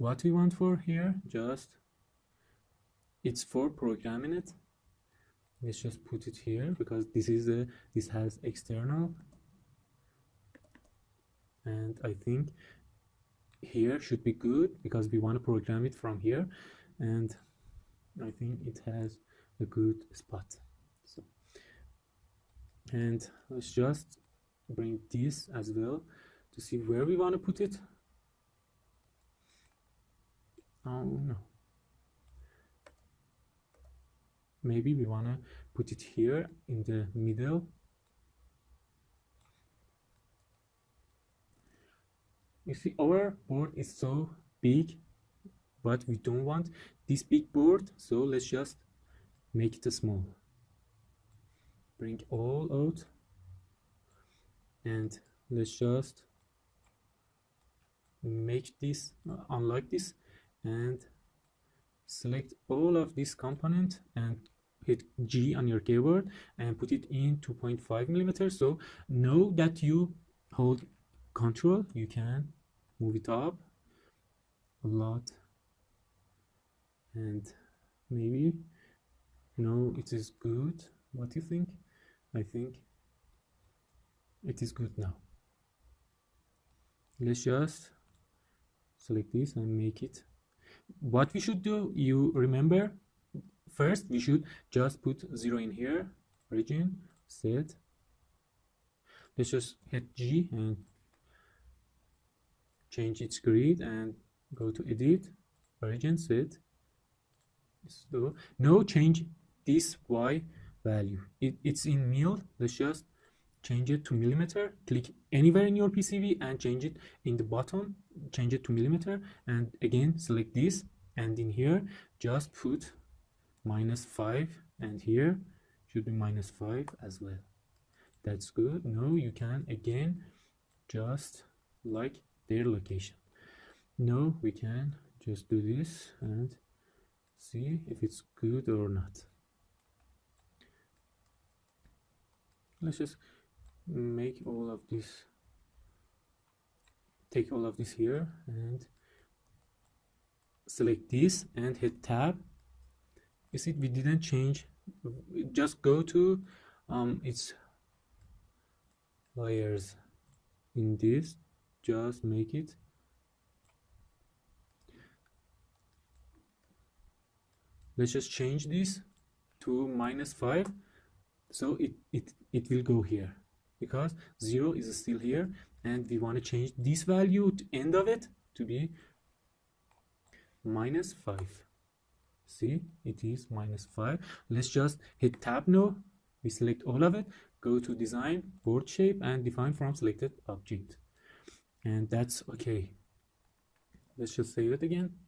what we want for here, just it's for programming it. Let's just put it here because this has external, and I think here should be good because we want to program it from here, and I think it has a good spot. So, and let's just bring this as well to see where we want to put it. Oh no, maybe we want to put it here in the middle. You see, our board is so big, but we don't want this big board, so let's just make it a small. Bring all out, and let's just make this unlike this, and select all of this component and hit G on your keyboard and put it in 2.5 millimeters. So know that you hold control, you can move it up a lot, and maybe no, it is good. What do you think? I think it is good now. Let's just select this and make it. What we should do, you remember, first we should just put 0 in here, origin, set. Let's just hit G and change its grid and go to edit, origin, set. So no, change this Y value. It's in mil. Let's just change it to millimeter. Click anywhere in your PCB and change it in the bottom, change it to millimeter, and again select this, and in here just put -5, and here should be -5 as well. That's good. Now you can again just like their location. Now we can just do this and see if it's good or not. Let's just make all of this, take all of this here and select this and hit tab. You see, we didn't change. Just go to its layers in this, just make it. Let's just change this to -5, so it will go here because 0 is still here, and we want to change this value to end of it to be -5. See, it is -5. Let's just hit tab now. We select all of it, go to design, board shape, and define from selected object, and that's okay. Let's just save it again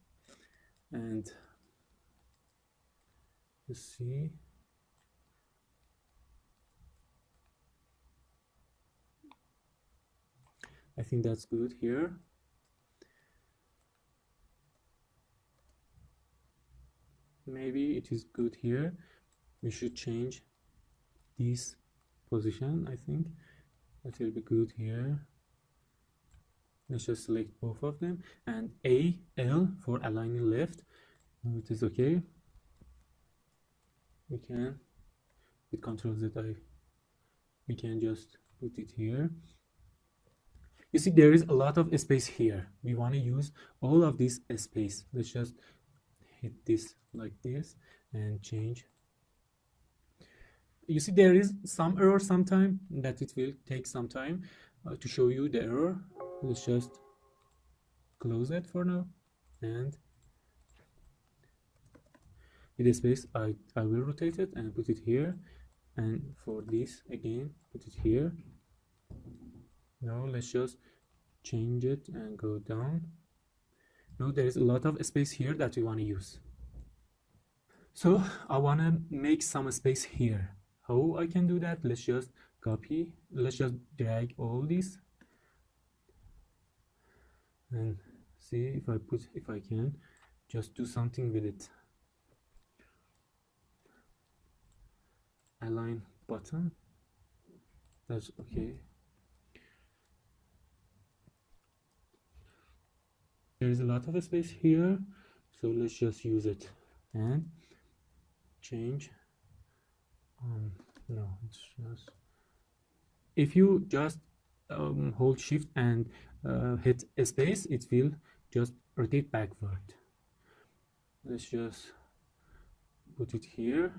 and let's see. I think that's good here. Maybe it is good here. We should change this position. I think that will be good here. Let's just select both of them, and A, L for aligning left. No, it is okay. We can, with Ctrl Z, we can just put it here. You see, there is a lot of space here. We want to use all of this space. Let's just hit this like this and change. You see, there is some error sometime that it will take some time to show you the error. Let's just close it for now, and with the space I will rotate it and put it here, and for this again put it here. Now let's just change it and go down. Now there is a lot of space here that we want to use, so I want to make some space here. How I can do that? Let's just copy, let's just drag all this and see if I can just do something with it. Align button, that's okay. there is a lot of space here, so let's just use it and change. No, it's just, if you just hold shift and hit space, it will just rotate backward. Let's just put it here.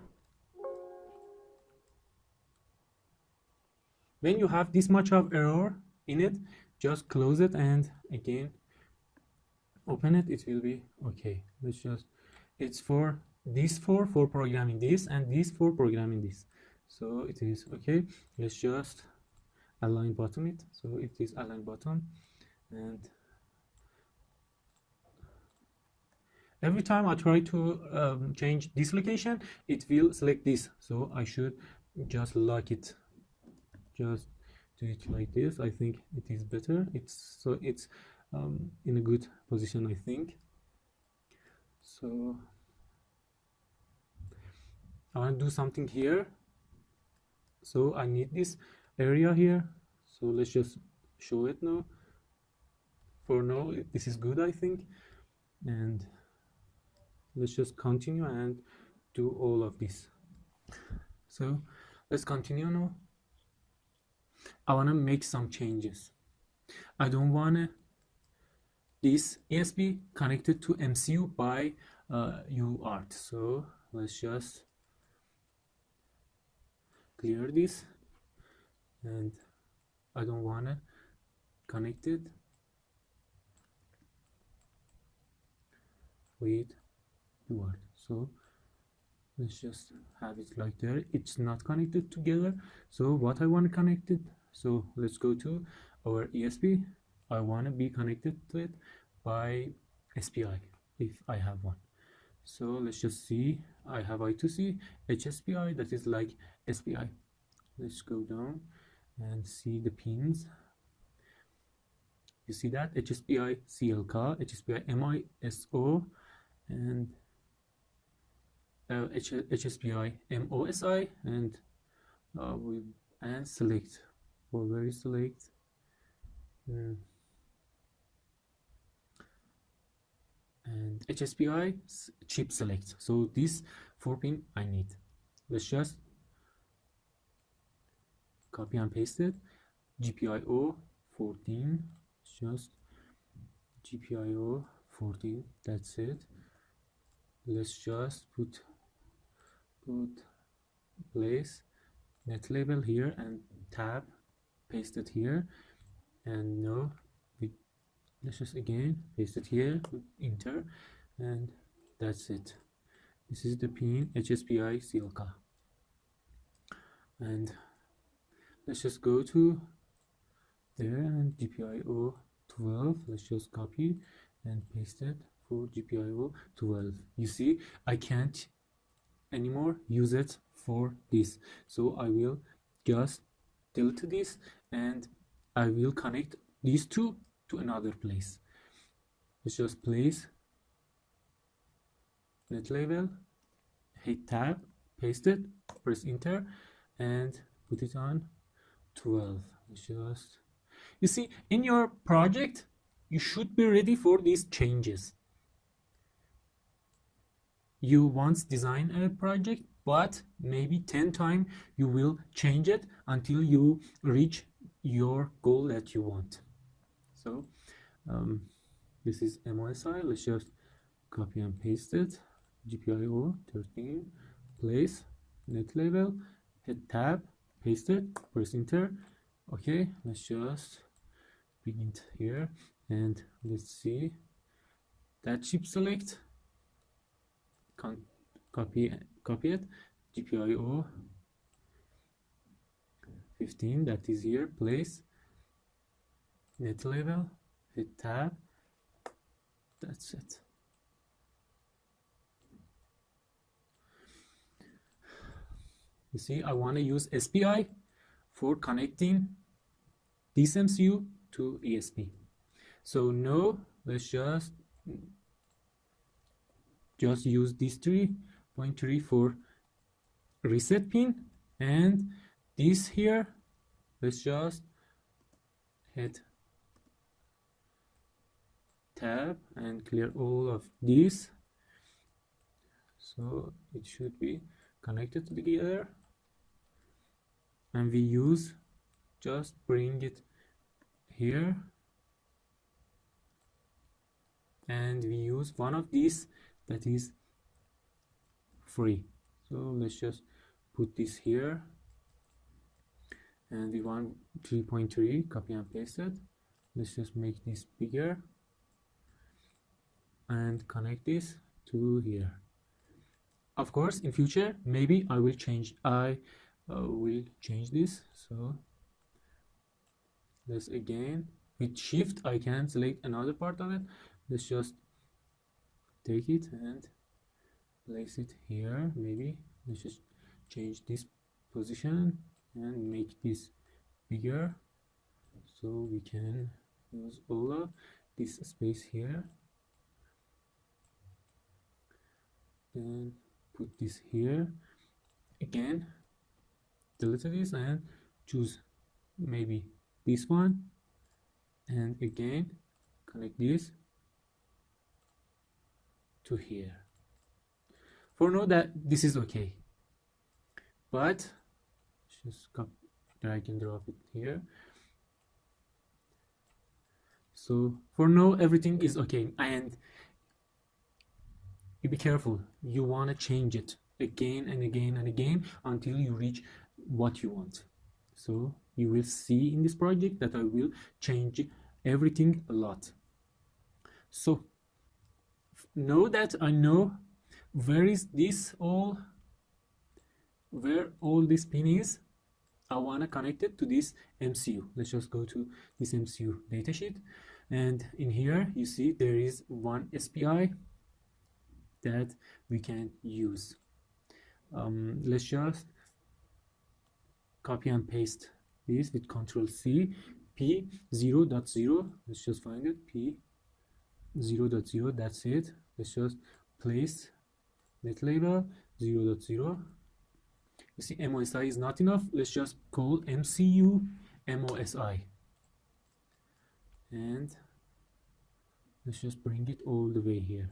When you have this much of error in it, just close it and again open it. It will be okay. Let's just, it's for this for programming this, and this for programming this, so it is okay. Let's just align bottom it, so it is align bottom, and every time I try to change this location, it will select this, so I should just lock it, just do it like this. I think it is better. It's so it's in a good position, I think. So I want to do something here, so I need this area here, so let's just show it now. For now this is good, I think, and let's just continue and do all of this. So let's continue now. I want to make some changes. I don't want this ESP connected to MCU by UART, so let's just clear this, and I don't want to connect it with UART, so let's just have it like there. It's not connected together, so what I want to connect it, so let's go to our ESP. I want to be connected to it by SPI if I have one. So let's just see, I have I2C HSPI, that is like SPI. Let's go down and see the pins. You see that HSPI CLK, HSPI MISO, and HSPI MOSI, and and select, or where is select, and HSPI chip select. So this 4 pin I need. Let's just copy and paste it. GPIO 14, just GPIO 14, that's it. Let's just put place net label here and tab, paste it here, and no, let's just again paste it here, enter, and that's it. This is the pin HSPI CLK, and let's just go to there and GPIO 12. Let's just copy and paste it for GPIO 12. You see, I can't anymore use it for this, so I will just delete this and I will connect these two to another place. Let's just place net label, hit tab, paste it, press enter, and put it on 12. Let's just, you see, in your project you should be ready for these changes. You once design a project, but maybe 10 times you will change it until you reach your goal that you want. So this is MOSI. Let's just copy and paste it. GPIO 13, place net label, hit tab, paste it, press enter. Okay, let's just begin here, and let's see that chip select. Copy it. GPIO 15, that is here, place net label, hit tab, that's it. You see, I want to use SPI for connecting this MCU to ESP. So now let's just use this 3.3 for reset pin, and this here, let's just hit tab and clear all of this, so it should be connected together. And we use, just bring it here, and we use one of these that is free. So let's just put this here, and we want 3.3, copy and paste it. Let's just make this bigger and connect this to here. Of course, in future maybe I will change this. So let's again, with shift I can select another part of it. Let's just take it and place it here. Maybe let's just change this position and make this bigger, so we can use all of this space here. Then put this here again, delete this and choose maybe this one, and again connect this to here. For now that this is okay, but just drag and drop it here. So for now everything is okay, and you be careful, you want to change it again and again and again until you reach what you want. So you will see in this project that I will change everything a lot. So now that I know where all this pin is, I want to connect it to this MCU. Let's just go to this MCU datasheet, and in here you see there is one SPI that we can use. Let's just copy and paste this with Ctrl+C, P0.0. Let's just find it, P0.0. That's it. Let's just place net label 0.0. You see MOSI is not enough. Let's just call MCU MOSI, and let's just bring it all the way here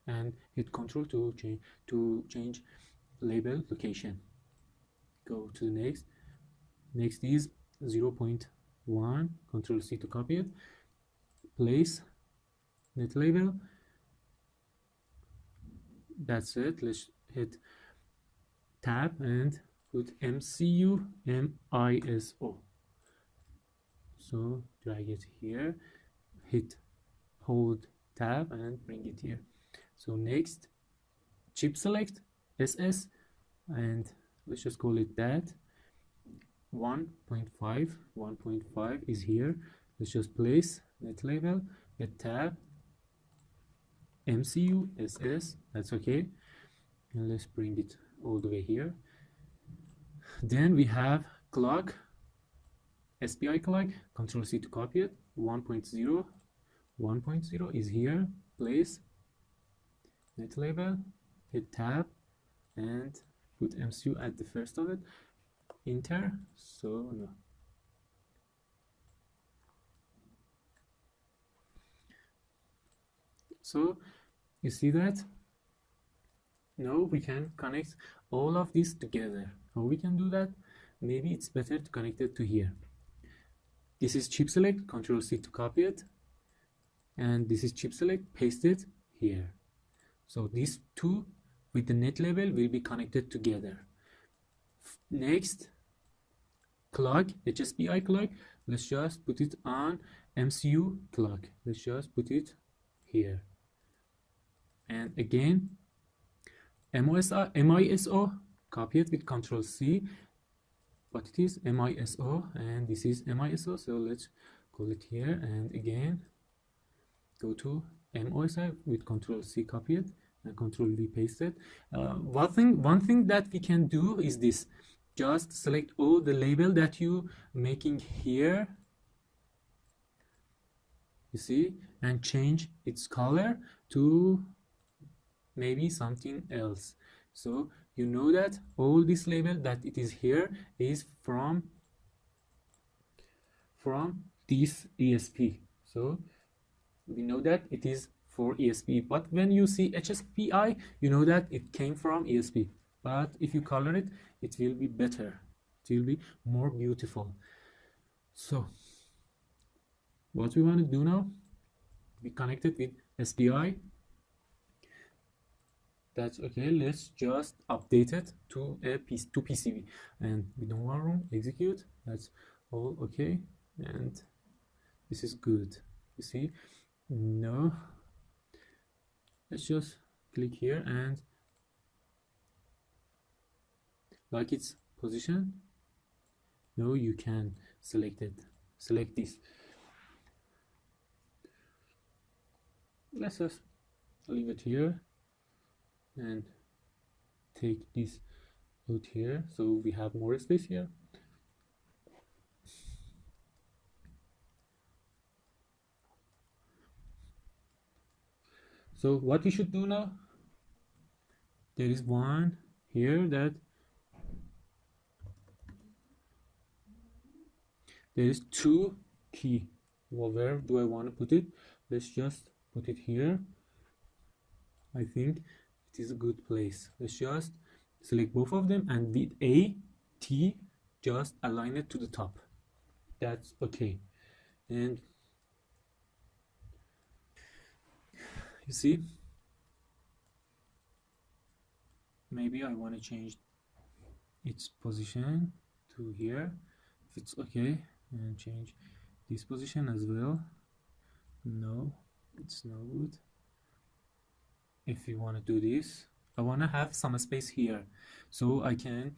and hit Ctrl to change label location. Go to the next. Next is 0.1. Ctrl+C to copy it. Place net label. That's it. Let's hit tab and put MCU MISO. So drag it here, hold tab and bring it here. So next, chip select SS, and let's just call it that. 1.5 is here. Let's just place net label, hit tab, MCU SS. That's okay. And let's bring it all the way here. Then we have clock, SPI clock. Ctrl+C to copy it. 1.0. 1.0 is here. Place net label, hit tab and put MCU at the first of it. Enter. So no. So you see that now we can connect all of this together. How we can do that? Maybe it's better to connect it to here. This is chip select, Ctrl+C to copy it, and this is chip select, paste it here. So these two with the net label will be connected together. Next, clock, HSPI clock. Let's just put it on MCU clock. Let's just put it here. And again, MISO, copy it with Ctrl+C, but it is MISO and this is MISO, so let's call it here. And again, go to MOSI with Ctrl+C, copy it, and Ctrl+V, paste it. One thing that we can do is this. Just select all the label that you making here, you see, and change its color to maybe something else. So you know that all this label that it is here is from this ESP. So we know that it is for ESP, but when you see HSPI, you know that it came from ESP. But if you color it, it will be better, it will be more beautiful. So what we want to do now, we connect it with SPI. That's okay. Let's just update it to a to PCB, and we don't want to execute. That's all okay, and this is good. You see, no. Let's just click here and like its position. No, you can select it. Select this. Let's just leave it here and take this out here so we have more space here. So what we should do now, there is one here that there is two key. Well, where do I want to put it? Let's just put it here. I think it is a good place. Let's just select both of them and with A, T, just align it to the top. That's okay. And you see, maybe I want to change its position to here, if it's okay, and change this position as well. No, it's no good. If you want to do this, I want to have some space here, so I can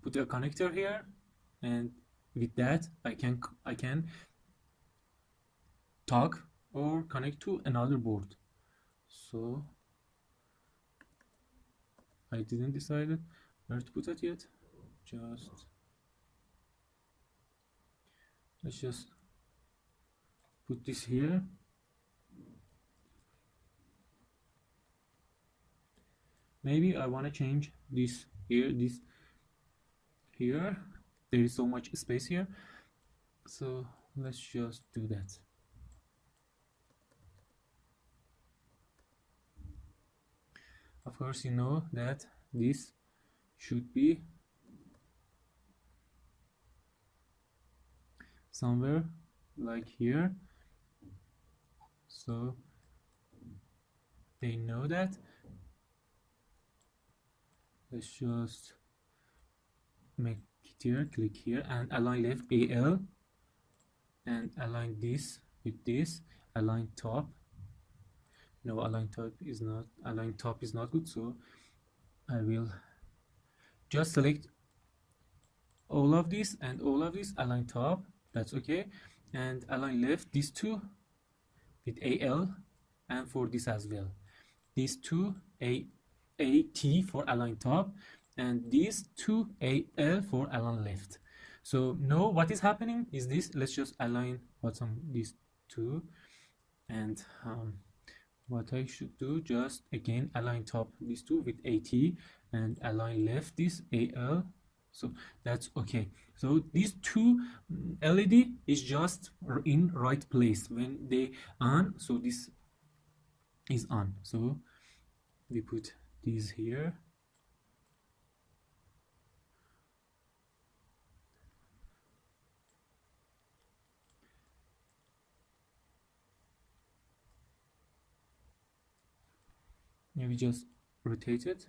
put a connector here, and with that I can talk or connect to another board. So I didn't decide where to put it yet. Let's just put this here. Maybe I want to change this here, this here. There is so much space here, so let's just do that. Of course, you know that this should be somewhere like here, so they know that. Let's just make it here, click here and align left AL, and align this with this, align top. No, align top is not good, so I will just select all of this and all of this, align top, that's okay, and align left these two with AL, and for this as well, these two AT for align top, and these two AL for align left. So now what is happening is this. Let's just align bottom these two, and what I should do, just again align top these two with AT and align left this AL, so that's okay. So these two LED is just in right place when they on, so this is on, so we put these here. Maybe just rotate it.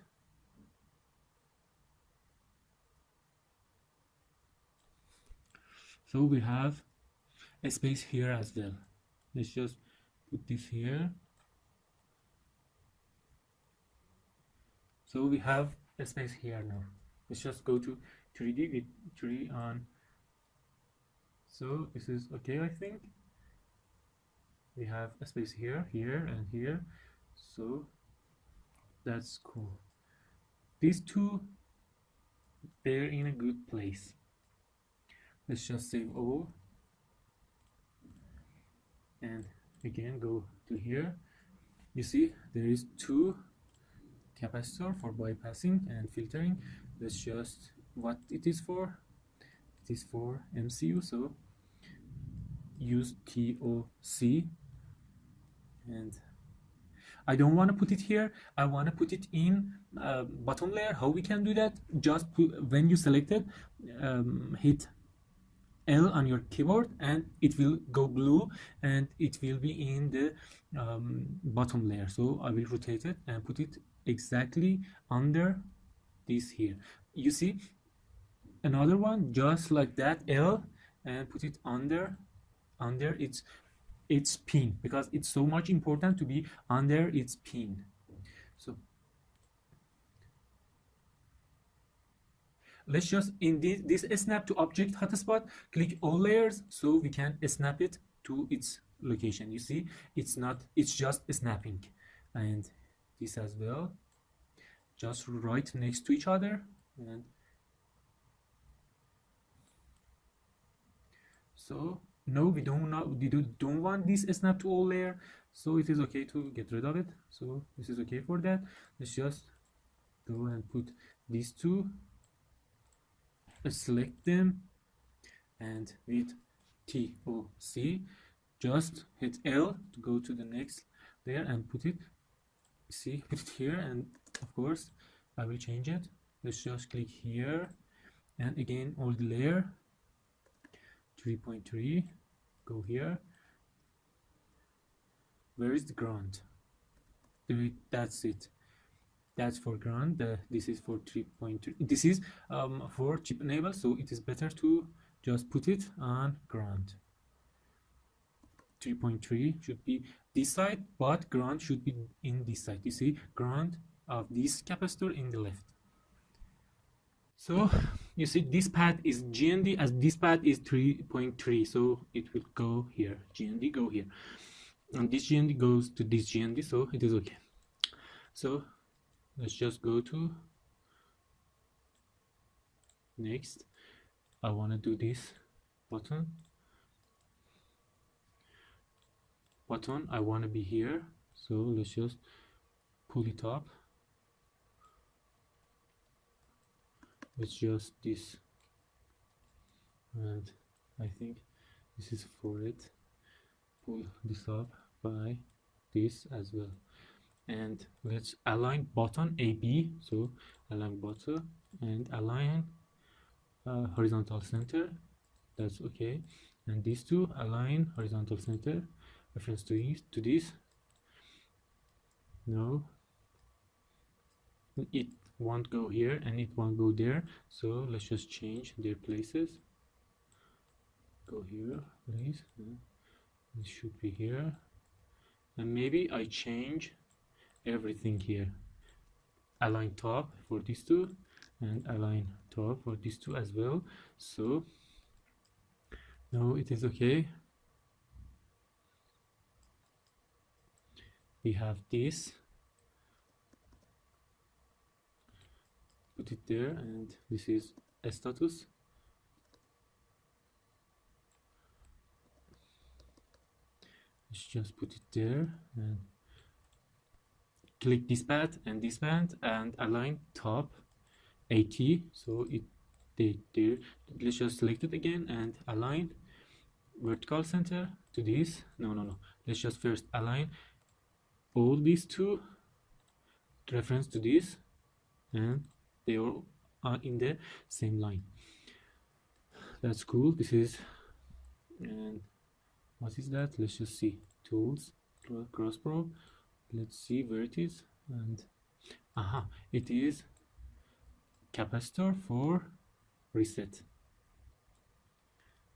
So we have a space here as well. Let's just put this here. So we have a space here now. Let's just go to 3D with 3 on. So this is okay, I think. We have a space here, here, and here. So that's cool. These two, they're in a good place. Let's just save all. And again, go to here. You see, there is two capacitor for bypassing and filtering. Let's just, what it is for? It is for MCU, so use TOC and I don't want to put it here. I want to put it in bottom layer. How we can do that? Just when you select it, hit L on your keyboard and it will go blue and it will be in the bottom layer. So I will rotate it and put it exactly under this here. You see another one just like that, L, and put it under its pin, because it's so much important to be under its pin. So let's just in this snap to object hotspot, click all layers so we can snap it to its location. You see, it's just snapping. And this as well, just right next to each other. And so no, we don't want this snap to all layer, so it is okay to get rid of it. So this is okay for that. Let's just go and put these two, select them, and with TOC just hit L to go to the next layer and put it here. And of course I will change it. Let's just click here and again all the layer 3.3, go here. Where is the ground? That's it. That's for ground. This is for 3.3. This is for chip enable, so it is better to just put it on ground. 3.3 should be this side, but ground should be in this side. You see, ground of this capacitor in the left. So you see this path is GND as this path is 3.3, so it will go here, GND go here, and this GND goes to this GND, so it is okay. So let's just go to next. I want to do this button. I want to be here, so let's just pull it up. It's just this, and I think this is for it. Pull this up by this as well, and let's align button AB. So align button and align horizontal center. That's okay. And these two align horizontal center, reference to this. No, it won't go here and it won't go there, so let's just change their places. Go here please, it should be here, and maybe I change everything here. Align top for these two and align top for these two as well. So now it is okay. We have this, put it there, and this is a status. Let's just put it there and click this path and this path and align top 80, so it there. Let's just select it again and align vertical center to this. No, let's just first align all these two reference to this, and they are in the same line. That's cool. This is, and what is that? Let's just see. Tools, cross probe. Let's see where it is. And it is capacitor for reset.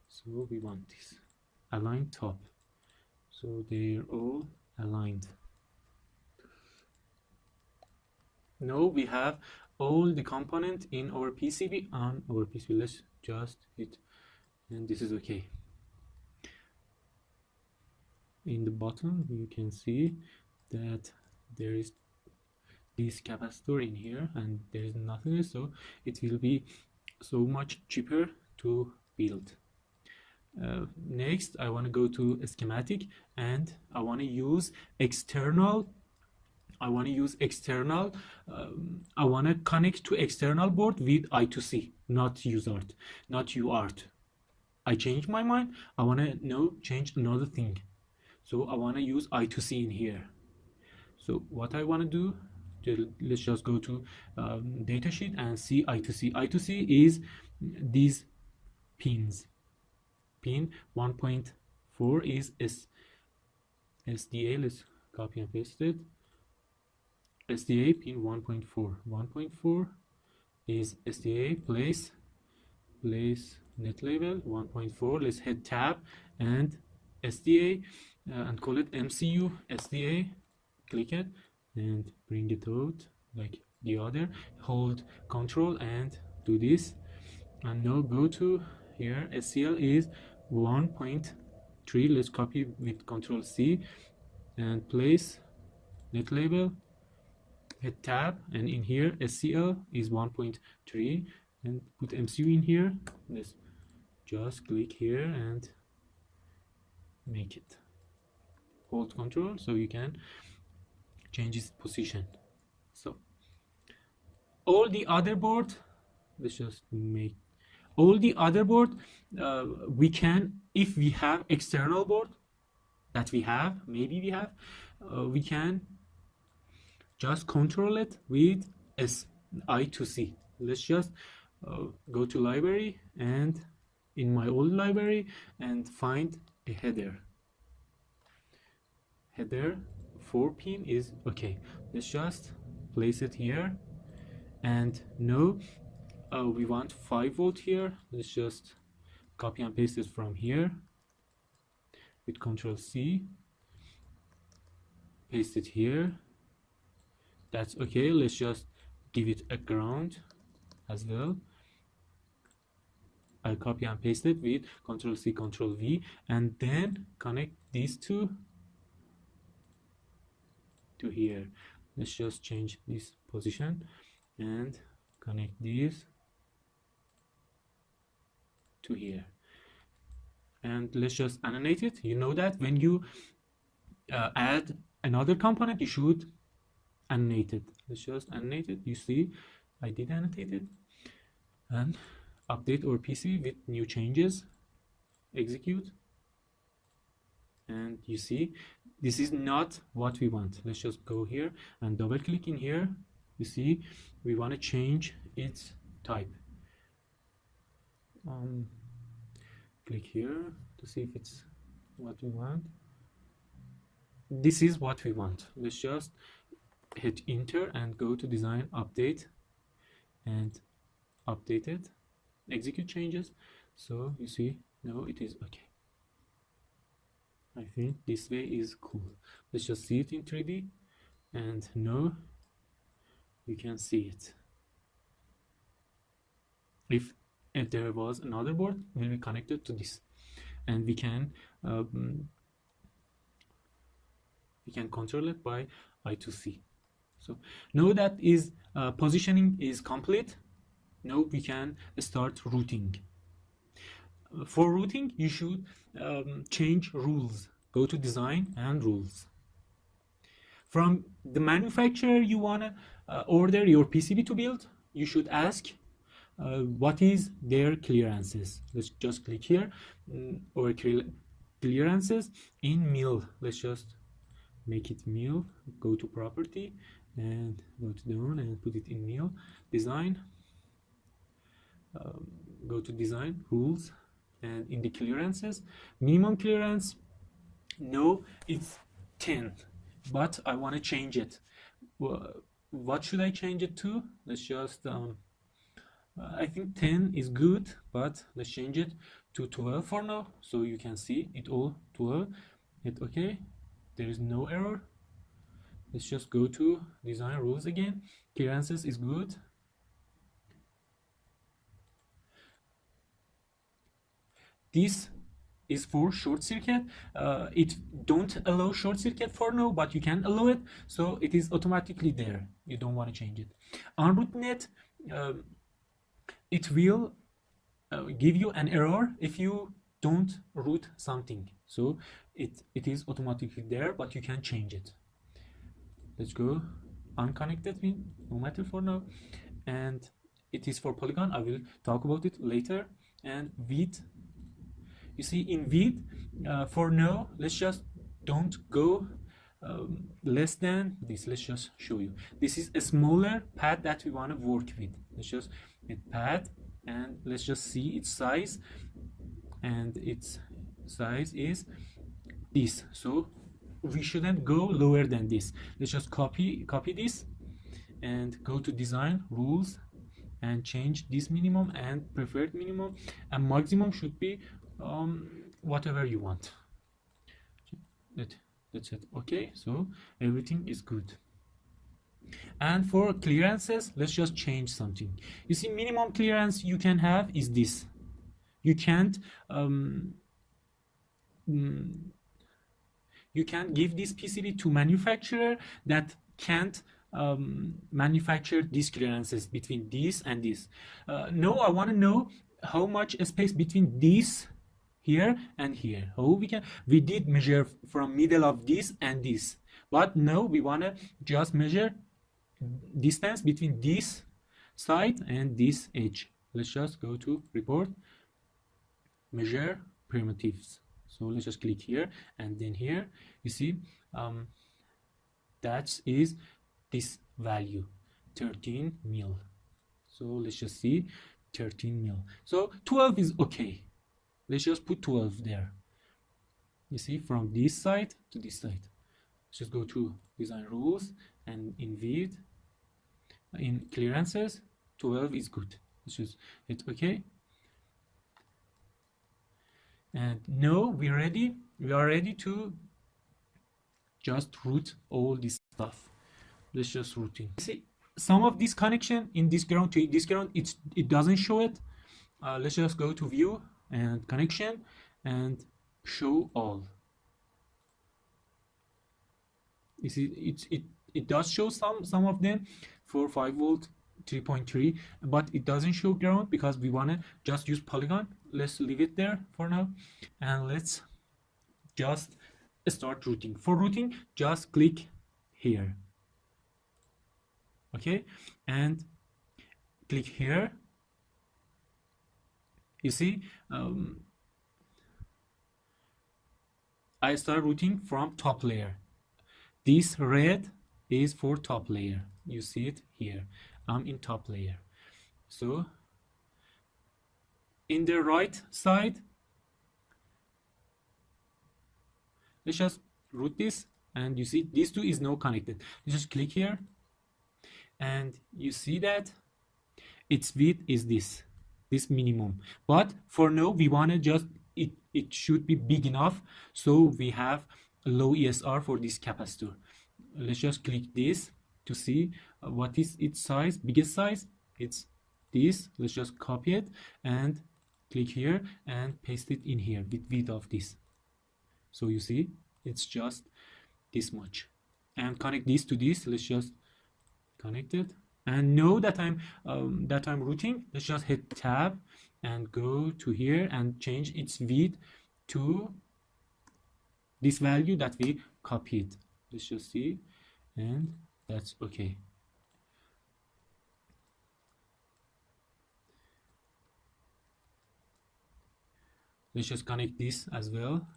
So we want this. Align top. So they're all aligned. Now we have all the component in our PCB on our PCB. Let's just hit, and this is okay. In the bottom you can see that there is this capacitor in here and there is nothing, so it will be so much cheaper to build. Next I want to go to a schematic, and I want to use external. I want to connect to external board with I2C, not UART, not UART. I changed my mind. I want to now change another thing. So I want to use I2C in here. So what I want to do, let's just go to datasheet and see I2C. I2C is these pins. Pin 1.4 is SDA. Let's copy and paste it. SDA pin 1.4. 1.4 is SDA. Place net label 1.4. Let's hit tab and SDA and call it MCU SDA. Click it and bring it out like the other. Hold Control and do this. And now go to here. SCL is 1.3. Let's copy with Control C and place net label. Hit tab, and in here SCL is 1.3 and put MCU in here. Let's just click here and make it. Hold Control so you can change its position. So all the other board, let's just make all the other board, we can, if we have external board that we have, maybe we have, we can just control it with I2C. Let's just go to library and in my old library and find a header. Header 4 pin is okay. Let's just place it here. And now we want 5 volt here. Let's just copy and paste it from here with Control C. Paste it here. That's okay. Let's just give it a ground as well. I copy and paste it with Control C, Control V, and then connect these two to here. Let's just change this position and connect these to here. And let's just animate it. You know that when you add another component, you should animate it. Let's just animate it. You see, I did annotate it. And update our PC with new changes. Execute. And you see, this is not what we want. Let's just go here and double click in here. You see, we want to change its type. Click here to see if it's what we want. This is what we want. Let's just hit enter and go to design, update, and update it. Execute changes. So you see, now it is okay. I think this way is cool. Let's just see it in 3D, and now you can see it. If there was another board, will be connected to this, and we can control it by I2C. So now that is positioning is complete. Now we can start routing. For routing, you should change rules. Go to design and rules. From the manufacturer you want to order your PCB to build, you should ask what is their clearances. Let's just click here, or clearances in mil. Let's just make it mil. Go to property and go to down and put it in mil. Design. Go to design rules, and in the clearances, minimum clearance, no, it's 10, but I want to change it. What should I change it to? Let's just I think 10 is good, but let's change it to 12 for now, so you can see it all 12. Hit OK. There is no error. Let's just go to design rules again. Clearances is good. This is for short circuit. It don't allow short circuit for now, but you can allow it, so it is automatically there. You don't want to change it. On rootnet, it will give you an error if you don't root something. So it is automatically there, but you can change it. Let's go unconnected, no matter for now, and it is for polygon. I will talk about it later. And width. You see, in width, for now, let's just don't go less than this. Let's just show you. This is a smaller pad that we want to work with. Let's just hit pad and let's just see its size, and its size is this, so we shouldn't go lower than this. Let's just copy this and go to design rules and change this minimum and preferred minimum, and maximum should be whatever you want. That's it. Okay, so everything is good. And for clearances, let's just change something. You see, minimum clearance you can have is this. You can't you can give this PCB to manufacturer that can't manufacture these clearances between this and this. No, I want to know how much space between this here and here. How we did measure from middle of this and this, but no, we want to just measure distance between this side and this edge. Let's just go to report, measure primitives. So let's just click here, and then here you see that is this value 13 mil. So let's just see 13 mil. So 12 is okay. Let's just put 12 there. You see, from this side to this side. Let's just go to design rules, and in width, in clearances, 12 is good. Let's just hit OK. And now we are ready to just route all this stuff. Let's just routing. See, some of this connection in this ground to this ground, it doesn't show it. Let's just go to view and connection and show all. You see, it does show some of them for 5 volt 3.3, but it doesn't show ground because we want to just use polygon. Let's leave it there for now, and let's just start routing. For routing, just click here, okay, and click here. You see, I start routing from top layer. This red is for top layer. You see it here. I'm in top layer. So in the right side, let's just route this, and you see these two is now connected. You just click here, and you see that its width is this minimum. But for now, we want to just it should be big enough, so we have a low ESR for this capacitor. Let's just click this to see what is its size. Biggest size, it's this. Let's just copy it and click here and paste it in here with width of this. So you see, it's just this much. And connect this to this. Let's just connect it. And know that I'm routing. Let's just hit tab and go to here and change its width to this value that we copied. Let's just see, and that's okay. Let's just connect this as well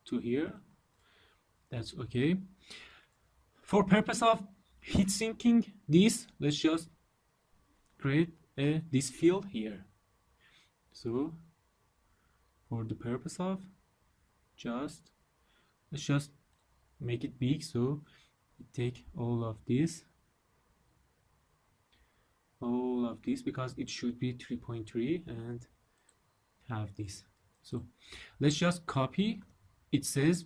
to here. That's okay. For purpose of heat sinking this, let's just create this field here. So for the purpose of let's just make it big, so take all of this because it should be 3.3 and have this. So let's just copy. It says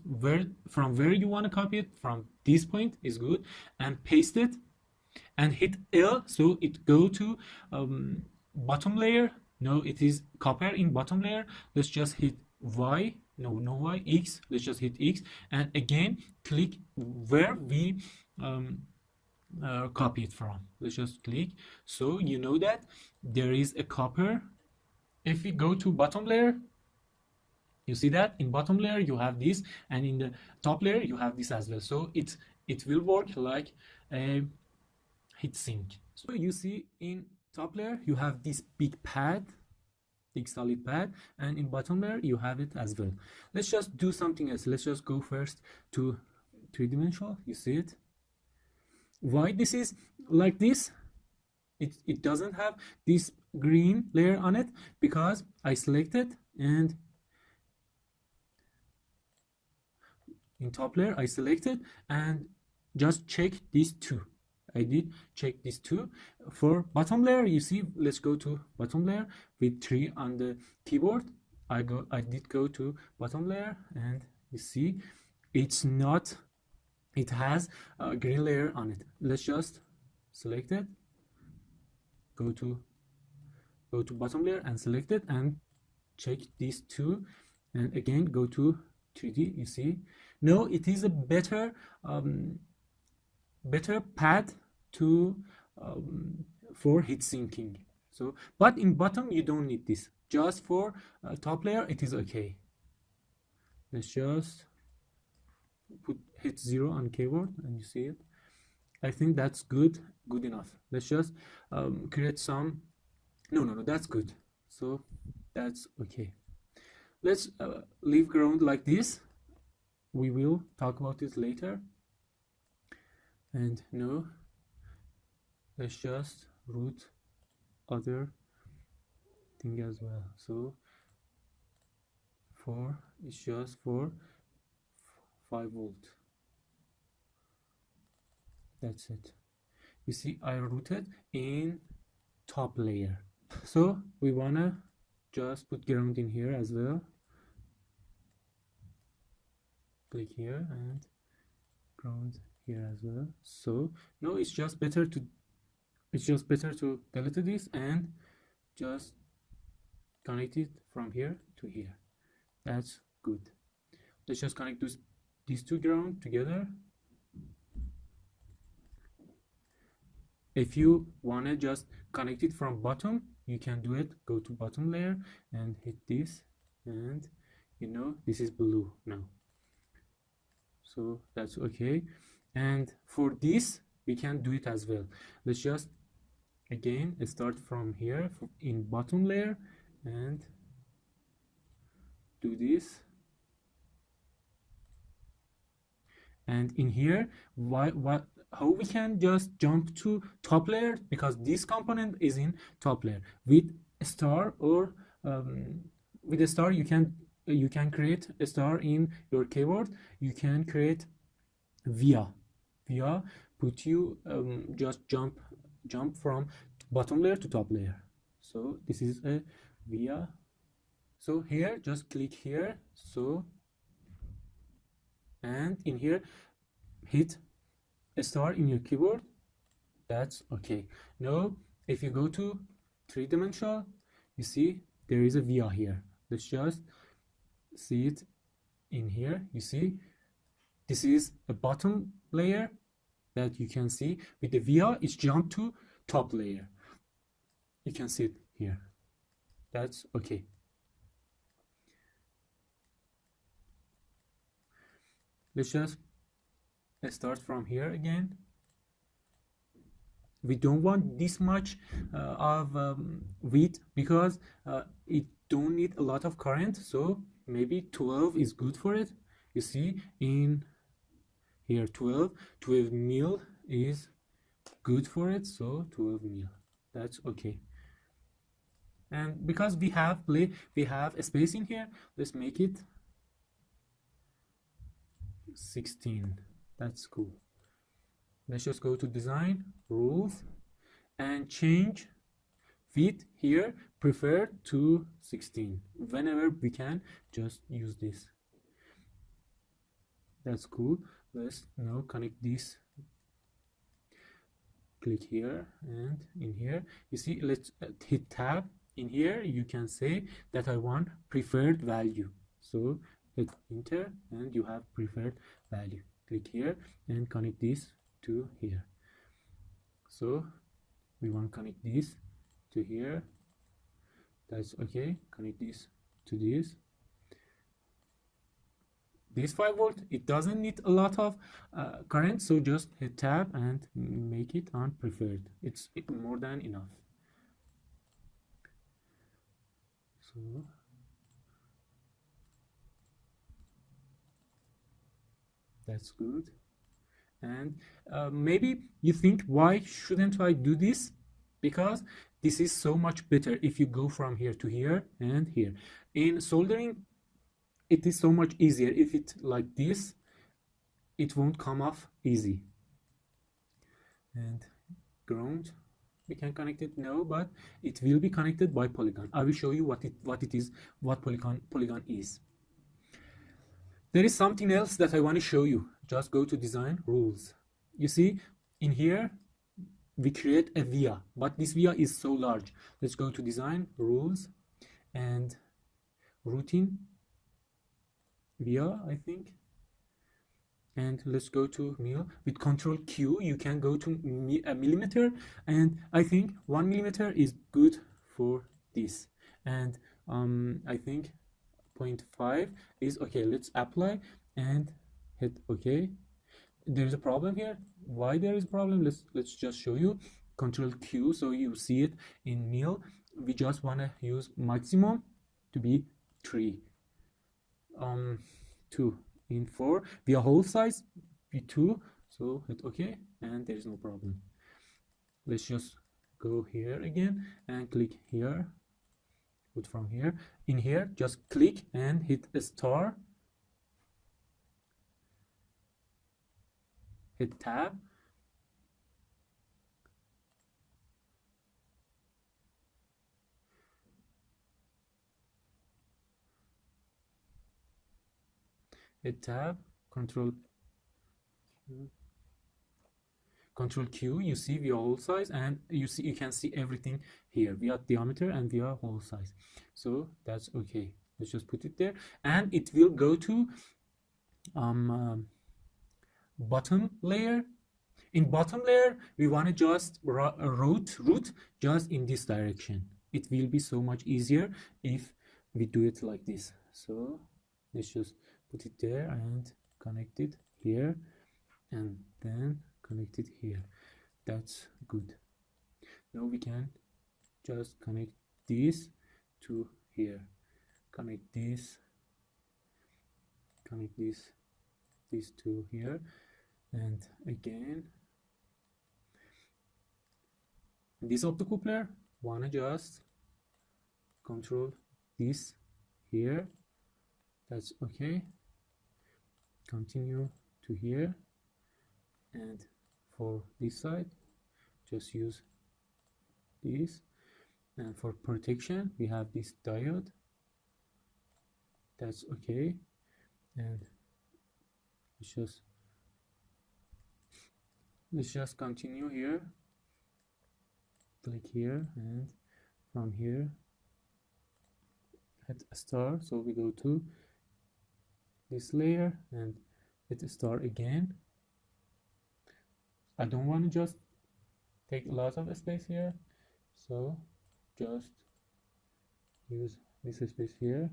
from where you want to copy it, from this point is good, and paste it and hit L, so it go to bottom layer. No, it is copper in bottom layer. Let's just hit Y. No Y, X. Let's just hit X, and again click where we copy it from. Let's just click, so you know that there is a copper. If we go to bottom layer, you see that in bottom layer you have this, and in the top layer you have this as well. So it will work like a heat sink. So you see in top layer you have this big pad, the solid pad, and in bottom layer you have it as well. Let's just do something else. Let's just go first to three-dimensional. You see it? Why this is like this? It doesn't have this green layer on it because I selected, and in top layer I selected and just check these two. I did check these two. For bottom layer, you see, let's go to bottom layer with 3 on the keyboard. I did go to bottom layer, and you see it's not, it has a green layer on it. Let's just select it, go to bottom layer and select it and check these two, and again go to 3D. You see, no, it is a better pad to for heat sinking. So, but in bottom you don't need this. Just for top layer it is okay. Let's just hit 0 on keyboard and you see it. I think that's good enough. Let's just create some. No, that's good. So that's okay. Let's leave ground like this. We will talk about it later. And no, let's just root other thing as well. So 4 is just for 5 volt. That's it. You see, I rooted in top layer. So we wanna just put ground in here as well. Click here and ground here as well. So no, it's just better to delete this and just connect it from here to here. That's good. Let's just connect these two ground together. If you want to just connect it from bottom, you can do it. Go to bottom layer and hit this, and you know this is blue now. So that's okay. And for this we can do it as well. Let's just again start from here in bottom layer and do this. And in here, how we can just jump to top layer, because this component is in top layer. With a star or with a star you can create a star in your keyboard. You can create via put you just jump from bottom layer to top layer. So this is a via. So here just click here, so, and in here hit a star in your keyboard. That's okay. Now if you go to three-dimensional, you see there is a via here. Let's just see it in here. You see this is a bottom layer that you can see. With the via it's jumped to top layer. You can see it here. That's okay. Let's just start from here again. We don't want this much of width because it don't need a lot of current, so maybe 12 is good for it. You see in here 12 mil is good for it, so 12 mil, that's okay. And because we have a space in here, let's make it 16. That's cool. Let's just go to design, rules, and change width here, preferred to 16. Whenever we can, just use this. That's cool. Let's now connect this. Click here, and in here you see, let's hit tab. In here you can say that I want preferred value, so hit enter and you have preferred value. Click here and connect this to here. So we want to connect this to here. That's okay. Connect this to this. This 5 volt, it doesn't need a lot of current, so just hit tab and make it on preferred. It's more than enough. So that's good. And maybe you think, why shouldn't I do this? Because this is so much better if you go from here to here and here. In soldering, it is so much easier. If it's like this, it won't come off easy. And ground, we can connect it now, but it will be connected by polygon. I will show you what it is, what polygon is. There is something else that I want to show you. Just go to design rules. You see, in here we create a via, but this via is so large. Let's go to design rules and routine via, I think. And let's go to mil. With Control Q, you can go to a millimeter, and I think 1 millimeter is good for this. And I think 0.5 is okay. Let's apply and hit OK. There's a problem here. Why there is a problem? Let's just show you. Control Q, so you see it in mil. We just want to use maximum to be 3. 2. In 4, via whole size be 2, so hit OK, and there is no problem. Let's just go here again and click here. Put from here. In here, just click and hit a star. Hit tab. Hit tab, Control Q, you see via whole size, and you can see everything here via diameter and via whole size. So that's okay. Let's just put it there, and it will go to bottom layer. In bottom layer, we want to just route just in this direction. It will be so much easier if we do it like this. So let's just put it there and connect it here, and then connect it here. That's good. Now we can just connect this to here, connect this to here, and again this optocoupler wanna just control this here. That's okay. Continue to here, and for this side just use this, and for protection we have this diode. That's okay. And let's just continue here, click here, and from here hit a star, so we go to this layer and hit a star again. I don't want to just take a lot of space here, so just use this space here.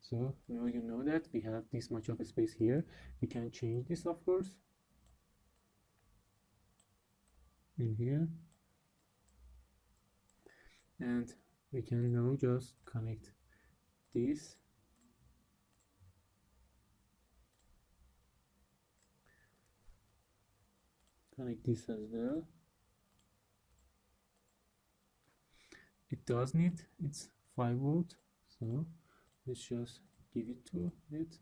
So now you know that we have this much of a space here. We can change this, of course, in here, and we can now just connect this. Connect this as well. It does need, it's 5 volt, so let's just give it to it.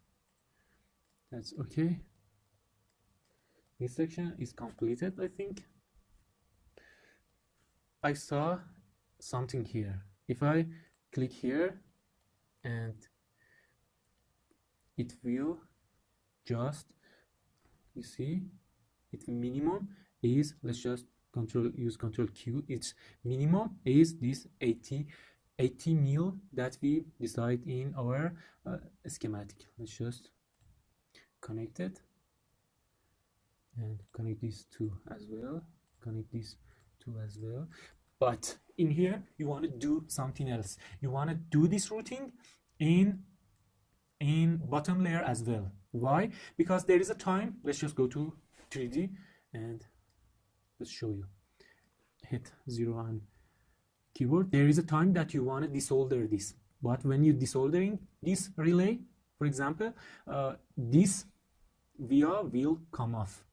That's okay. This section is completed, I think. I saw something here. If I click here, and it will just, you see, its minimum is, let's just use Control Q. Its minimum is this 80 mil that we decide in our schematic. Let's just connect it and connect these two as well. Connect these two as well. But in here, you want to do something else. You want to do this routing in bottom layer as well. Why? Because there is a time. Let's just go to 3D and let's show you. Hit 0 and keyboard, there is a time that you want to desolder this. But when you desoldering this relay, for example, this via will come off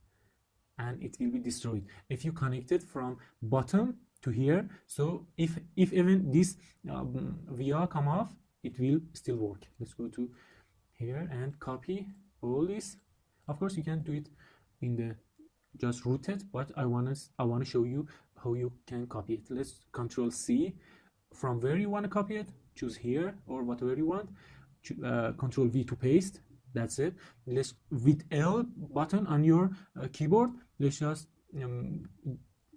and it will be destroyed if you connect it from bottom to here. So if even this via come off, it will still work. Let's go to here and copy all this. Of course, you can do it in the just root it, but I want to show you how you can copy it. Let's Control C. From where you want to copy it, choose here or whatever you want. Control V to paste. That's it. Let's with L button on your keyboard. Let's just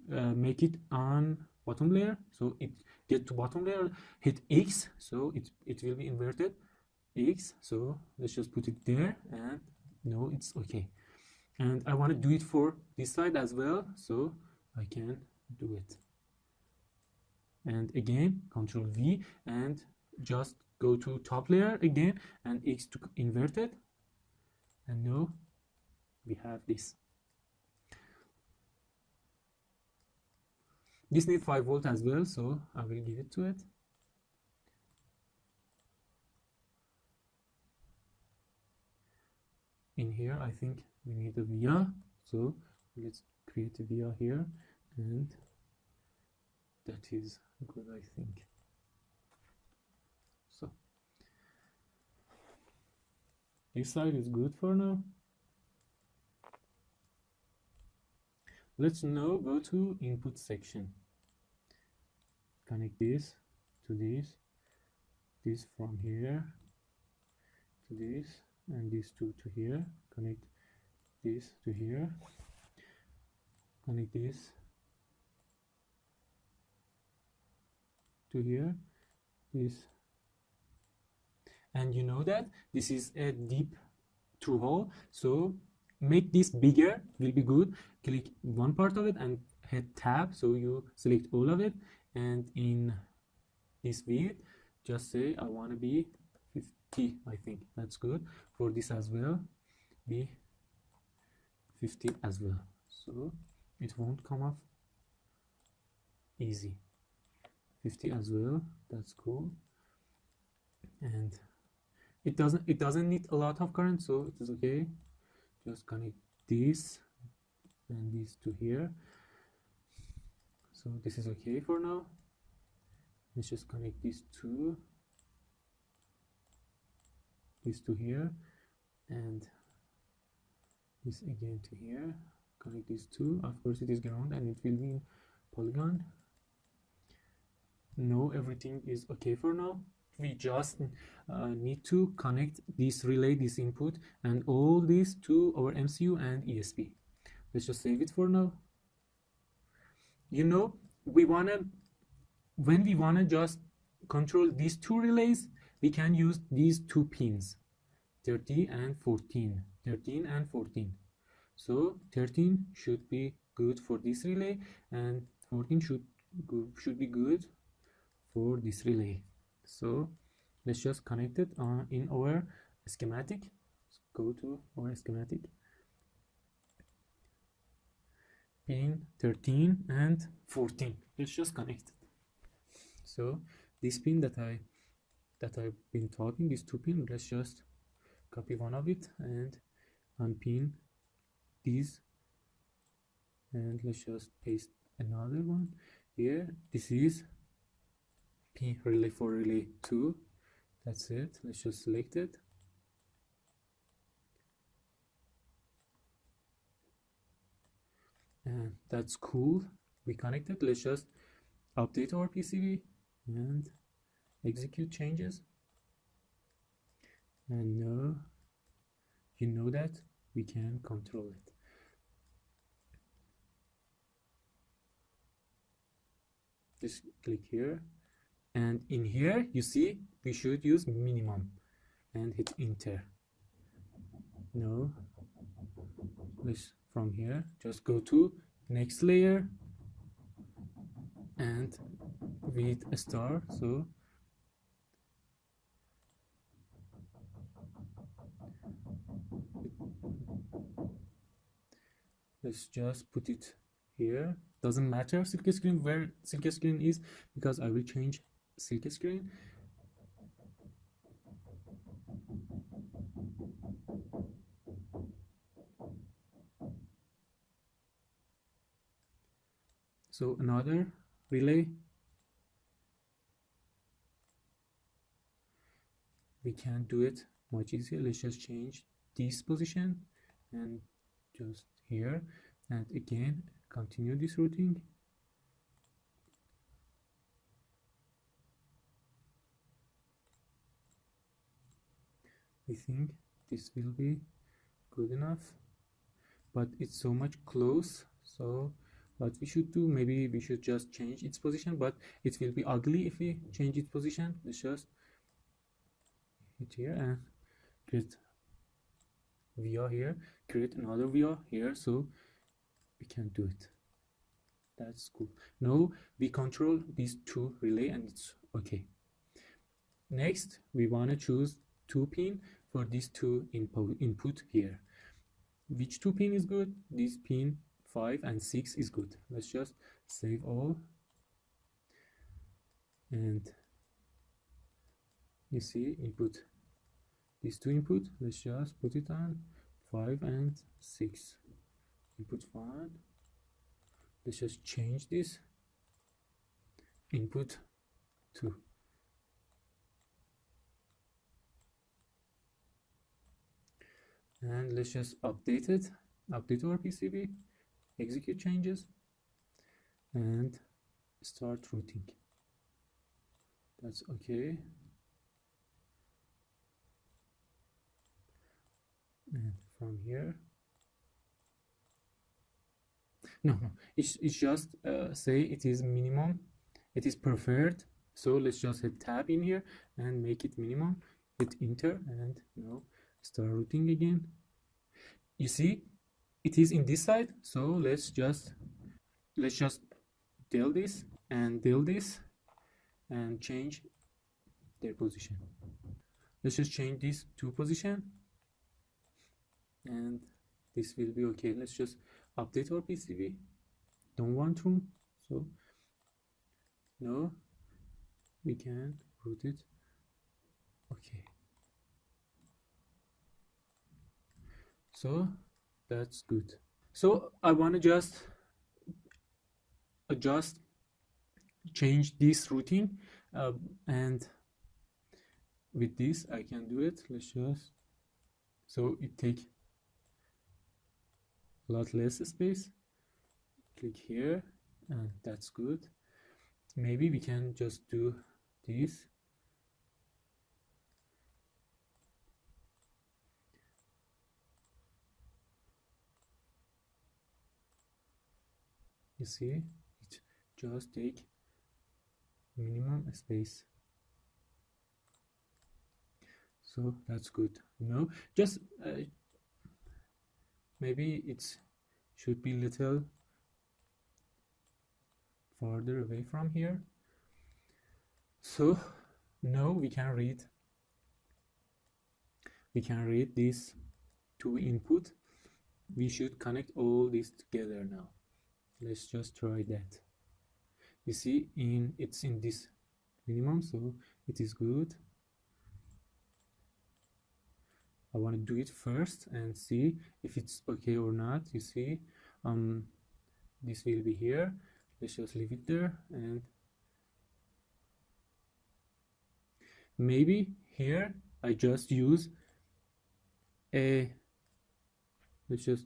make it on bottom layer, so it get to bottom layer. Hit X, so it will be inverted. X. So let's just put it there, and no, it's okay. And I want to do it for this side as well, so I can do it. And again, Control V, and just go to top layer again, and X to invert it. And now we have this. This needs 5 volt as well, so I will give it to it. In here, I think we need a via, so let's create a via here, and that is good, I think. So this side is good for now. Let's now go to input section. Connect this to this from here to this, and these two to here. Connect this to here. Connect this to here. This, and you know that this is a deep through hole, so make this bigger will be good. Click one part of it and hit tab, so you select all of it, and in this view just say I want to be 50. I think that's good. For this as well, be 50 as well, so it won't come off easy. 50 as well, that's cool. And it doesn't need a lot of current, so it is okay. Just connect this and these to here, so this is okay for now. Let's just connect these to here, and this again to here. Connect these two. Of course it is ground and it will be in polygon. No, everything is okay for now. We just need to connect this relay, this input, and all this to our MCU and ESP. Let's just save it for now. You know, when we wanna just control these two relays, we can use these two pins, 13 and 14. So 13 should be good for this relay, and 14 should be good for this relay. So let's just connect it in our schematic. Let's go to our schematic. Pin 13 and 14. Let's just connect it. So this pin that I've been talking, these two pins, let's just copy one of it and unpin these, and let's just paste another one here. This is P relay for relay 2. That's it. Let's just select it. And that's cool. We connected. Let's just update our PCB and execute changes. And now you know that we can control it. Just click here, and in here you see we should use minimum, and hit enter. No, let's from here just go to next layer and with a star. So let's just put it here doesn't matter Silkscreen where Silkscreen is, because I will change Silkscreen. So another relay, we can do it much easier. Let's just change this position and just here, and again continue this routing. I think this will be good enough, but it's so much close. So what we should do, maybe we should just change its position, but it will be ugly if we change its position. Let's just hit here and create via here, create another via here, so we can do it. That's cool. Now we control these two relay and it's okay. Next we want to choose 2 pin for these two input here. Which 2 pin is good? This pin 5 and 6 is good. Let's just save all, and you see input, these 2 input, let's just put it on 5 and 6. Input 1, let's just change this, input 2. And let's just update it, update our PCB, execute changes, and start routing. That's okay. And from here, no, it's just say it is minimum, it is preferred. So let's just hit tab in here and make it minimum, hit enter, and now start routing again. You see it is in this side, so let's just del this and del this and change their position. Let's just change this to position, and this will be okay. Let's just update our PCB. Don't want room, so no, we can route it. Okay, so that's good. So I want to just adjust, change this routing, and with this I can do it. Let's just, so it takes a lot less space. Click here, and that's good. Maybe we can just do this. You see, it just take minimum space. So that's good. No, just maybe it should be little farther away from here. So now we can read these 2 input. We should connect all these together now. Let's just try that. You see, it's in this minimum, so it is good. I want to do it first and see if it's okay or not. You see, this will be here. Let's just leave it there, and maybe here I just use a, let's just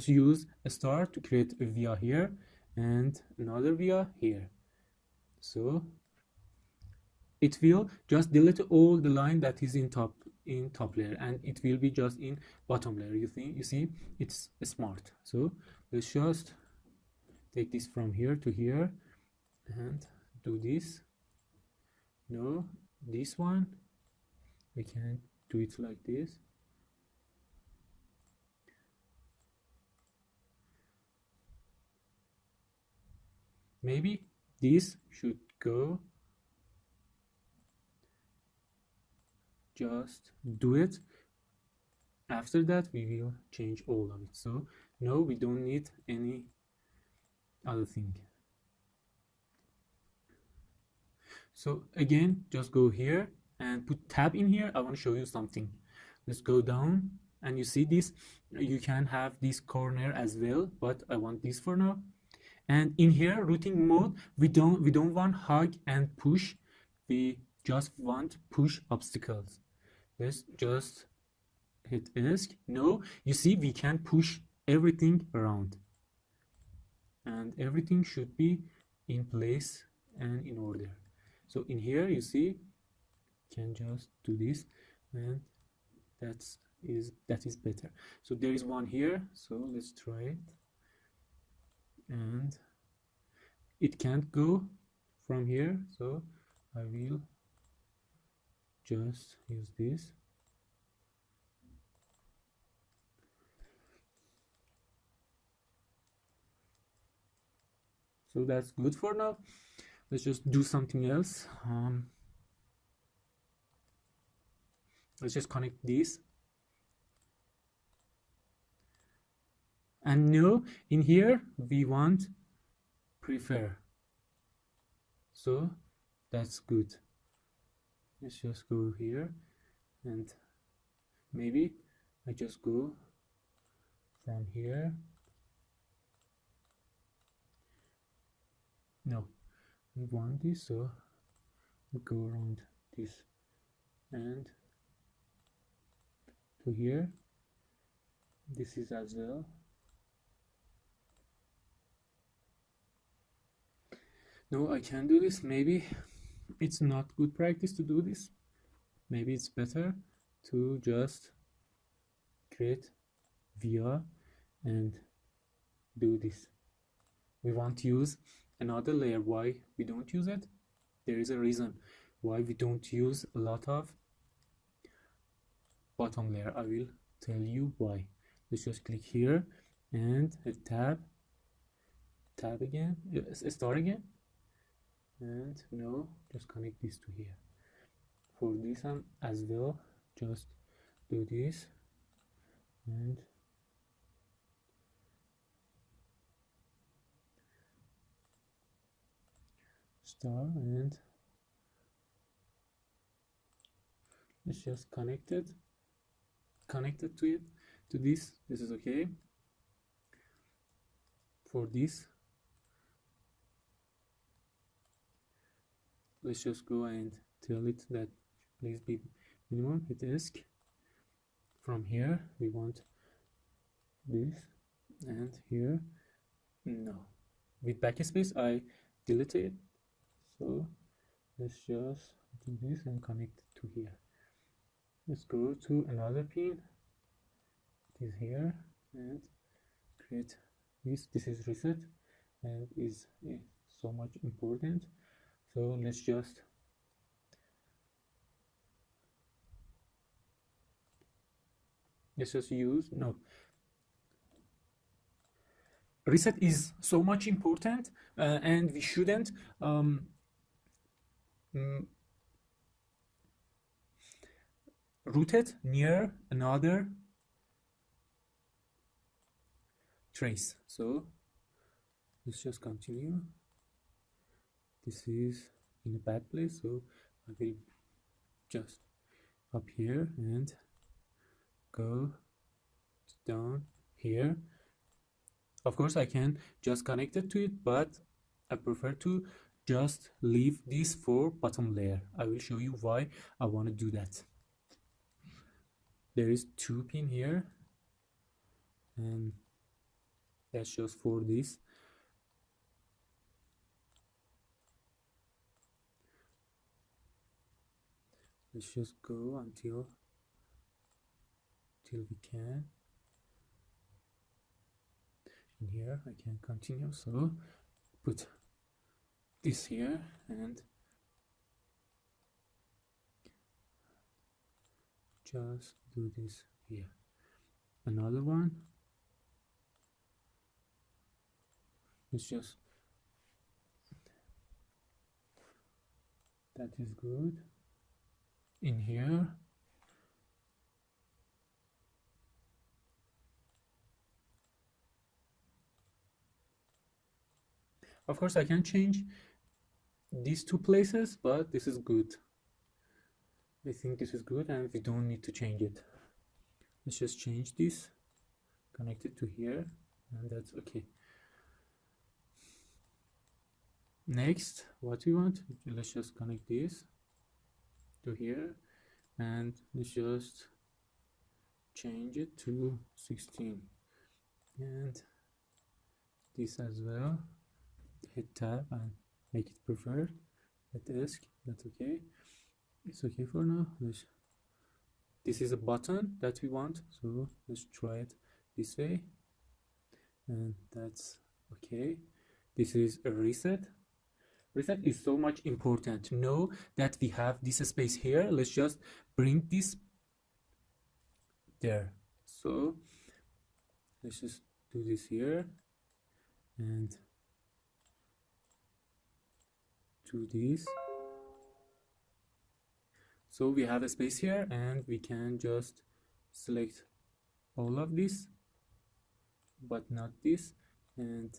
use a star to create a via here and another via here. So it will just delete all the line that is in top layer, and it will be just in bottom layer. You see, it's smart. So let's just take this from here to here and do this. No, this one we can do it like this. Maybe this should go, just do it after that we will change all of it. So no, we don't need any other thing. So again, just go here and put tab in here. I want to show you something. Let's go down, and you see this, you can have this corner as well, but I want this for now. And in here, routing mode, we don't want hug and push, we just want push obstacles. Let's just hit ESC. No, you see we can push everything around, and everything should be in place and in order. So in here you see, can just do this, and that is better. So there is one here, so let's try it. And it can't go from here, so I will just use this. So that's good for now. Let's just do something else. Let's just connect this. And now in here we want prefer. So that's good. Let's just go here, and maybe I just go from here. No, we want this, so we go around this and to here. This is as well. No, I can do this. Maybe it's not good practice to do this. Maybe it's better to just create via and do this. We want to use another layer. Why we don't use it? There is a reason why we don't use a lot of bottom layer. I will tell you why. Let's just click here and hit tab again, start again, and no, just connect this to here. For this one as well, just do this and start, and let's just connect it to it, to this. This is okay. For this, let's just go and tell it that please be minimum. Hit ESC. From here we want this, and here no. With backspace I delete it. So let's just do this and connect it to here. Let's go to another pin. It is here, and create this. This is reset and is so much important. So let's just use, no, reset is so much important, and we shouldn't root it near another trace. So let's just continue. This is in a bad place, so I will just up here and go down here. Of course I can just connect it to it, but I prefer to just leave this for bottom layer. I will show you why I want to do that. There is 2 pin here, and that's just for this. Let's just go until we can. In here I can continue, so put this here and just do this here. Another one. It's just, that is good. In here Of course I can change these two places, but this is good. I think this is good and we don't need to change it. Let's just change this, connect it to here, and that's okay. Next, what we want, let's just connect this to here, and let's just change it to 16, and this as well. Hit tab and make it preferred. Let disk, that's okay. It's okay for now. This is a button that we want, so let's try it this way, and that's okay. This is a reset. Reset is so much important. Know that we have this space here. Let's just bring this there. So let's just do this here and do this. So we have a space here and we can just select all of this, but not this, and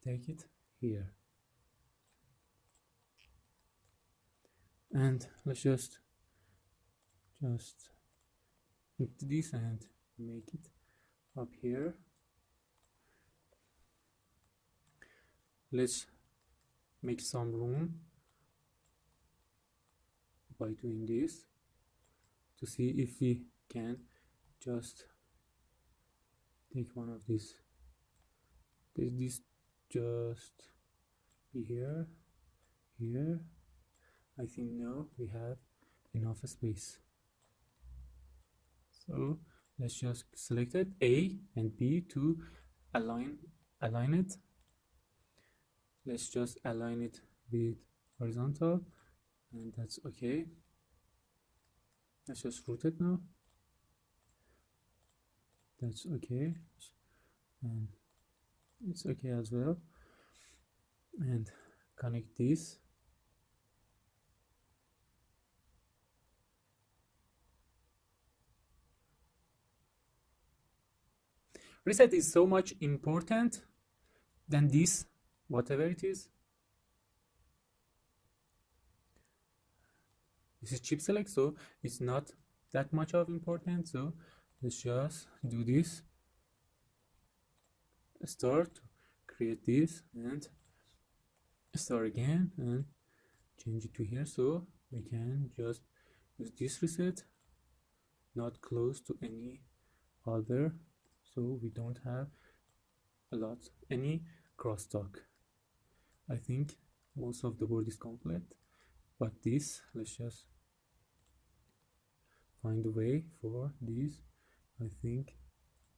take it here. And let's just hit this and make it up here. Let's make some room by doing this to see if we can just take one of these. This just be here. I think now we have enough space. So let's just select it, A and B, to align it. Let's just align it with horizontal, and that's okay. Let's just rotate now. That's okay, and it's okay as well. And connect this. Reset is so much important than this, whatever it is. This is chip select, so it's not that much of importance. So let's just do this. Start, create this, and start again, and change it to here. So we can just use this reset, not close to any other, so we don't have any crosstalk. I think most of the board is complete, but this, let's just find a way for this. I think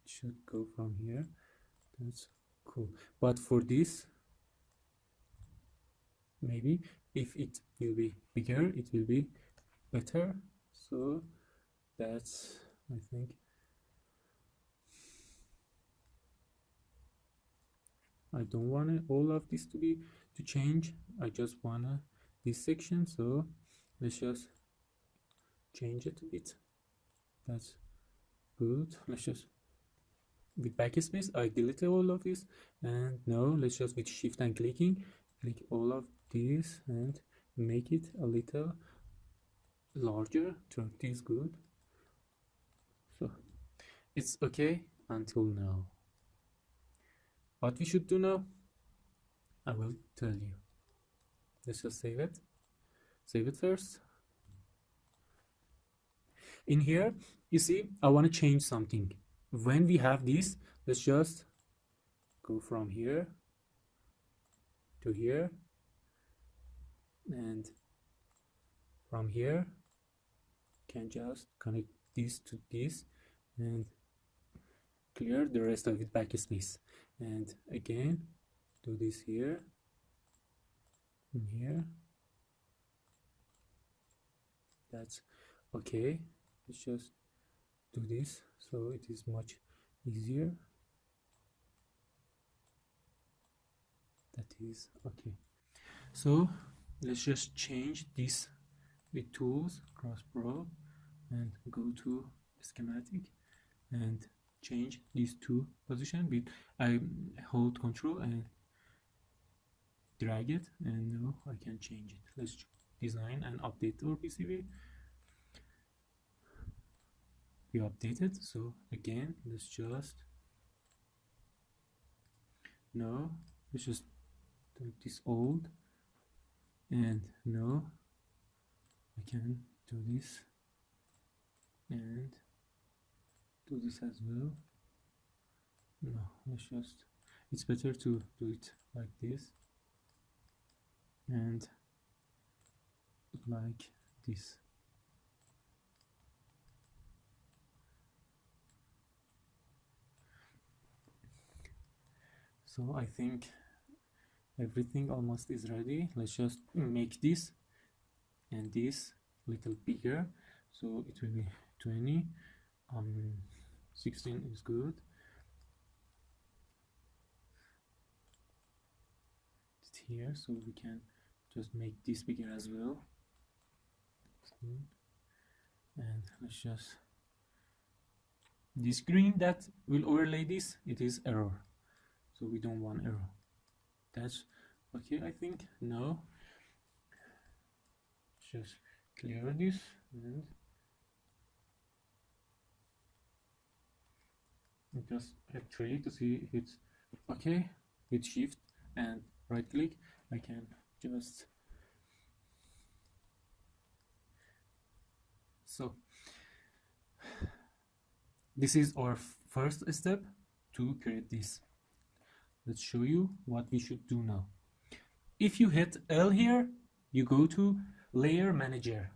it should go from here. That's cool. But for this, maybe if it will be bigger, it will be better. So that's, I think, I don't want all of this to change. I just want this section. So let's just change it a bit. That's good. Let's just, with backspace, I deleted all of this, and now let's just with shift and clicking, click all of this and make it a little larger. 30 is good. So it's okay until now. What we should do now, I will tell you. Let's just save it. Save it first. In here, you see, I want to change something. When we have this, let's just go from here to here, and from here can just connect this to this and clear the rest of it backspace. And again, do this here and here. That's okay. Let's just do this so it is much easier. That is okay. So let's just change this with tools, cross probe, and go to schematic and change these two position with I hold control and drag it, and now I can change it. Let's design and update our PCB. We updated, so again let's just take this old, and now I can do this and do this as well. No, it's better to do it like this and like this. So I think everything almost is ready. Let's just make this and this little bigger, so it will be 20. 16 is good. It's here, so we can just make this bigger as well. And let's just, this green that will overlay this, it is error, so we don't want error. That's okay, I think. Now just clear this and just actually to see if it's okay. With shift and right click I can just, so this is our first step to create this. Let's show you what we should do now. If you hit L here, you go to layer manager.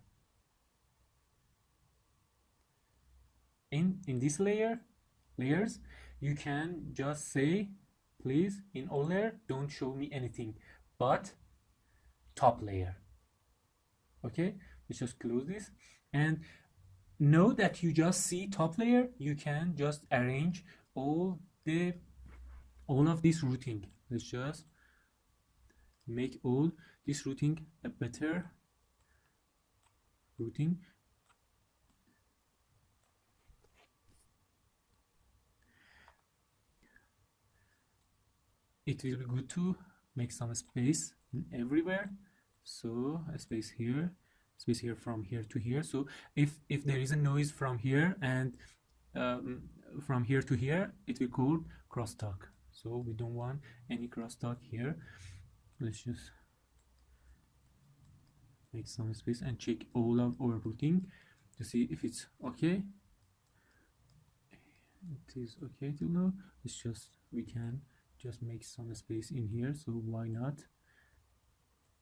In this layers, you can just say, please, in all layer, don't show me anything but top layer. Okay, let's just close this, and know that you just see top layer. You can just arrange all of this routing. Let's just make all this routing a better routing. It will be good to make some space in everywhere. So a space here from here to here. So if there is a noise from here and from here to here, it will call crosstalk. So we don't want any crosstalk here. Let's just make some space and check all of our routing to see if it's okay. It is okay till now. It's just, we can just make some space in here, so why not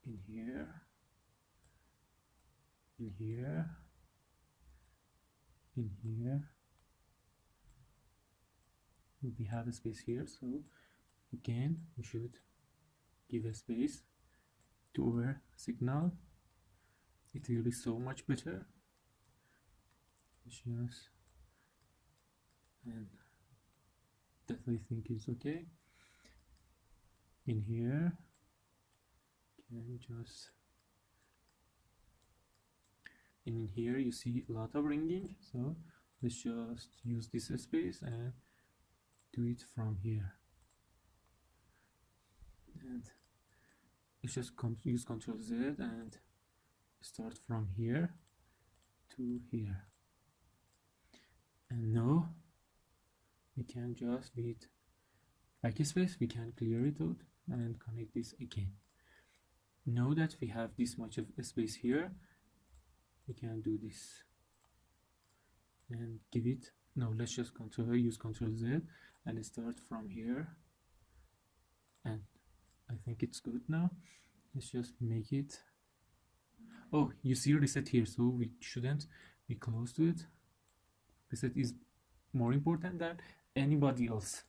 in here, in here, in here. We have a space here, so again we should give a space to our signal. It will be so much better. Just, and that I think is okay. In here, can just, in here you see a lot of ringing, so let's just use this space and do it from here. And let's just use Ctrl Z and start from here to here. And now we can just, with backspace, we can clear it out and connect this again. Now that we have this much of space here, we can do this and give it. No, let's just use Ctrl Z and start from here. And I think it's good now. Let's just make it. Oh, you see reset here, so we shouldn't be close to it. Reset is more important than anybody else.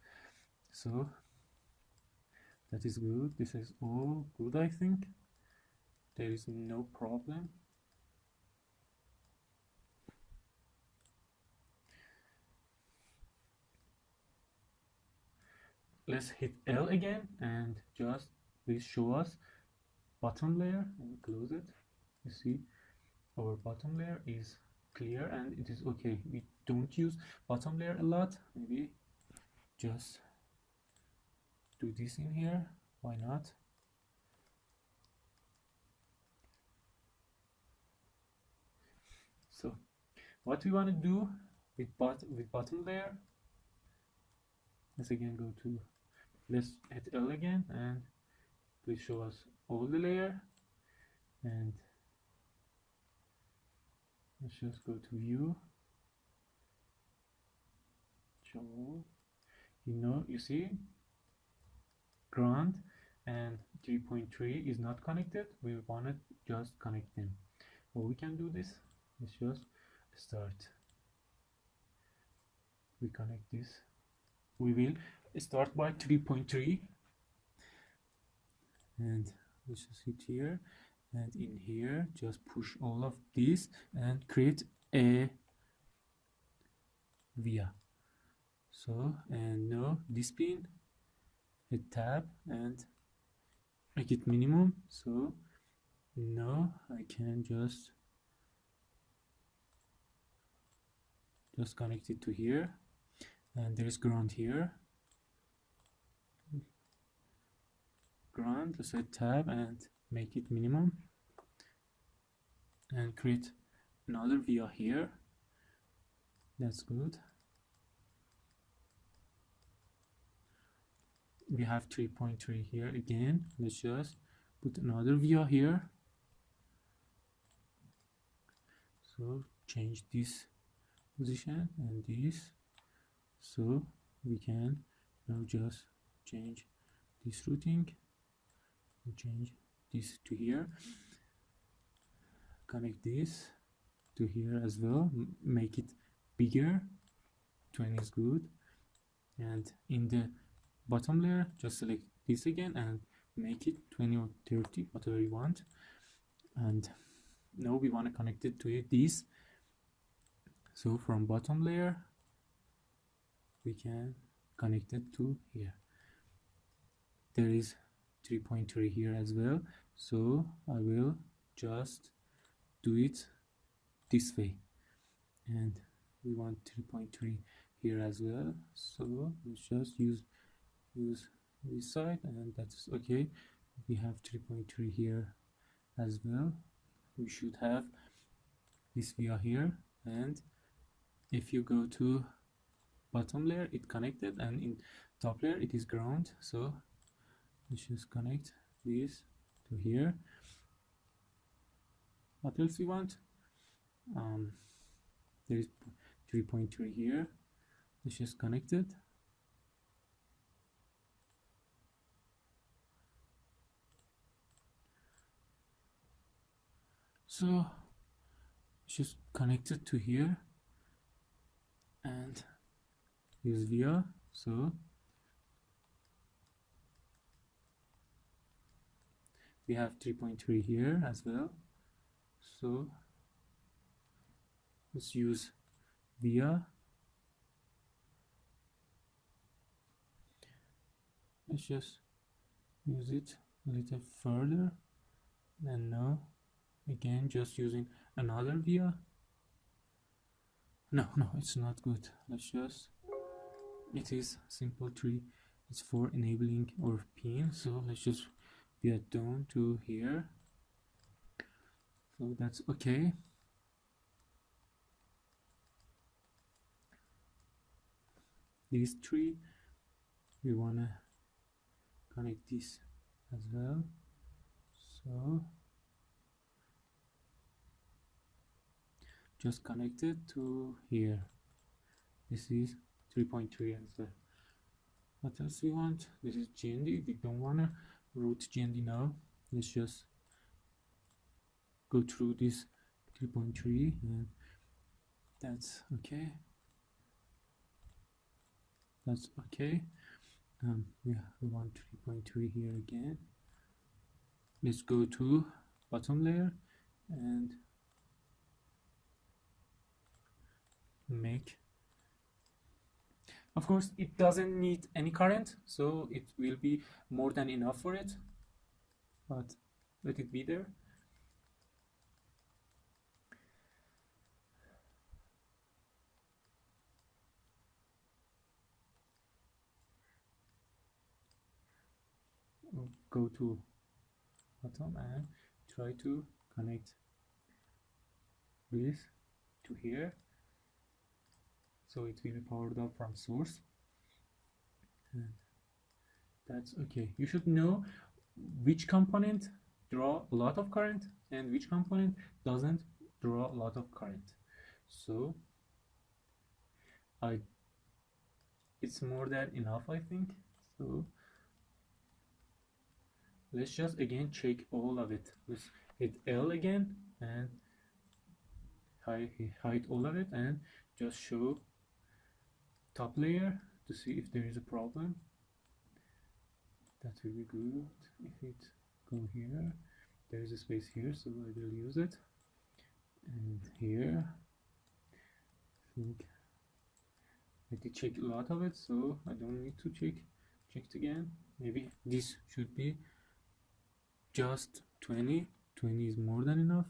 So that is good. This is all good, I think. There is no problem. Let's hit L again and just please show us bottom layer and close it. You see our bottom layer is clear and it is okay. We don't use bottom layer a lot. Maybe just do this in here. Why not? What we want to do with bottom layer, let's again go to, let's hit L again, and please show us all the layer, and let's just go to view, show all. You see ground and 3.3 is not connected. We want to just connect them. Well, we can do this. Let's just start. We connect this. We will start by 3.3, and let's just hit here, and in here just push all of this and create a via. So, and now this pin, hit tab and make it minimum. So now I can just connect it to here, and there is ground here. Ground, let's hit tab and make it minimum, and create another via here. That's good. We have 3.3 here again. Let's just put another via here. So change this position and this, so we can now just change this routing and change this to here, connect this to here as well, make it bigger. 20 is good, and in the bottom layer just select this again and make it 20 or 30, whatever you want. And now we want to connect it to this. So from bottom layer we can connect it to here. There is 3.3 here as well, so I will just do it this way, and we want 3.3 here as well, so let's just use this side, and that's okay. We have 3.3 here as well. We should have this via here, and if you go to bottom layer it connected, and in top layer it is ground. So let's just connect this to here. What else we want? There is 3.3 here. Let's just connect it. So just connect it to here and use via. So we have 3.3 here as well, so let's use via. Let's just use it a little further, and now again just using another via. No, it's not good. Let's just, it is simple tree, it's for enabling our pin, so let's just via down to here, so that's okay. These three we wanna connect this as well, so just connect it to here. This is 3.3 as well. What else we want? This is GND. We don't want to route GND now. Let's just go through this 3.3, and that's okay. That's okay. Yeah, we want 3.3 here again. Let's go to bottom layer and make, of course it doesn't need any current, so it will be more than enough for it, but let it be there. Go to bottom and try to connect this to here, so it will be powered up from source, and that's okay. You should know which component draw a lot of current and which component doesn't draw a lot of current. So it's more than enough, I think. So let's just again check all of it. Let's hit L again and hide all of it and just show top layer to see if there is a problem. That will be good. If it go here, there is a space here, so I will use it. And here, I think I did check a lot of it, so I don't need to check it again. Maybe this should be just 20. 20 is more than enough.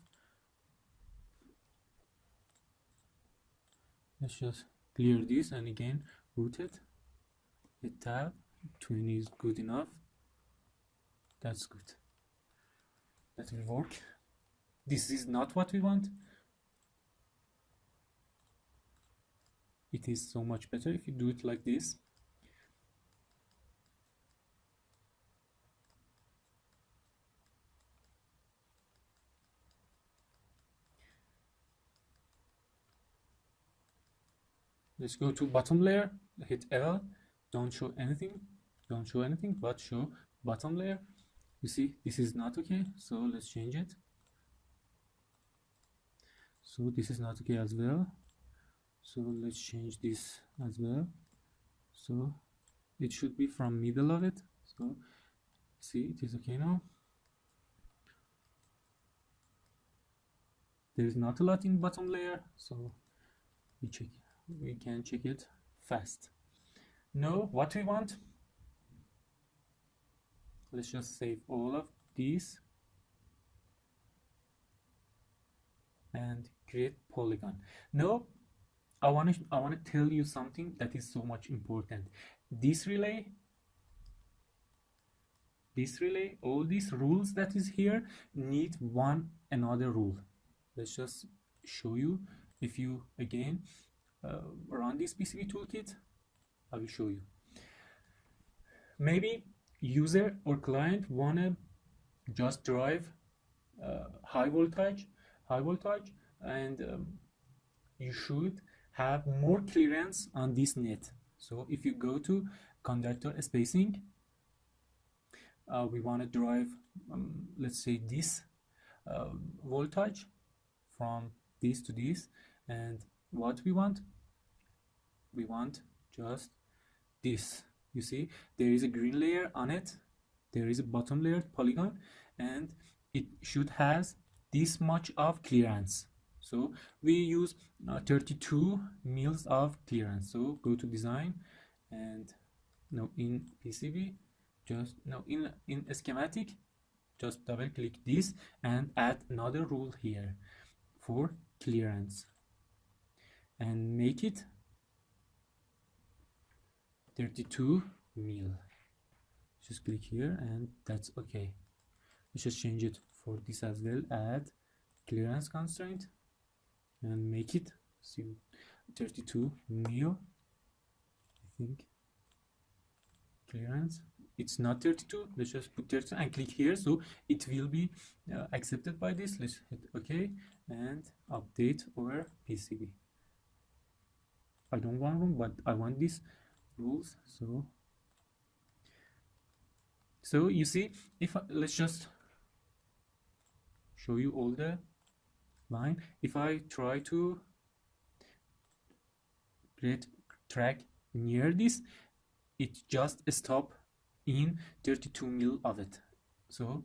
Let's just clear this and again root it. Hit tab. 20 is good enough. That's good. That will work. This is not what we want. It is so much better if you do it like this. Let's go to bottom layer, hit L, don't show anything, but show bottom layer. You see, this is not okay, so let's change it. So this is not okay as well, so let's change this as well. So it should be from middle of it. So see, it is okay now. There is not a lot in bottom layer, so we can check it fast. Now what we want, let's just save all of these and create polygon. Now I want to tell you something that is so much important. This relay, all these rules that is here need one another rule. Let's just show you. If you again run this PCB toolkit, I will show you. Maybe user or client wanna just drive high voltage, and you should have more clearance on this net. So if you go to conductor spacing, we want to drive let's say this voltage from this to this, and what we want just this. You see, there is a green layer on it, there is a bottom layer polygon, and it should has this much of clearance. So we use 32 mils of clearance. So go to design, and now in PCB, just now in schematic, just double click this and add another rule here for clearance and make it 32 mil. Just click here and that's okay. Let's just change it for this as well. Add clearance constraint and make it 32 mil. I think clearance, it's not 32. Let's just put 32 and click here, so it will be accepted by this. Let's hit OK and update our PCB. I don't want them, but I want these rules. So you see, if let's just show you all the line. If I try to create track near this, it just stop in 32 mil of it. So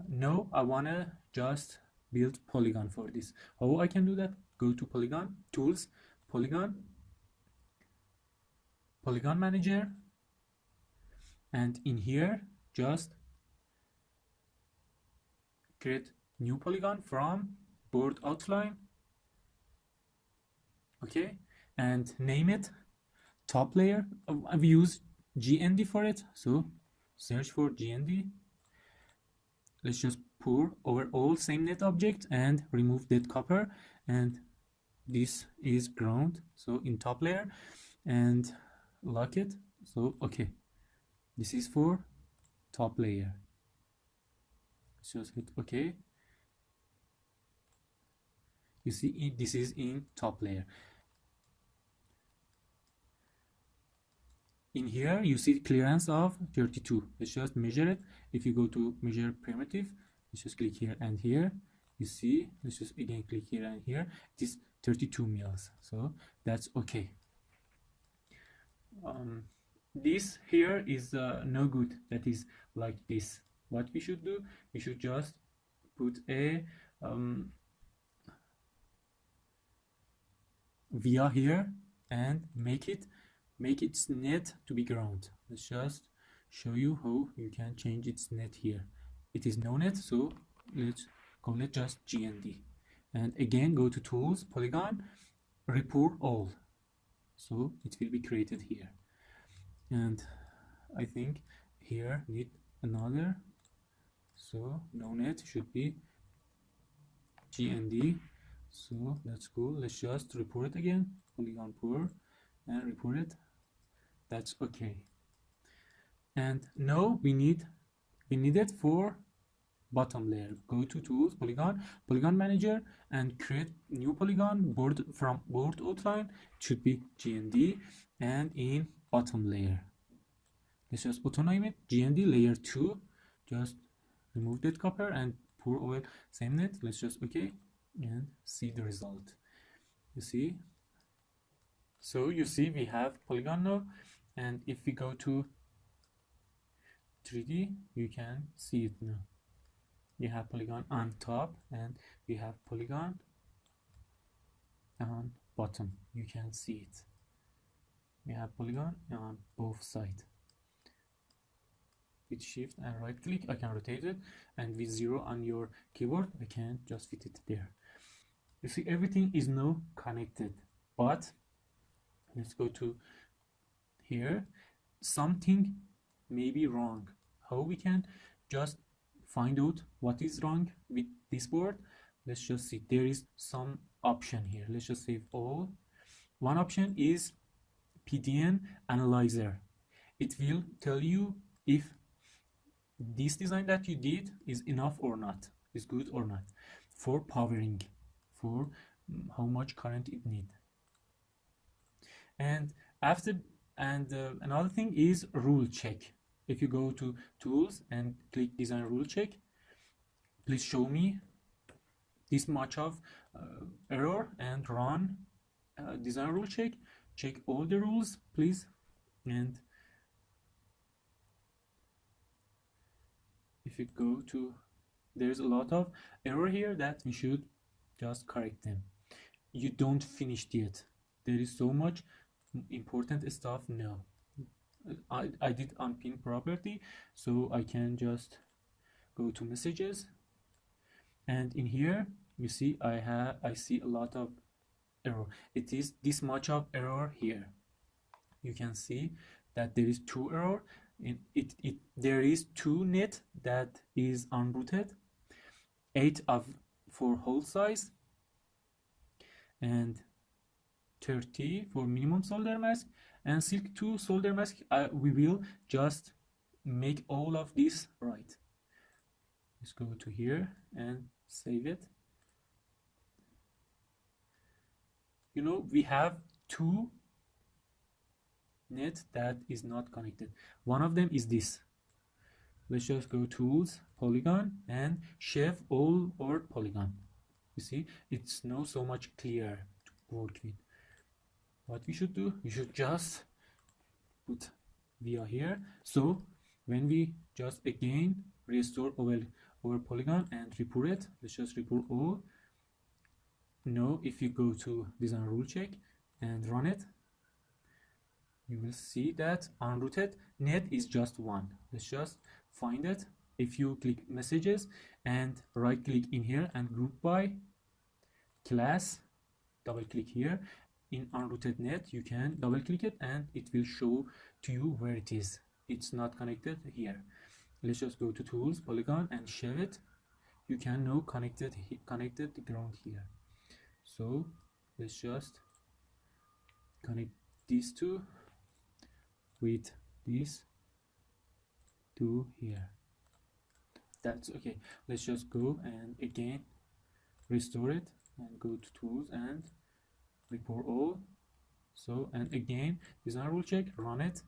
now I wanna just build polygon for this. How I can do that? Go to polygon, tools, polygon manager, and in here just create new polygon from board outline. Okay, and name it top layer. We use GND for it, so search for GND. Let's just pour over all same net object and remove that copper and this is ground, so in top layer, and lock it. So okay, this is for top layer. Let's just hit okay. You see this is in top layer. In here you see clearance of 32. Let's just measure it. If you go to measure primitive, let's just click here and here, you see, let's just again click here and here, it is 32 mils, so that's okay. This here is no good, that is like this. What we should do, we should just put a via here and make its net to be ground. Let's just show you how you can change its net here. It is no net, so let's call it just GND. And again, go to tools, polygon, report all. So it will be created here. And I think here need another. So no net should be GND. So that's cool. Let's just report it again, polygon pour, and report it. That's okay. And now we need it for bottom layer. Go to tools, polygon manager, and create new polygon from board outline. It should be GND, and in bottom layer, let's just auto-name it GND layer 2. Just remove that copper and pour oil, same net. Let's just okay and see the result. You see, so you see we have polygon now, and if we go to 3D, you can see it now. We have polygon on top and we have polygon on bottom. You can see it. We have polygon on both sides. With shift and right click, I can rotate it, and with 0 on your keyboard, I can just fit it there. You see, everything is now connected, but let's go to here. Something may be wrong. How we can just find out what is wrong with this board? Let's just see. There is some option here. Let's just save all. One option is PDN analyzer. It will tell you if this design that you did is enough or not, is good or not, for powering, for how much current it needs. And another thing is rule check. If you go to tools and click design rule check, please show me this much of error and run design rule check. Check all the rules, please. And if you go to, there's a lot of error here that we should just correct them. You don't finish yet. There is so much important stuff now. I did unpin property, so I can just go to messages, and in here you see I see a lot of error. It is this much of error here. You can see that there is 2 error. There is 2 net that is unrooted, 8 for whole size, and 30 for minimum solder mask, and Silk 2 solder mask. We will just make all of this right. Let's go to here and save it. You know, we have 2 net that is not connected. One of them is this. Let's just go tools, polygon, and chef all or polygon. You see, it's now so much clearer to work with. What we should do, we should just put via here. So when we just again restore our polygon and report it, let's just report all. Now if you go to design rule check and run it, you will see that unrooted net is just 1. Let's just find it. If you click messages and right click in here and group by class, double click here. In unrooted net, you can double click it and it will show to you where it is. It's not connected here. Let's just go to tools, polygon, and share it. You can now connect the ground here. So let's just connect these two with this to here. That's okay. Let's just go and again restore it and go to tools and report all. So, and again design rule check, run it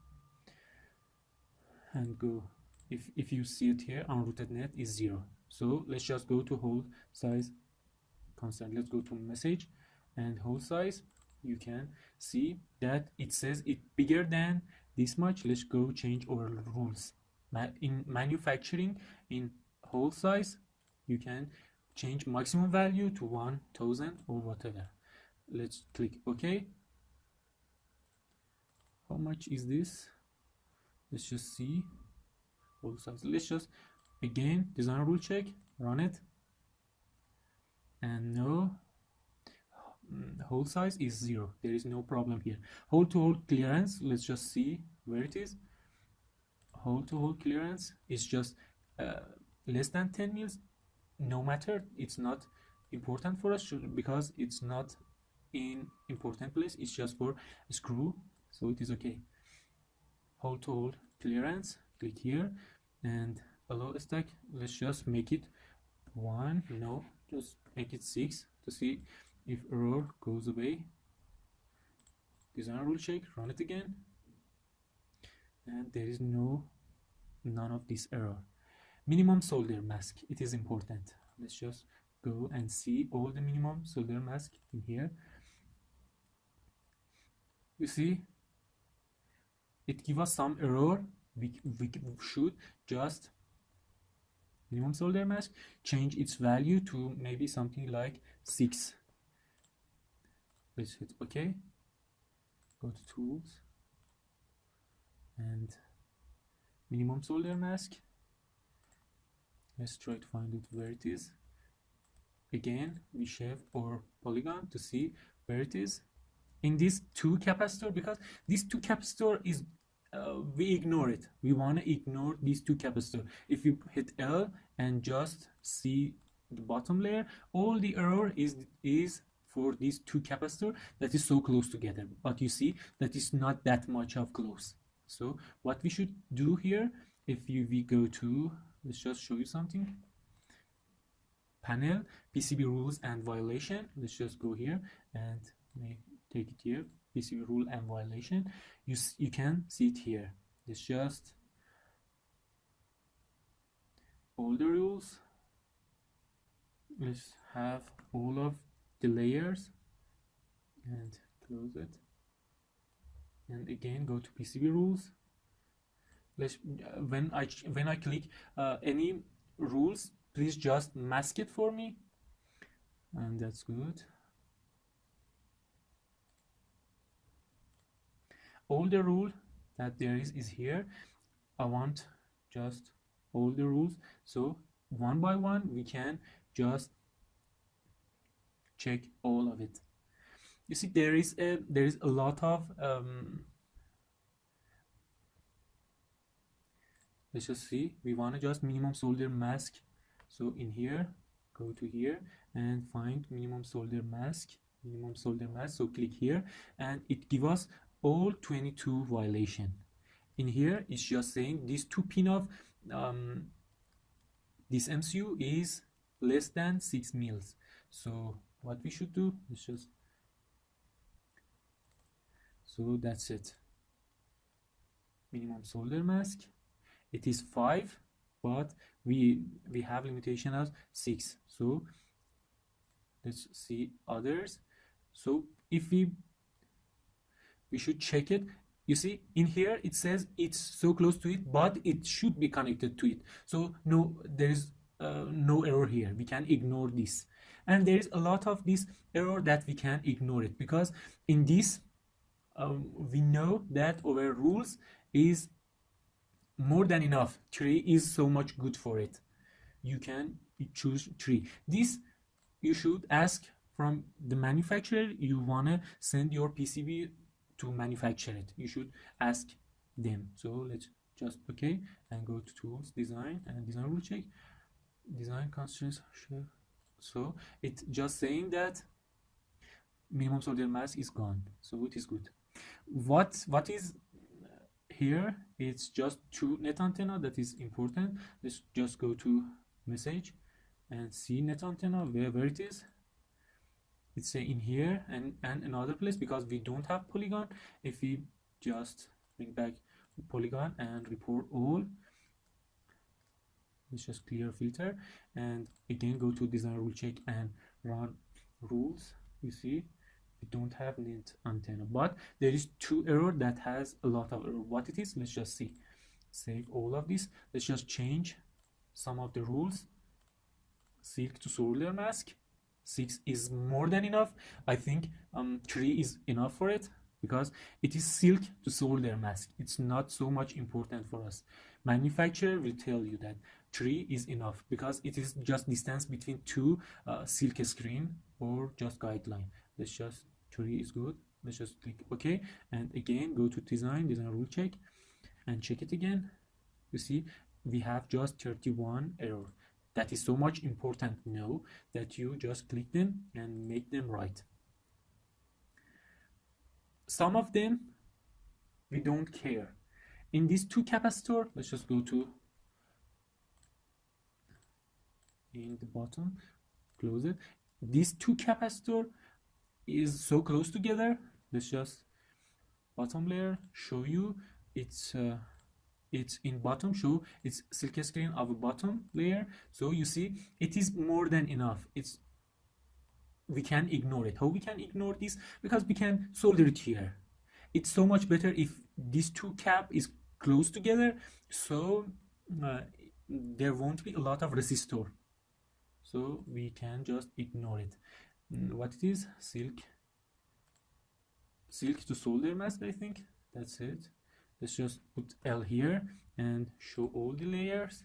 and go. If you see it here, unrooted net is 0. So let's just go to hole size constant. Let's go to message and hole size. You can see that it says it bigger than this much. Let's go change our rules. In manufacturing, in hole size, you can change maximum value to 1000 or whatever. Let's click OK. How much is this? Let's just see. Hole size. Let's just again design rule check, run it, and no, hole size is 0. There is no problem here. Hole to hole clearance, let's just see where it is. Hole to hole clearance is just less than 10 mils. No matter, it's not important for us because it's not in important place. It's just for a screw, so it is okay. Hole to hole clearance, click here and allow stack. Let's just make it 1. No, just make it 6 to see if error goes away. Design rule check, run it again, and there is none of this error. Minimum solder mask, it is important. Let's just go and see all the minimum solder mask in here. You see it gives us some error. We should just minimum solder mask change its value to maybe something like 6. Let's hit OK, go to tools and minimum solder mask. Let's try to find it where it is. Again we shave our polygon to see where it is in this 2 capacitor, because this 2 capacitor is we ignore it. We want to ignore these 2 capacitor. If you hit L and just see the bottom layer, all the error is for these 2 capacitor that is so close together, but you see that is not that much of close. So what we should do here, if we go to, let's just show you something, panel PCB rules and violation. Let's just go here and take it here, PCB rule and violation. You can see it here. It's just all the rules. Let's have all of the layers and close it, and again go to PCB rules. Let's when I click any rules, please just mask it for me, and that's good. All the rule that there is here. I want just all the rules, so one by one we can just check all of it. You see there is a lot of let's just see, we want to just minimum solder mask. So in here, go to here and find minimum solder mask, so click here and it gives us all 22 violation. In here it's just saying this 2 pin of this MCU is less than 6 mils. So what we should do is just, so that's it. Minimum solder mask, it is 5, but we have limitation as 6. So let's see others. So if we should check it. You see in here it says it's so close to it, but it should be connected to it. So no, there is no error here. We can ignore this, and there is a lot of this error that we can ignore it, because in this we know that our rules is more than enough. 3 is so much good for it. You can choose 3. This you should ask from the manufacturer. You want to send your PCB to manufacture it, you should ask them. So let's just OK and go to tools, design, and design rule check, design constraints. So it's just saying that minimum solder mask is gone, so it is good. What is here? It's just 2 net antenna. That is important. Let's just go to message and see net antenna where it is. It's in here and another place, because we don't have polygon. If we just bring back polygon and report all, let's just clear filter and again go to design rule check and run rules. You see we don't have net antenna, but there is 2 error that has a lot of error. What it is, let's just see. Save all of this. Let's just change some of the rules. Silk to solder mask, 6 is more than enough. I think 3 is enough for it, because it is silk to solder mask. It's not so much important for us. Manufacturer will tell you that 3 is enough, because it is just distance between 2 Silkscreen or just guideline. Let's just 3 is good. Let's just click OK and again go to design rule check and check it again. You see we have just 31 error. That is so much important now that you just click them and make them right. Some of them we don't care. In these 2 capacitor, let's just go to in the bottom, close it. These 2 capacitor is so close together. Let's just bottom layer show you it's in bottom, show it's Silkscreen of a bottom layer. So you see it is more than enough. We can ignore it. How we can ignore this? Because we can solder it here. It's so much better if these 2 cap is close together, so there won't be a lot of resistor, so we can just ignore it. What it is, silk to solder mask, I think that's it. Let's just put L here and show all the layers,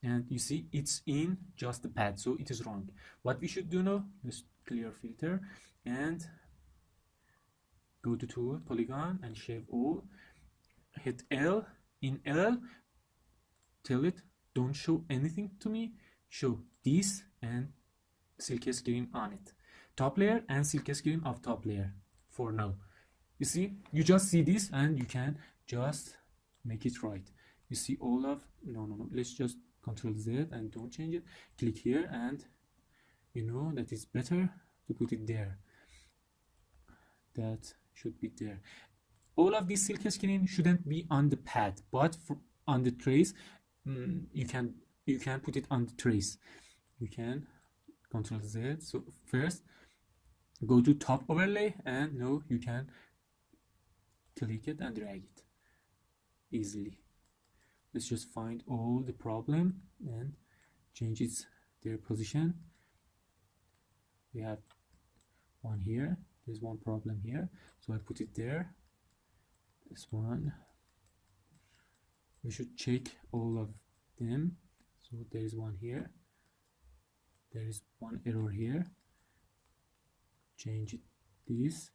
and you see it's in just the pad, so it is wrong. What we should do now, let's clear filter and go to tool, polygon, and shave all. Hit L. In L, tell it don't show anything to me, show this and Silkscreen on it, top layer and Silkscreen of top layer for now. You see, you just see this and you can just make it right. You see all of no, let's just Control Z and don't change it. Click here and you know that it's better to put it there. That should be there. All of these Silkscreen shouldn't be on the pad, but on the trace, you can put it on the trace. You can Control Z. So first go to top overlay and now you can click it and drag it easily. Let's just find all the problem and change their position. We have one here, there's one problem here, so I put it there. This one, we should check all of them. So there is one here, there is one error here, change it this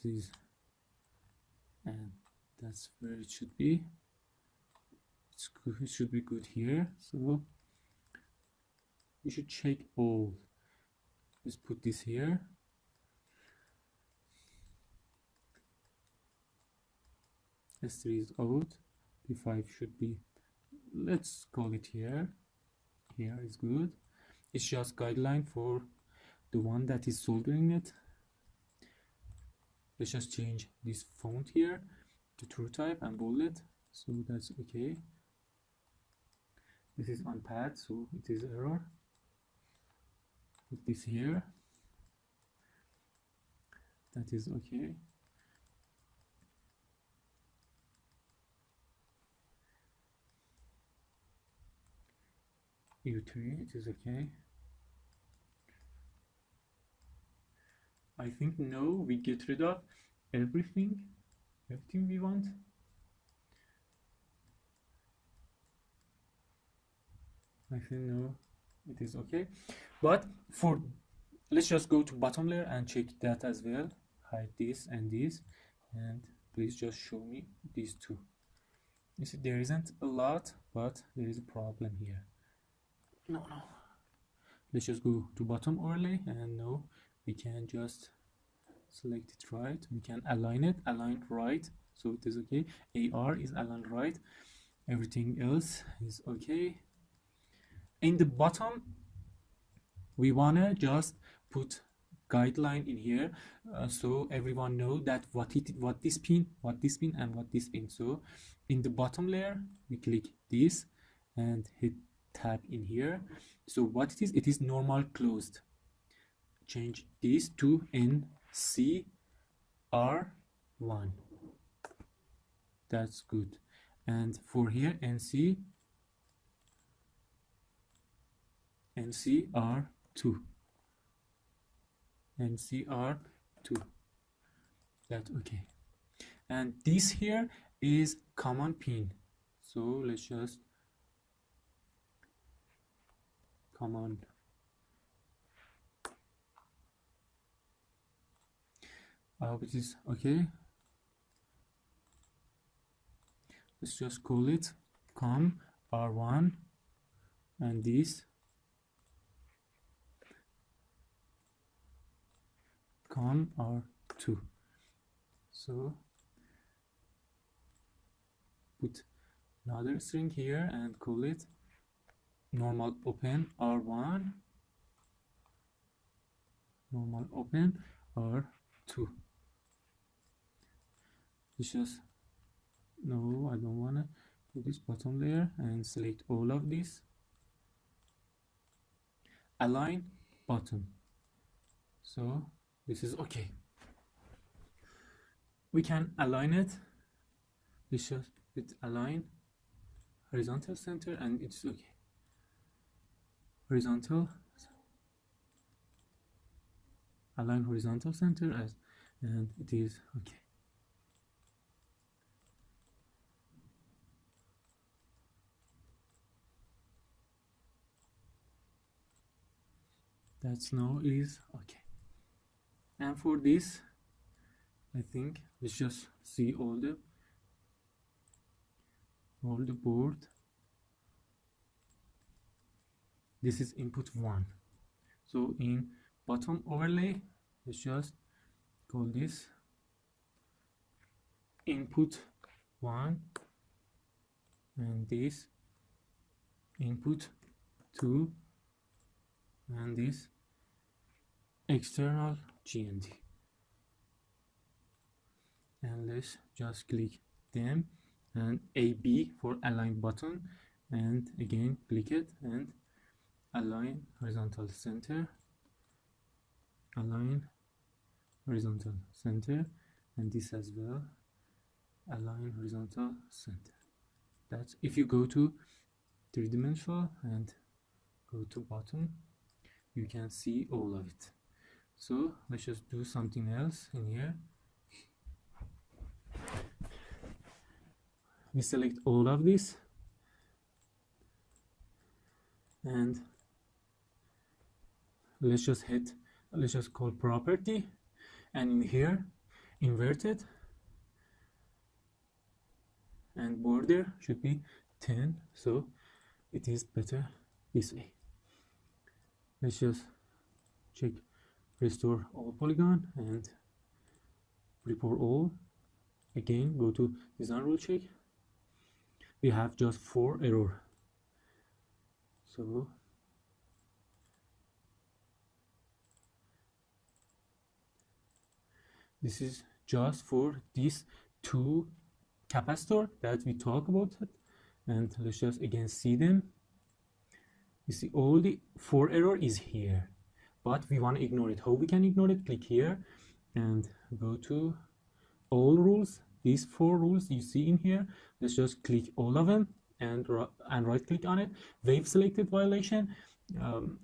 is, and that's where it should be. It's good, it should be good here, so you should check all. Let's put this here. S3 is out, P5 should be, let's call it here. Here is good. It's just guideline for the one that is soldering it. Let's just change this font here to true type and bold it, so that's okay. This is on pad, so it is error. Put this here, that is okay. U3, it is okay. I think now we get rid of everything we want. I think now it is okay, but for let's just go to bottom layer and check that as well. Hide this and this, and please just show me these two. You see there isn't a lot, but there is a problem here. No, let's just go to bottom overlay, and now we can just select it right, we can align it, align right, so it is okay. AR is aligned right, everything else is okay. In the bottom we wanna just put guideline in here, so everyone know that what this pin, and what this pin. So in the bottom layer we click this and hit tab in here. So what it is normal closed. Change this to NCR1. That's good. And for here NCR2. NCR2. That's okay. And this here is common pin. So let's just common. I hope it is okay. Let's just call it com R1 and this com R2. So put another string here and call it normal open R1, normal open R2. It's just, no, I don't want to do this bottom layer, and select all of this, align bottom. So this is okay. We can align it. Let's just hit align horizontal center and it's okay. Horizontal, align horizontal center as, and it is okay. That's now is okay. And for this, I think let's just see all the board. This is input 1. So in bottom overlay, let's just call this input 1 and this input 2 and this external GND. And let's just click them and AB for align button, and again click it and align horizontal center, align horizontal center, and this as well, align horizontal center. That's if you go to three-dimensional and go to bottom, you can see all of it. So let's just do something else in here. We select all of this and let's just call property, and in here inverted, and border should be 10, so it is better this way. Let's just check restore all polygon and report all. Again go to design rule check. We have just 4 error, so this is just for these 2 capacitor that we talk about it. And let's just again see them. You see all the 4 error is here, but we want to ignore it. How we can ignore it? Click here and go to all rules. These 4 rules you see in here, let's just click all of them and right click on it, wave selected violation,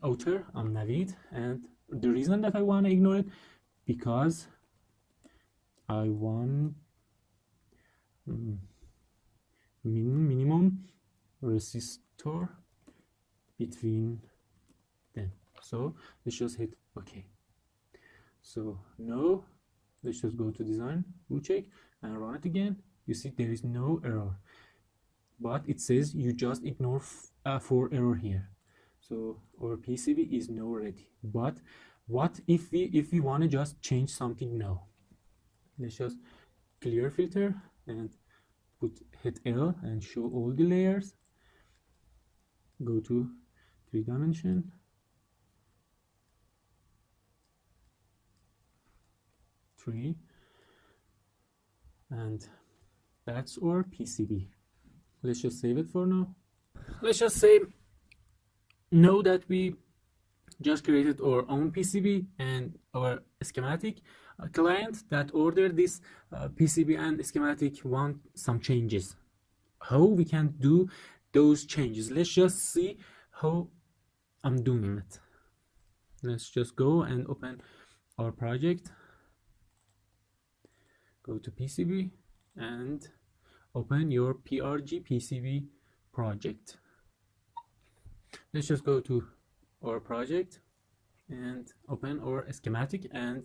outer on Navid. And the reason that I want to ignore it, because I want minimum resistor between them. So let's just hit OK. So now let's just go to design rule check and run it again. You see there is no error, but it says you just ignore 4 error here. So our PCB is now ready, but what if we want to just change something now? Let's just clear filter and hit L and show all the layers. Go to 3-dimension, and that's our PCB. Let's just save it for now. Let's just say know that we just created our own PCB and our schematic. A client that ordered this PCB and schematic want some changes. How we can do those changes? Let's just see how I'm doing it. Let's just go and open our project. Go to PCB and open your PRG PCB project. Let's just go to our project and open our schematic and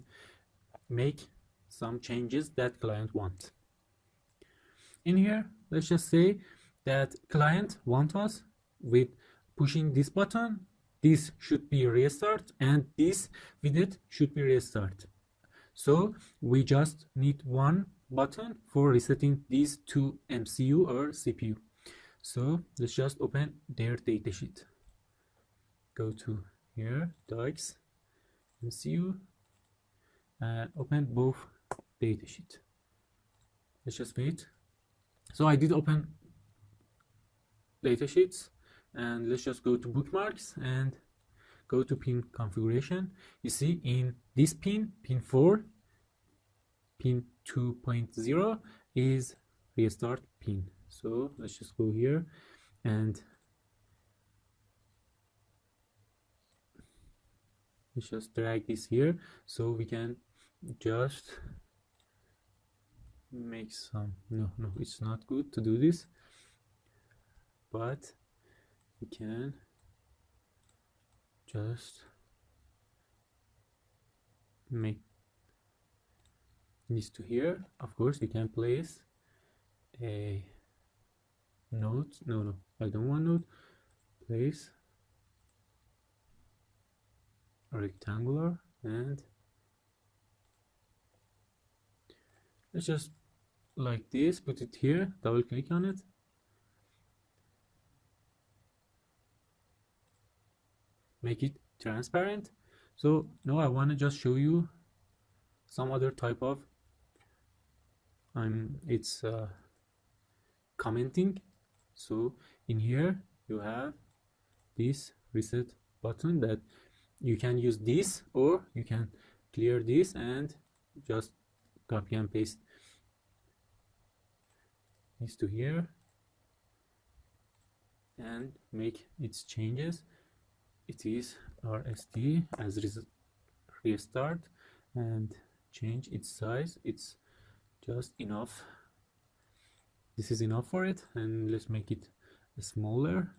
make some changes that client wants. In here, let's just say that client wants us with pushing this button, this should be restart, and this with it should be restart. So we just need one button for resetting these two MCU or CPU. So let's just open their datasheet. Go to here, DOIX, MCU, and open both datasheet. Let's just wait. So I did open datasheets, and let's just go to bookmarks and go to pin configuration. You see in this pin 4, pin 2.0 is restart pin. So let's just go here and let's just drag this here so we can just make some, no, it's not good to do this, but we can just make this to here. Of course we can place a node, no, I don't want node, place a rectangular, and let's just like this, put it here, double click on it, make it transparent. So now I want to just show you some other type of it's commenting. So in here you have this reset button that you can use this, or you can clear this and just copy and paste this to here and make its changes. It is RST as restart, and change its size. It's just enough. This is enough for it, and let's make it smaller.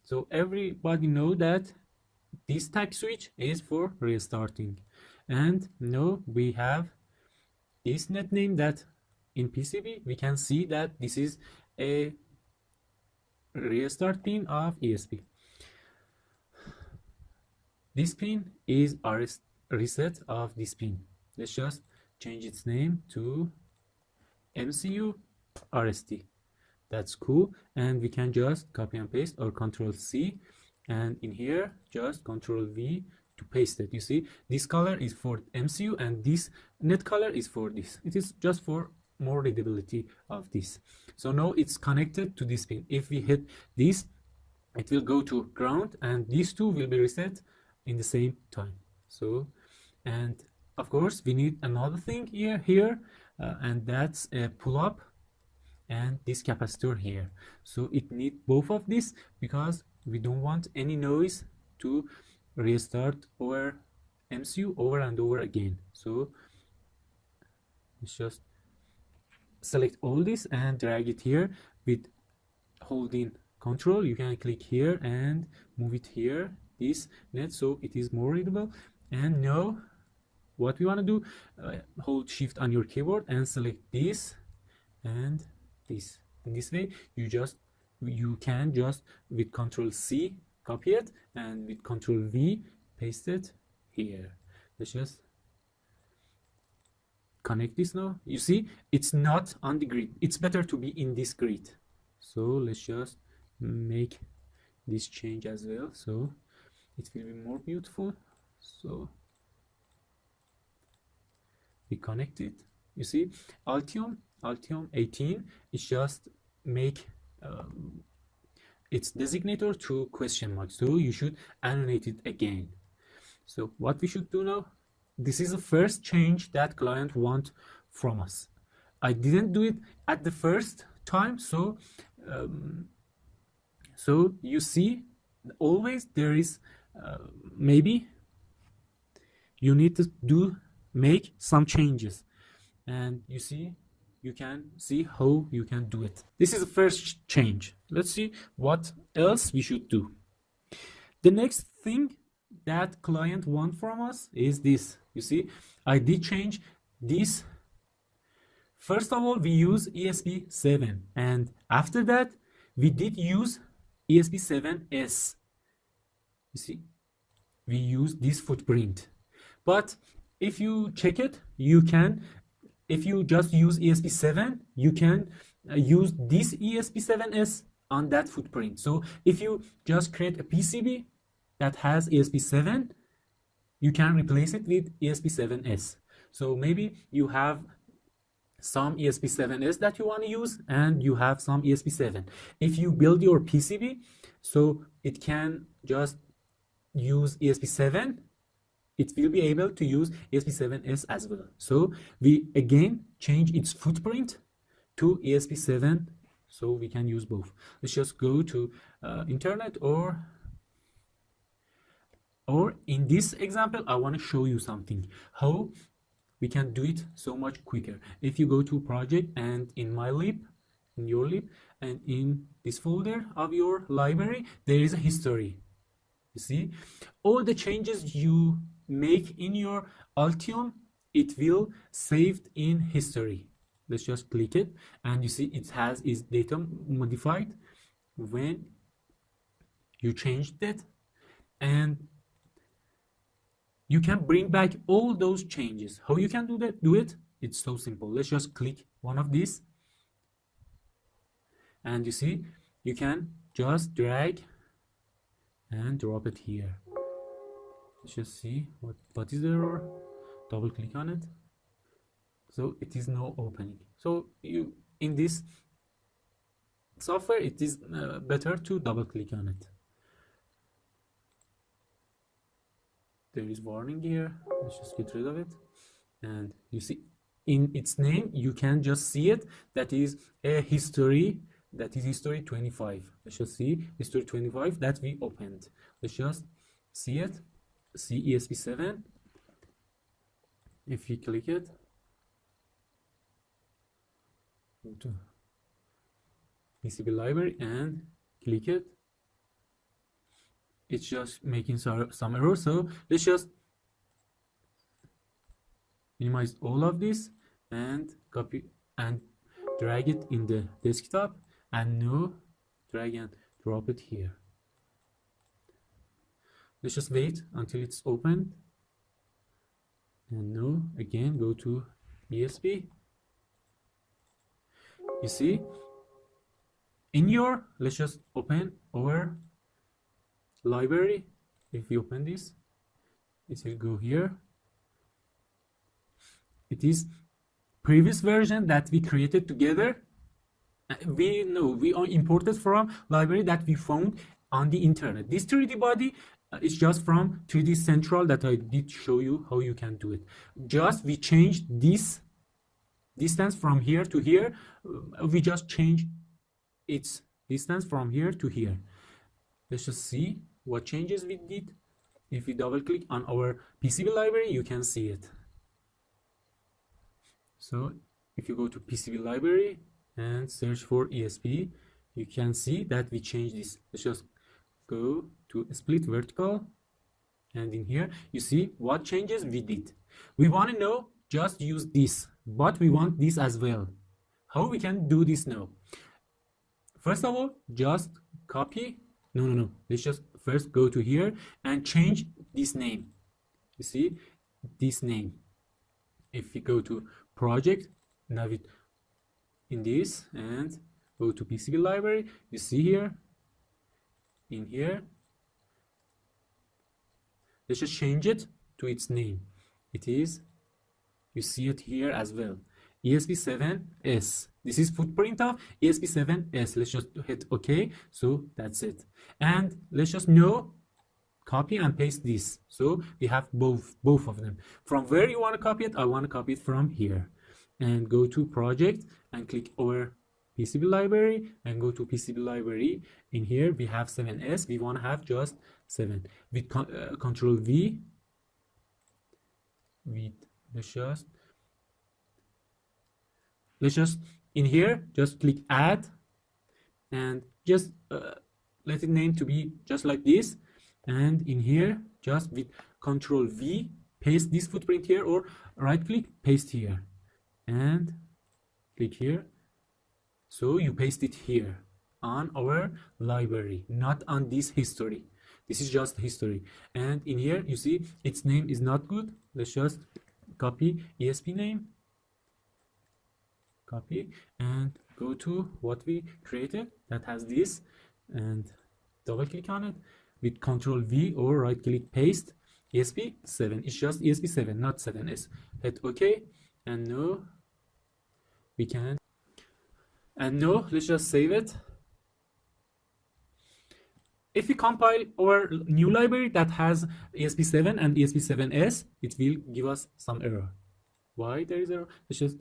So everybody know that this tag switch is for restarting. And now we have this net name that in PCB we can see that this is a restart pin of ESP. This pin is reset of this pin. Let's just change its name to MCU RST. That's cool, and we can just copy and paste or Control C, and in here just Control V to paste it. You see this color is for MCU and this net color is for this. It is just for more readability of this. So now it's connected to this pin. If we hit this, it will go to ground, and these two will be reset in the same time. So, and of course we need another thing here, and that's a pull-up and this capacitor here. So it needs both of this because we don't want any noise to restart our MCU over and over again. So let's just select all this and drag it here with holding Control. You can click here and move it here, this net, so it is more readable. And now what we want to do, hold Shift on your keyboard and select this and this. In this way you can just with Control C copy it, and with Control V paste it here. Let's just connect this now. You see, it's not on the grid. It's better to be in this grid. So let's just make this change as well, so it will be more beautiful. So we connect it. You see, Altium 18 is just make its designator to question mark, so you should annotate it again. So what we should do now, this is the first change that client want from us. I didn't do it at the first time, so so you see, always there is maybe you need to make some changes, and you see, you can see how you can do it. This is the first change. Let's see what else we should do. The next thing that client want from us is this. You see, I did change this. First of all, we use ESP7, and after that we did use ESP7S. You see, we use this footprint. But if you check it, you can, if you just use ESP7, you can use this ESP7S on that footprint. So if you just create a PCB that has ESP7, you can replace it with ESP7S. So maybe you have some ESP7S that you want to use, and you have some ESP7. If you build your PCB so it can just use ESP7, it will be able to use ESP7S as well. So we again change its footprint to ESP7, so we can use both. Let's just go to internet, or in this example I want to show you something, how we can do it so much quicker. If you go to project, and in my lib, in your lib, and in this folder of your library, there is a history. You see, all the changes you make in your Altium, it will saved in history. Let's just click it, and you see it has its data modified when you changed it, and you can bring back all those changes. How you can do that? Do it? It's so simple. Let's just click one of these, and you see, you can just drag and drop it here. Let's just see what is the error. Double click on it. So it is no opening. So you, in this software, it is better to double click on it. There is warning here. Let's just get rid of it, and you see in its name you can just see it, that is a history, that is history 25. Let's just see history 25 that we opened. Let's just see it, see ESP7. If you click it, go to PCB library and click it, it's just making some error. So let's just minimize all of this and copy and drag it in the desktop, and now drag and drop it here. Let's just wait until it's opened, and now again go to ESP. You see, in your, let's just open our library. If we open this, it will go here. It is previous version that we created together. We know we are imported from library that we found on the internet. This 3D body is just from 3D Central that I did show you how you can do it. Just we changed this distance from here to here. We just changed its distance from here to here. Let's just see what changes we did. If we double click on our PCB library, you can see it. So if you go to PCB library and search for ESP, you can see that we changed this. Let's just go to split vertical, and in here you see what changes we did. We want to know, just use this, but we want this as well. How we can do this now? First of all, just copy. No. Let's just first go to here and change this name. You see this name. If we go to project, now it in this and go to PCB library, you see here, in here, let's just change it to its name. It is, you see it here as well, ESP7S. This is footprint of ESP7S. Let's just hit OK. So that's it. And let's just copy and paste this. So we have both of them. From where you want to copy it? I want to copy it from here. And go to project and click over PCB library and go to PCB library. In here we have 7S. We want to have just 7. With Control V. Let's just in here just click add and just let it name to be just like this. And in here just with Control V paste this footprint here, or right click paste here and click here. So you paste it here on our library, not on this history. This is just history. And in here you see its name is not good. Let's just copy ESP name, copy, and go to what we created that has this and double click on it with Control V or right click paste ESP7. It's just ESP7, not 7S. Hit OK. And now we can, and now let's just save it. If we compile our new library that has ESP7 and ESP7S, it will give us some error. Why there is error? Let's just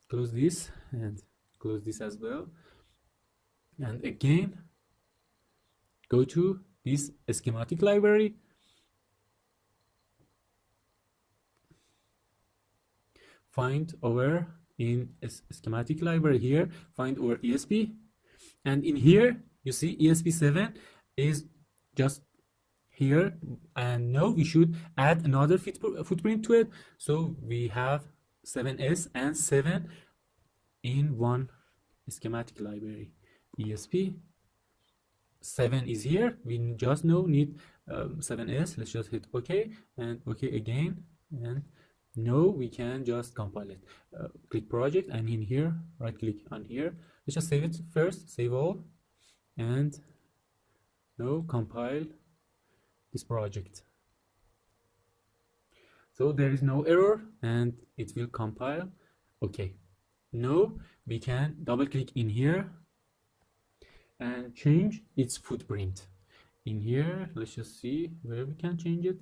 close this and close this as well. And again, go to this schematic library. Find our, in schematic library here, find our ESP. And in here, you see ESP7 is just here, and now we should add another footprint to it. So we have 7S and 7 in one schematic library. ESP 7 is here. We just now need 7S. Let's just hit OK and OK again, and now we can just compile it. Click project, and in here right click on here. Let's just save it first, save all, and now compile this project. So there is no error and it will compile. Okay, now we can double click in here and change its footprint. In here, let's just see where we can change it.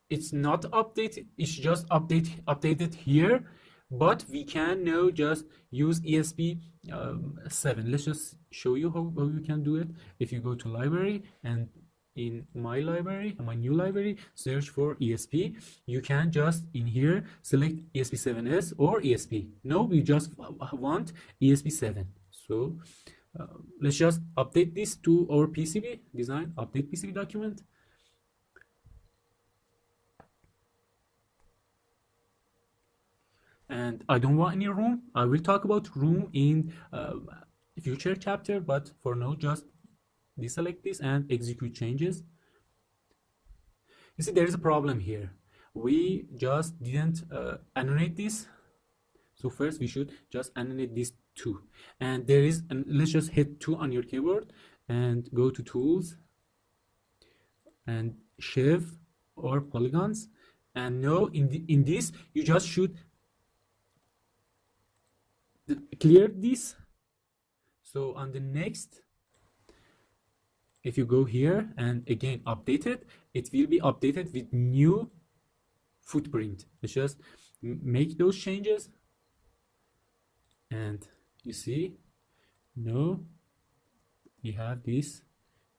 It's not updated, it's just updated here, but we can now just use ESP7. Let's just show you how you can do it. If you go to library and in my library, my new library, search for ESP, you can just in here select ESP7S or ESP. No, we just want ESP7. So let's just update this to our PCB design, update PCB document. And I don't want any room. I will talk about room in future chapter, but for now just deselect this and execute changes. You see there is a problem here. We just didn't annotate this. So first we should just annotate this 2. And there is, and let's just hit 2 on your keyboard and go to tools and shift or polygons. And now in this you just should clear this. So on the next, if you go here and again update it, it will be updated with new footprint. Let's just make those changes, and you see now we have this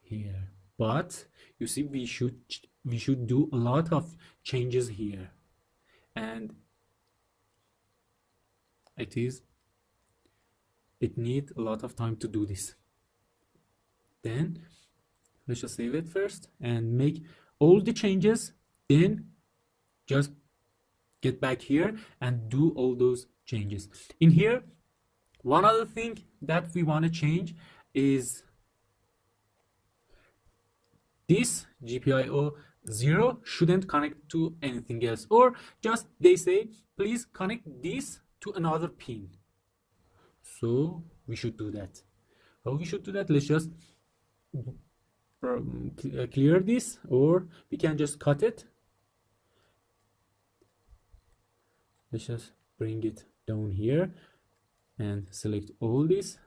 here, but you see we should do a lot of changes here, and it needs a lot of time to do this. Then let's just save it first and make all the changes, then just get back here and do all those changes. In here, one other thing that we want to change is this GPIO 0 shouldn't connect to anything else, or just they say please connect this to another pin. So we should do that. How we should do that? Let's just clear this, or we can just cut it. Let's just bring it down here and select all this.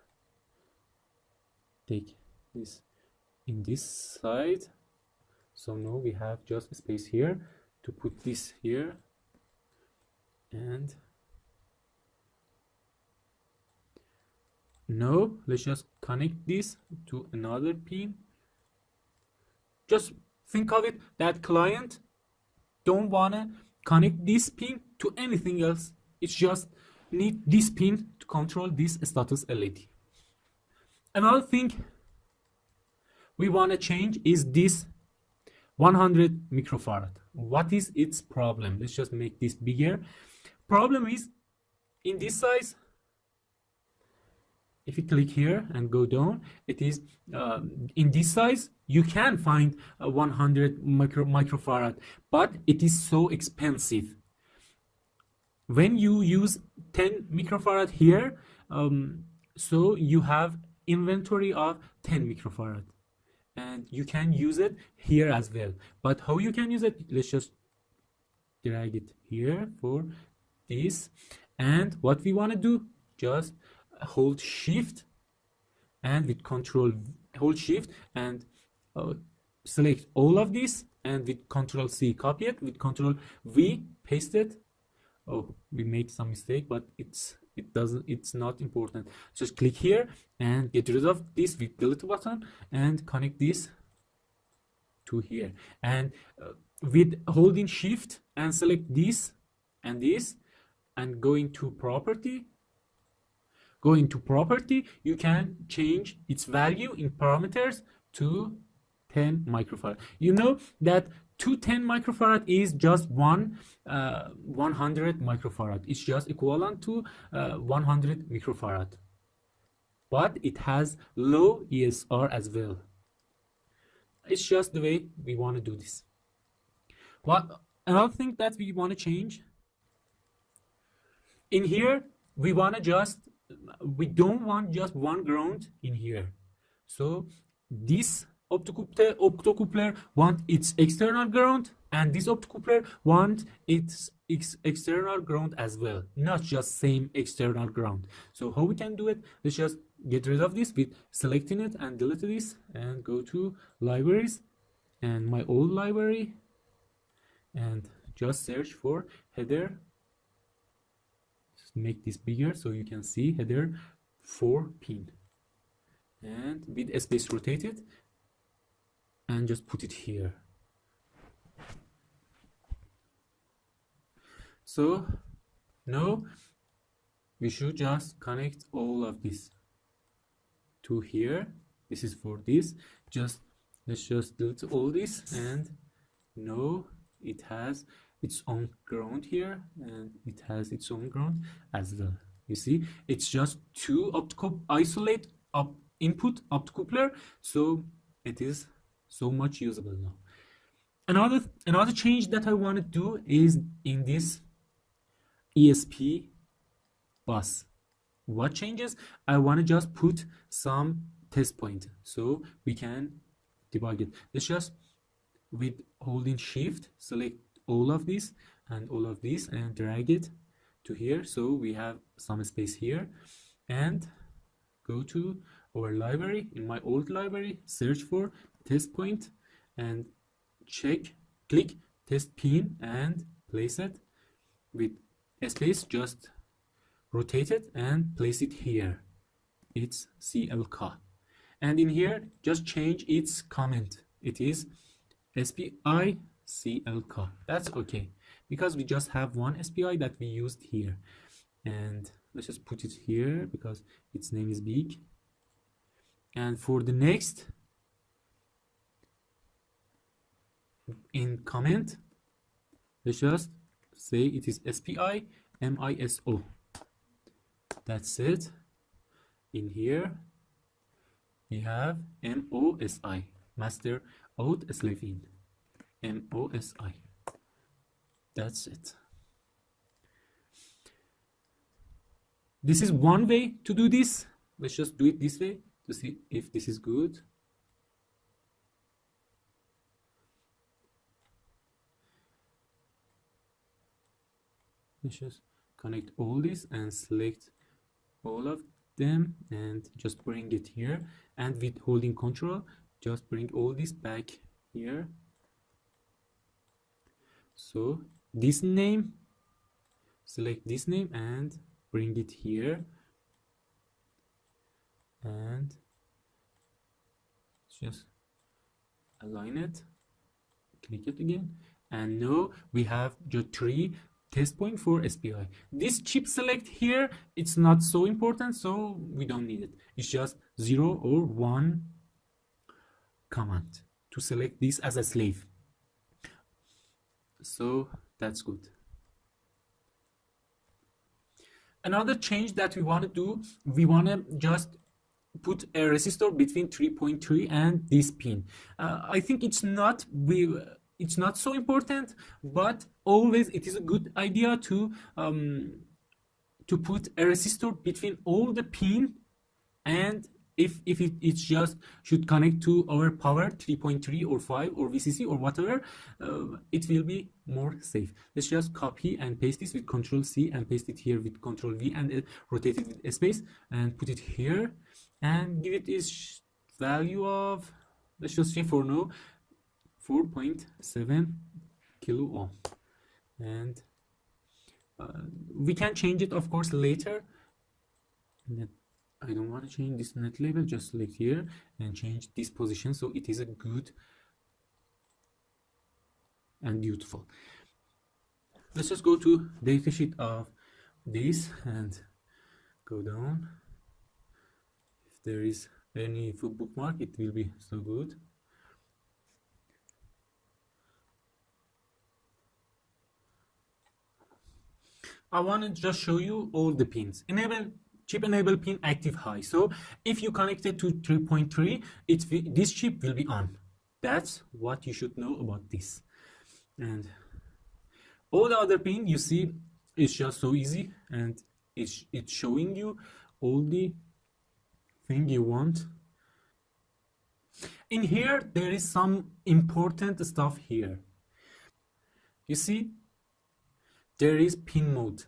Take this in this side. So now we have just space here to put this here, and now let's just connect this to another pin. Just think of it that client don't wanna connect this pin to anything else. It's just need this pin to control this status LED. Another thing we want to change is this 100 microfarad. What is its problem? Let's just make this bigger. Problem is in this size. If you click here and go down, it is in this size. You can find 100 microfarad, but it is so expensive. When you use 10 microfarad here, so you have inventory of 10 microfarad, and you can use it here as well. But how you can use it? Let's just drag it here for this, and what we want to do, just hold shift and with control hold shift and select all of this, and with control C copy it, with control V paste it. Oh, we made some mistake, but it's not important. Just click here and get rid of this with delete button and connect this to here, and with holding shift and select this and this and go into property. Go into property, you can change its value in parameters to 10 microfarad. You know that 210 microfarad is just 100 microfarad. It's just equivalent to 100 microfarad. But it has low ESR as well. It's just the way we want to do this. What another thing that we want to change in here, we don't want just one ground in here. So this optocoupler want its external ground, and this optocoupler want its external ground as well, not just same external ground. So how we can do it? Let's just get rid of this with selecting it and delete this and go to libraries and my old library and just search for header. Make this bigger so you can see header 4 pin, and with space rotate it and just put it here. So now we should just connect all of this to here. This is for this. Let's just delete all this, and now it has its own ground here, and it has its own ground as well. You see, it's just two isolate input optocoupler, so it is so much usable now. Another change that I want to do is in this ESP bus. What changes? I want to just put some test point so we can debug it. Let's just with holding shift select all of this and all of this and drag it to here, so we have some space here, and go to our library. In my old library, search for test point and click test pin and place it with space. Just rotate it and place it here. It's CLK, and in here just change its comment. It is SPI CLK. That's okay, because we just have one SPI that we used here, and let's just put it here because its name is big. And for the next, in comment, let's just say it is SPI MISO. That's it. In here we have MOSI, master out slave in, MOSI. That's it. This is one way to do this. Let's just do it this way to see if this is good. Let's just connect all this and select all of them and just bring it here, and with holding control just bring all this back here. So this name, select this name and bring it here, and just align it, click it again, and now we have just 3 test point for SPI. This chip select here, it's not so important, so we don't need it. It's just 0 or 1 command to select this as a slave. So that's good. Another change that we want to do, we want to just put a resistor between 3.3 and this pin. I think it's not so important, but always it is a good idea to put a resistor between all the pin, and if it's just should connect to our power 3.3 or 5 or VCC or whatever, it will be more safe. Let's just copy and paste this with Control C and paste it here with Control V and rotate it with a space and put it here and give it this value of, let's just say for now, 4.7 kilo ohm. And we can change it of course later. I don't want to change this net label, just select here and change this position so it is a good and beautiful. Let's just go to datasheet of this and go down. If there is any bookmark, it will be so good. I want to just show you all the pins. Chip enable pin active high. So if you connect it to 3.3, this chip will be on. That's what you should know about this. And all the other pin you see is just so easy, and it's showing you all the thing you want. In here there is some important stuff here. You see, there is pin mode.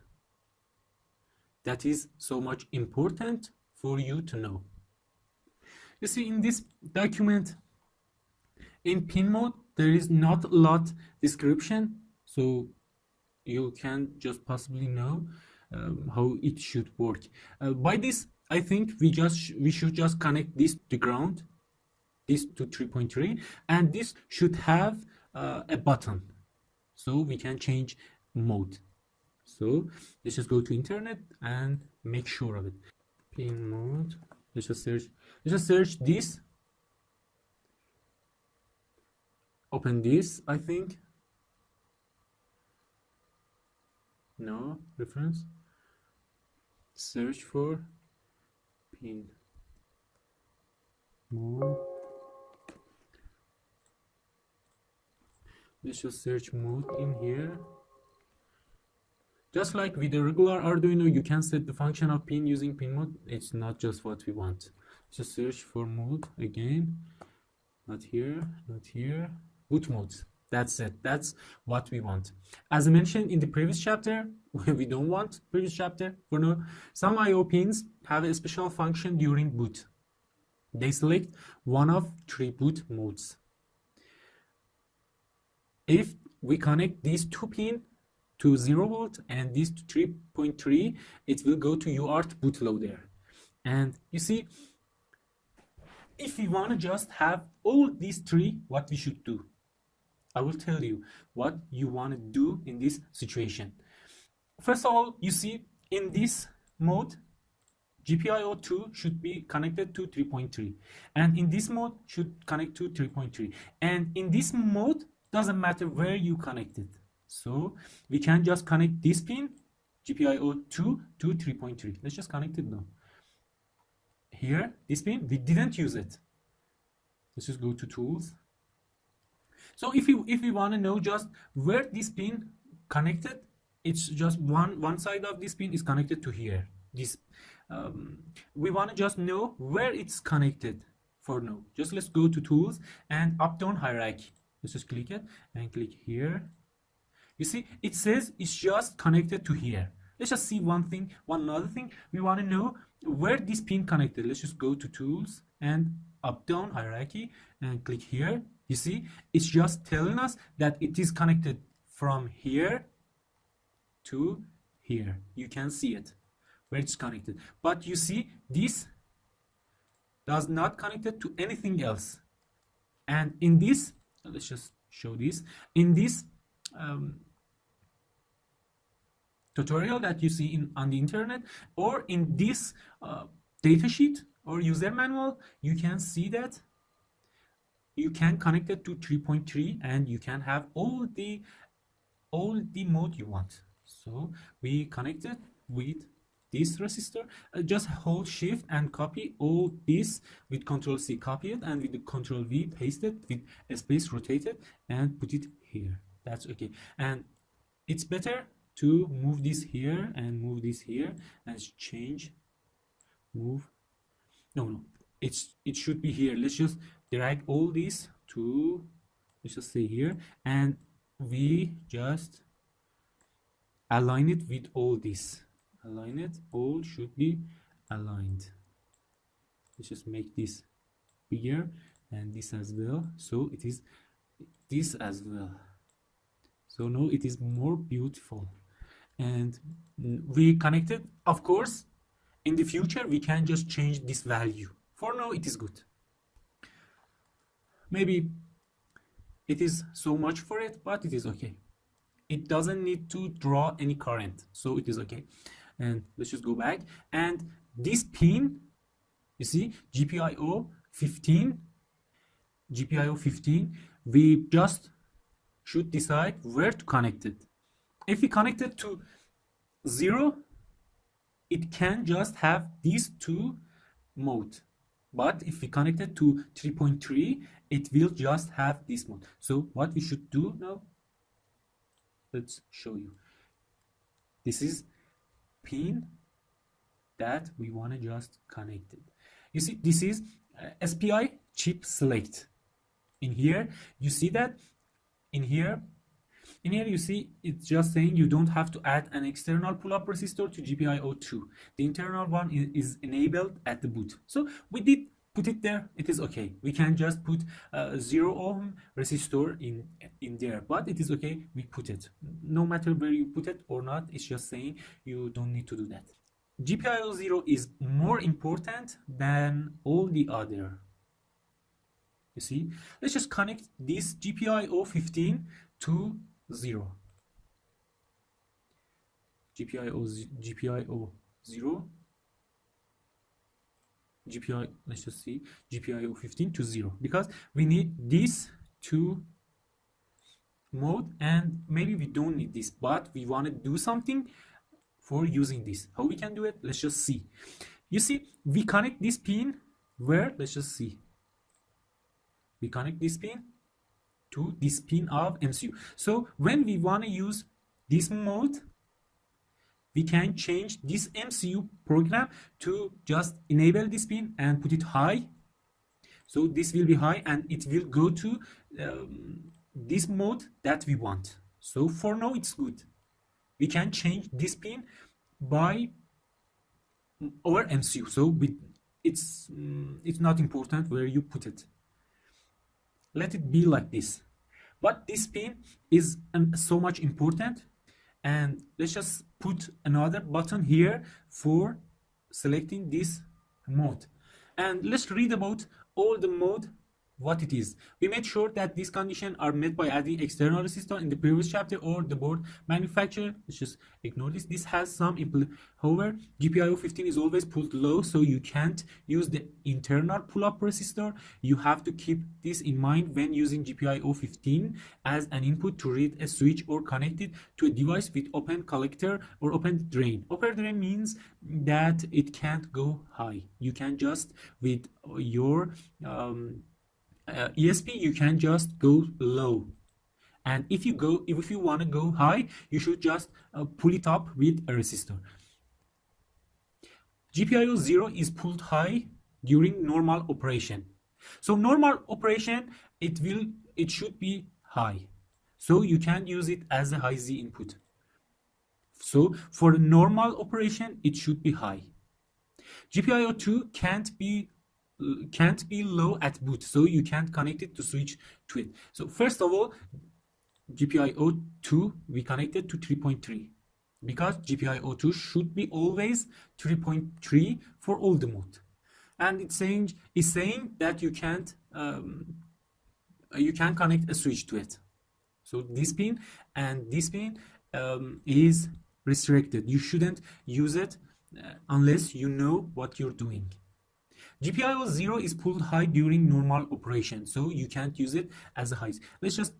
That is so much important for you to know. You see, in this document, in pin mode, there is not a lot description, so you can just possibly know how it should work. By this, I think we should just connect this to ground, this to 3.3, and this should have a button, so we can change mode. So let's just go to internet and make sure of it. Pin mode. Let's just search this. Open this, I think. No reference. Search for pin mode. Let's just search mode in here. Just like with the regular Arduino, you can set the function of pin using pin mode. It's not just what we want. Just search for mode again. Not here, not here. Boot modes. That's it. That's what we want. As I mentioned in the previous chapter, we don't want previous chapter for now. Some I/O pins have a special function during boot. They select one of 3 boot modes. If we connect these 2 pins to 0 volt and this to 3.3, it will go to UART bootloader. And you see, if we want to just have all these 3, what we should do, I will tell you what you want to do in this situation. First of all, you see, in this mode, GPIO2 should be connected to 3.3, and in this mode should connect to 3.3, and in this mode doesn't matter where you connect it. So we can just connect this pin, GPIO2, to 3.3. Let's just connect it now. Here, this pin, we didn't use it. Let's just go to tools So if we want to know just where this pin connected, it's just one side of this pin is connected to here. This we want to just know where it's connected. For now, just let's go to tools and up down hierarchy. Let's just click it and click here. You see, it says it's just connected to here. Let's just see one another thing. We want to know where this pin connected. Let's just go to tools and up down hierarchy and click here. You see, it's just telling us that it is connected from here to here. You can see it where it's connected, but you see this does not connect it to anything else. And in this, let's just show this in this tutorial that you see on the internet, or in this datasheet or user manual, you can see that you can connect it to 3.3 and you can have all the mode you want. So we connected with this resistor. Just hold shift and copy all this with Control C, copy it, and with the Control V paste it, with a space rotate it and put it here. That's okay. And it's better to move this here and move this here and change, move. No, it should be here. Let's just drag all this to, let's just say here, and we just align it with all this. Align it, all should be aligned. Let's just make this bigger and this as well, so it is this as well. So now it is more beautiful. And we connected. Of course, in the future we can just change this value. For now it is good. Maybe it is so much for it, but it is okay. It doesn't need to draw any current, so it is okay. And let's just go back, and this pin, you see, GPIO 15, we just should decide where to connect it. If we connect it to 0, it can just have these two modes. But if we connect it to 3.3, it will just have this mode. So what we should do now, let's show you. This is pin that we want to just connect it. You see, this is SPI chip select. In here, you see that in here you see it's just saying you don't have to add an external pull-up resistor to GPIO2. The internal one is enabled at the boot. So we did put it there. It is okay. We can just put 0 ohm resistor in there, but it is okay. We put it. No matter where you put it or not, it's just saying you don't need to do that. GPIO 0 is more important than all the other. You see, let's just connect this GPIO 15 to 0. GPIO 0. Let's just see, GPIO 15 to 0, because we need these two mode, and maybe we don't need this, but we want to do something for using this. How we can do it? Let's just see. You see, we connect this pin where? Let's just see. We connect this pin to this pin of MCU. So when we want to use this mode, we can change this MCU program to just enable this pin and put it high. So this will be high and it will go to this mode that we want. So for now it's good. We can change this pin by our MCU. So it's not important where you put it. Let it be like this. But this pin is so much important, and let's just put another button here for selecting this mode. And let's read about all the mode, what it is. We made sure that these conditions are met by adding external resistor in the previous chapter or the board manufacturer. Let's just ignore this. This has some however, GPIO 15 is always pulled low, so you can't use the internal pull-up resistor. You have to keep this in mind when using GPIO 15 as an input to read a switch or connect it to a device with open collector or open drain. Open drain means that it can't go high. You can just with your ESP, you can just go low, and if you want to go high, you should just pull it up with a resistor. GPIO 0 is pulled high during normal operation. So normal operation, it should be high. So you can use it as a high Z input. So for a normal operation, it should be high. GPIO 2 can't be low at boot, so you can't connect it to switch to it. So first of all, GPIO 2 we connected to 3.3 because GPIO 2 should be always 3.3 for all the mode, and it's saying that you can't connect a switch to it. So this pin and this pin is restricted. You shouldn't use it unless you know what you're doing. GPIO 0 is pulled high during normal operation, so you can't use it as a high. Let's just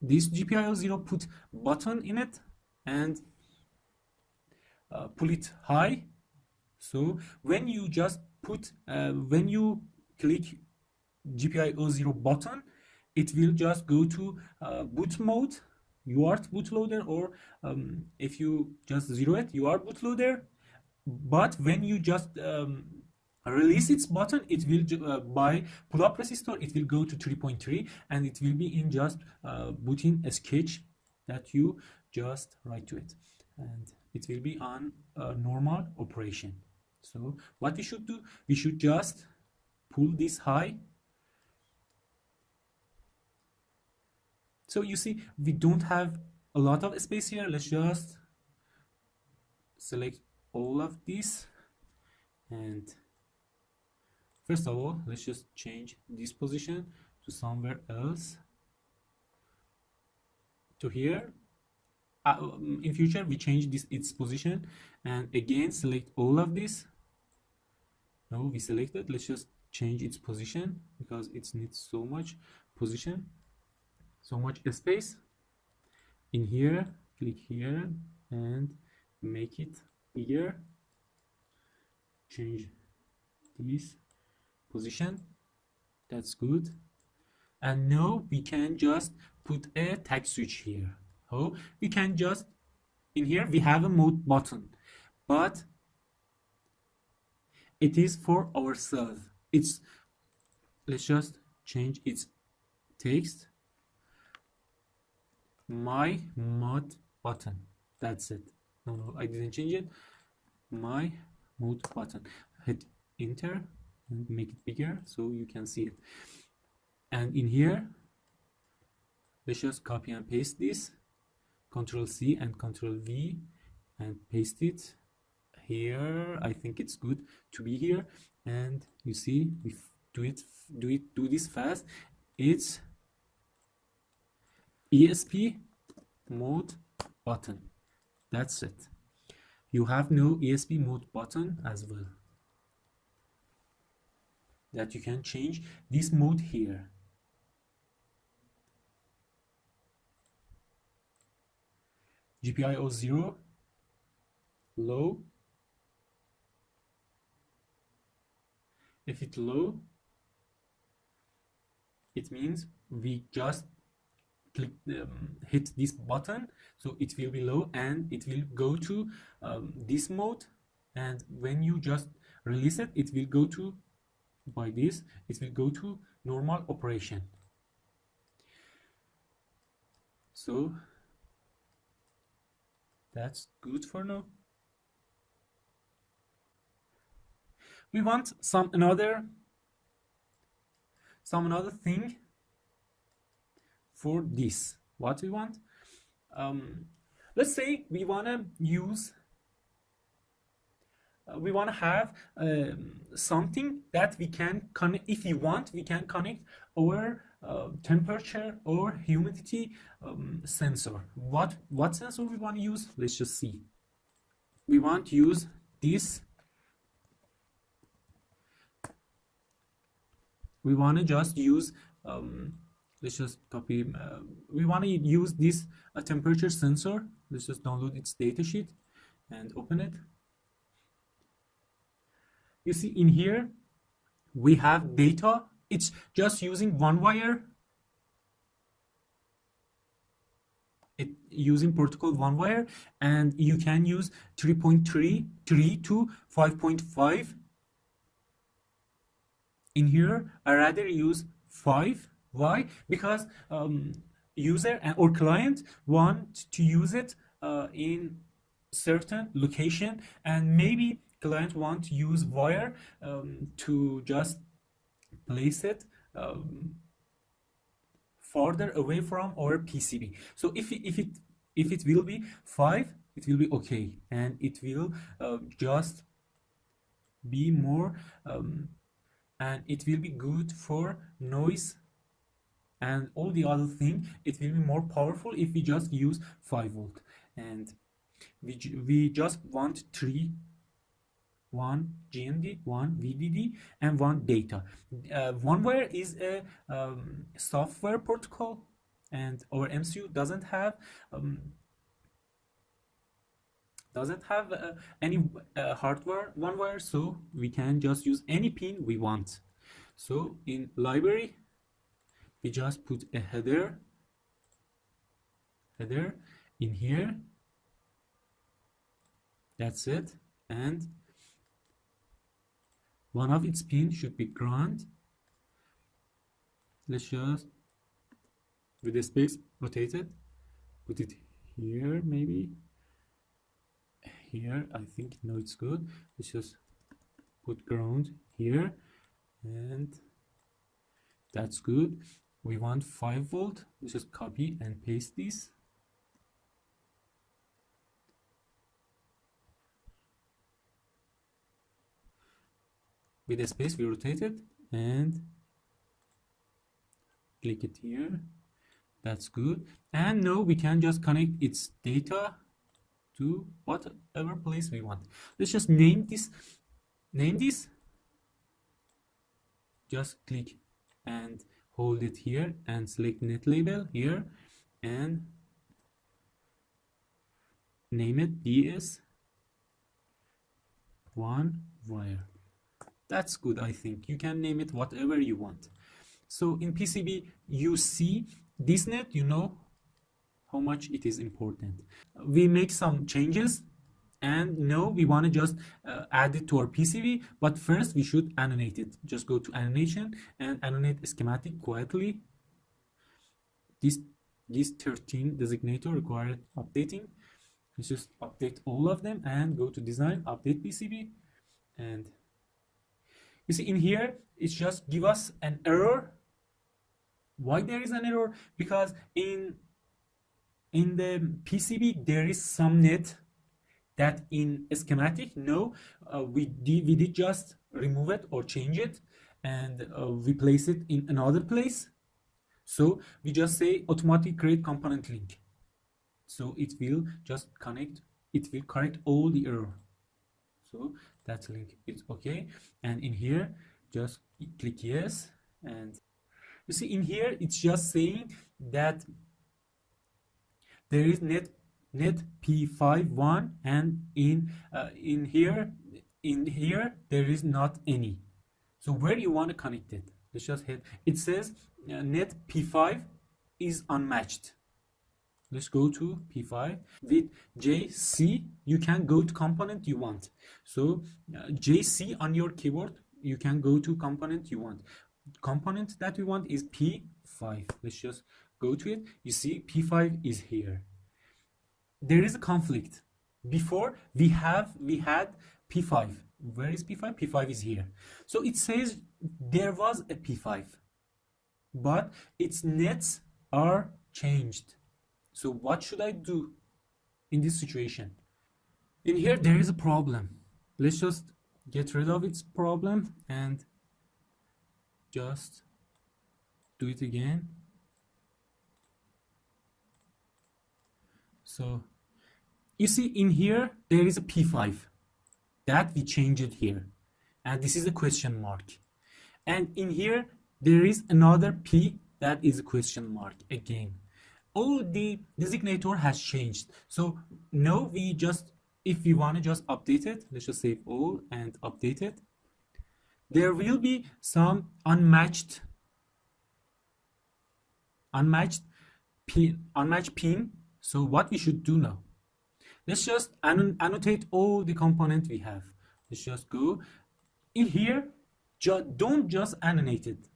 this GPIO 0 put button in it and pull it high. So when you just put when you click GPIO 0 button, it will just go to boot mode, UART bootloader, or if you just zero it, UART bootloader. But when you just release its button, it will by pull up resistor, it will go to 3.3, and it will be in just booting a sketch that you just write to it, and it will be on a normal operation. So what we should do, we should just pull this high. So you see, we don't have a lot of space here. Let's just select all of this, and first of all, let's just change this position to somewhere else, to here. In future, we change its position, and again select all of this. No, we selected. Let's just change its position because it needs so much position, so much space. In here, click here and make it bigger. Change this position. That's good. And now we can just put a tag switch here. Oh, we can just, in here we have a mode button, but it is for ourselves. Let's just change its text. My mode button. That's it. No, I didn't change it. My mode button. Hit enter and make it bigger so you can see it. And in here, let's just copy and paste this. Control C and Control V and paste it here. I think it's good to be here. And you see, we do this fast. It's ESP mode button. That's it. You have no ESP mode button as well, that you can change this mode here. GPIO 0 low. If it's low, it means we just click hit this button, so it will be low and it will go to this mode, and when you just release it, it will go to, by this, it will go to normal operation. So that's good for now. We want some another thing for this. What we want? Let's say we want to use we want to have something that we can connect. If you want, we can connect our temperature or humidity sensor. What sensor we want to use? Let's just see. We want to use this. We want to just use let's just copy. We want to use this temperature sensor. Let's just download its datasheet and open it. You see in here we have data. It's just using one wire. It using protocol one wire, and you can use 3.3 to 5.5 in here. I rather use 5. Why? Because user or client want to use it in certain location, and maybe client want to use wire to just place it farther away from our PCB. So if it will be 5, it will be okay, and it will just be more and it will be good for noise and all the other thing. It will be more powerful if we just use 5 volt, and we just want 3, 1 GND, 1 VDD, and 1 data. One wire is a software protocol, and our MCU doesn't have any hardware one wire, so we can just use any pin we want. So in library, we just put a header in here. That's it, and one of its pins should be ground. Let's just, with the space, rotate it, put it here, maybe here. I think no, it's good. Let's just put ground here, and that's good. We want 5 volt. Let's just copy and paste this. With a space, we rotate it and click it here. That's good. And now we can just connect its data to whatever place we want. Let's just name this. Just click and hold it here and select net label here and name it DS1 wire. That's good. I think you can name it whatever you want. So in PCB, you see this net, you know how much it is important. We make some changes, and now we want to just add it to our PCB, but first we should animate it. Just go to animation and animate a schematic quietly. This 13 designator required updating. Let's just update all of them and go to design, update PCB, and you see in here it's just give us an error. Why there is an error? Because in the PCB there is some net that in a schematic, no, we did just remove it or change it, and we place it in another place. So we just say automatic create component link. So it will just connect, it will correct all the error. So that link is okay, and in here just click yes, and you see in here it's just saying that there is net P51, and in here there is not any. So where you want to connect it? Let's just hit. It says net P5 is unmatched. Let's go to P5 with JC. You can go to component you want. So JC on your keyboard, you can go to component you want. Component that we want is P5. Let's just go to it. You see P5 is here. There is a conflict. Before we had P5. Where is P5? P5 is here. So it says there was a P5, but its nets are changed. So what should I do in this situation? In here there is a problem. Let's just get rid of its problem and just do it again. So you see in here there is a P5 that we changed it here, and this is a question mark, and in here there is another P that is a question mark again. All the designator has changed. So now we just, if we want to just update it, let's just save all and update it. there will be some unmatched pin. So what we should do now, let's just annotate all the component we have. Let's just go in here. Don't just annotate it.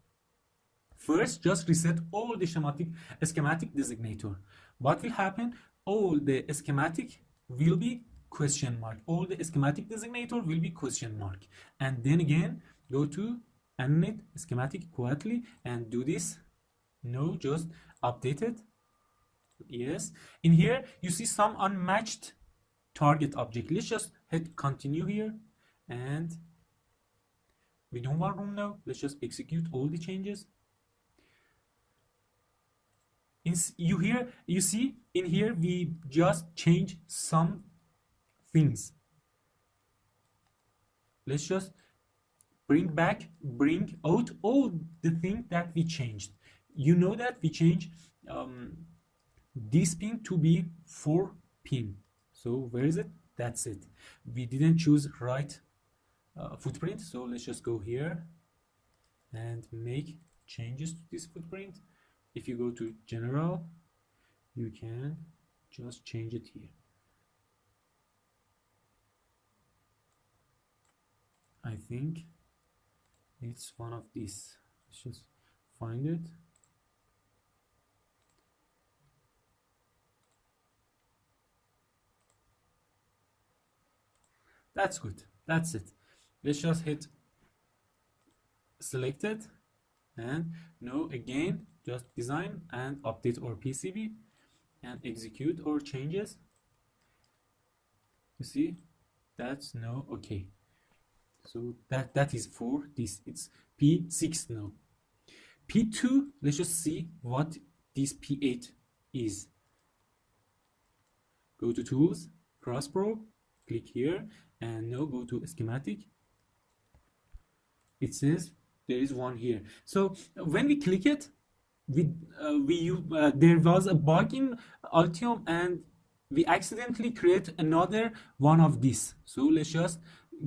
First, just reset all the schematic designator. What will happen? All the schematic will be question mark. All the schematic designator will be question mark. And then again, go to animate schematic quietly and do this. No, just update it. Yes. In here, you see some unmatched target object. Let's just hit continue here. And we don't want room now. Let's just execute all the changes. You see in here we just change some things. Let's just bring out all the things that we changed. You know that we changed this pin to be 4 pin. So where is it? That's it. We didn't choose right footprint, so let's just go here and make changes to this footprint. If you go to general, you can just change it here. I think it's one of these. Let's just find it. That's good. That's it. Let's just hit selected and no, again, just design and update our PCB and execute our changes. You see, that's no okay. So that is for this. It's P6 now. P2, let's just see what this P8 is. Go to tools, cross probe, click here, and now go to schematic. It says there is one here. So when we click it, there was a bug in Altium and we accidentally create another one of this. So let's just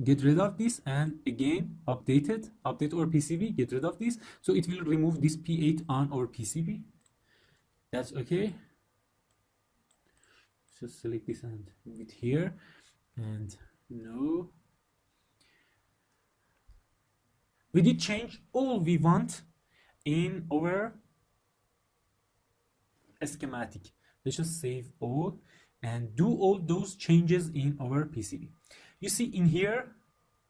get rid of this and again update our PCB, get rid of this. So it will remove this P8 on our PCB. That's okay. Just select this and move it here and no. We did change all we want in our schematic. Let's just save all and do all those changes in our PCB. You see in here,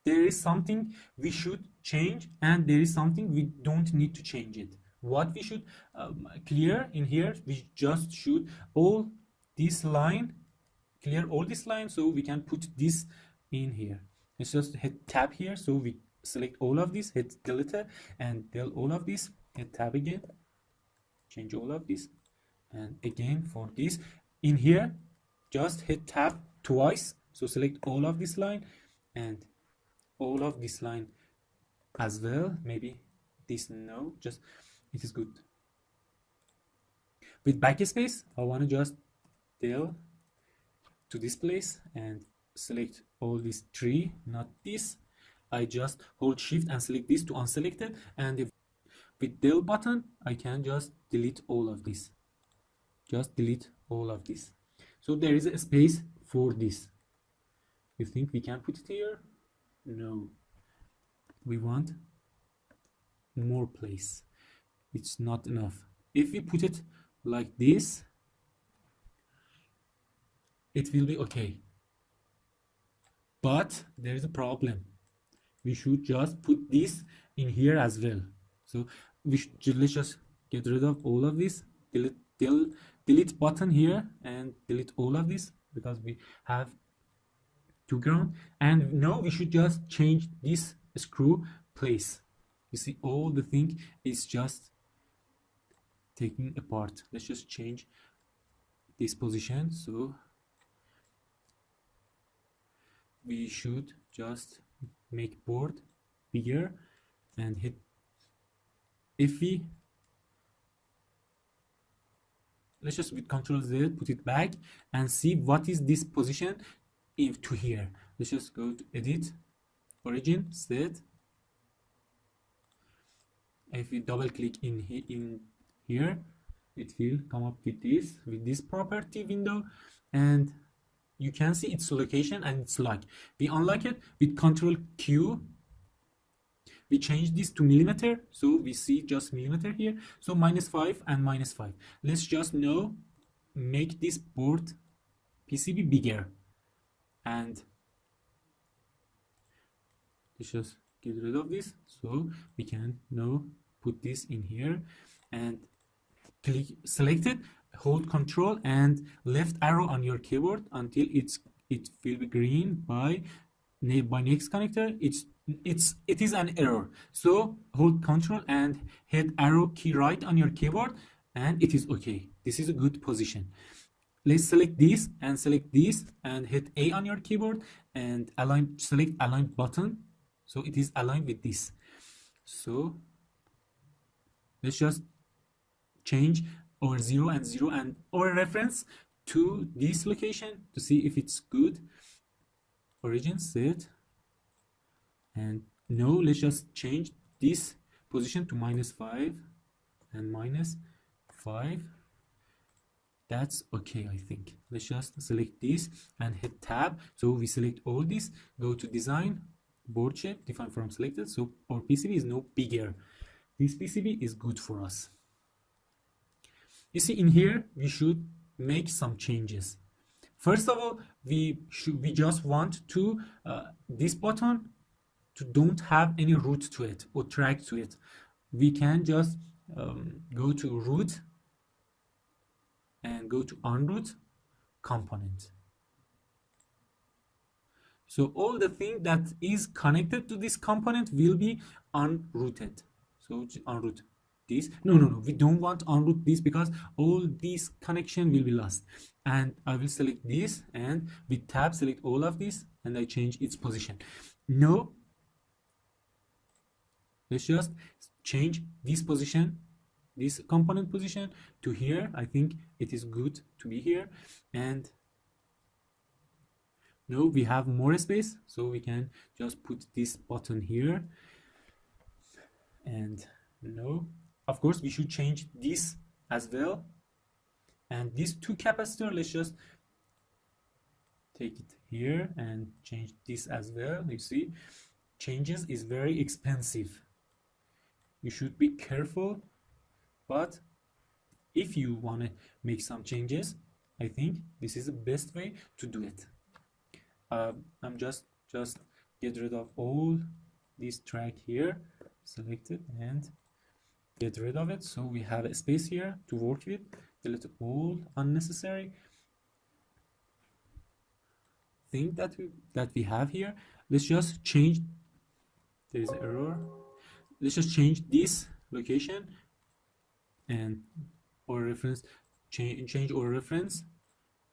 there is something we should change and there is something we don't need to change it. What we should clear in here, we just should all this line, clear all this line so we can put this in here. Let's just hit tab here so we select all of this, hit delete and delete all of this, hit tab again, change all of this, and again for this in here just hit tab twice, so select all of this line and all of this line as well. Maybe this, no, just it is good. With backspace I want to just delete to this place and select all these three, not this. I just hold shift and select this to unselected, and if with del button I can just delete all of this, just delete all of this. So there is a space for this. You think we can put it here? No, we want more place. It's not enough. If we put it like this, it will be okay, but there is a problem. We should just put this in here as well. So let's just get rid of all of this, delete button here and delete all of this because we have two ground. And now we should just change this screw place. You see all the thing is just taking apart. Let's just change this position. So we should just make board bigger and hit, if we, let's just with Ctrl Z put it back and see what is this position into here. Let's just go to edit, origin, set, If we double click in here, it will come up with this property window, and you can see its location and its lock. We unlock it with Control Q. We change this to millimeter, so we see just millimeter here. So -5 and -5. Let's just now make this board PCB bigger, and let's just get rid of this. So we can now put this in here and click, select it, hold Control and left arrow on your keyboard until it will be green by next connector. It is an error, so hold Control and hit arrow key right on your keyboard, and it is okay. This is a good position. Let's select this and select this and hit A on your keyboard and select align button, so it is aligned with this. So let's just change our 0 and 0 and our reference to this location to see if it's good. Origin set, and now let's just change this position to -5 and -5. That's okay, I think. Let's just select this and hit tab. So we select all this, go to design, board shape, define from selected. So our PCB is now bigger. This PCB is good for us. You see, in here we should make some changes. First of all, we just want to this button to don't have any root to it or track to it. We can just go to root and go to unroot component. So all the thing that is connected to this component will be unrooted. So unroot this. No, we don't want unroot this because all this connection will be lost. And I will select this and with tab select all of this and I change its position. No, let's just change this position, this component position to here. I think it is good to be here. And now we have more space, so we can just put this button here. And no, of course we should change this as well. And these two capacitor, let's just take it here and change this as well. You see, changes is very expensive. You should be careful, but if you want to make some changes, I think this is the best way to do it. I'm just get rid of all this track here, select it and get rid of it, so we have a space here to work with. Delete all unnecessary thing that we have here. Let's just change, there is an error. Let's just change this location and our reference, change our reference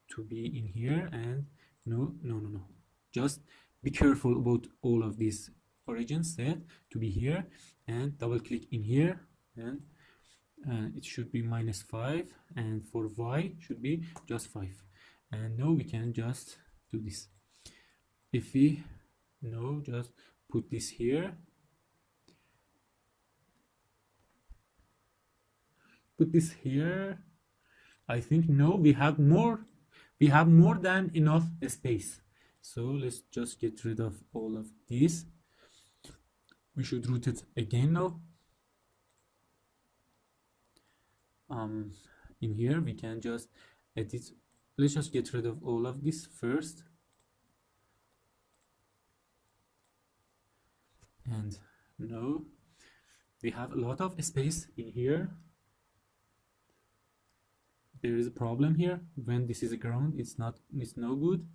to be in here. And no, just be careful about all of these origin set to be here, and double click in here, and it should be -5, and for y should be just 5. And now we can just do this. If we now just put this here, put this here, I think now we have more than enough space. So let's just get rid of all of this. We should root it again now. In here we can just edit. Let's just get rid of all of this first. And now we have a lot of space in here. There is a problem here. When this is a ground, it's no good.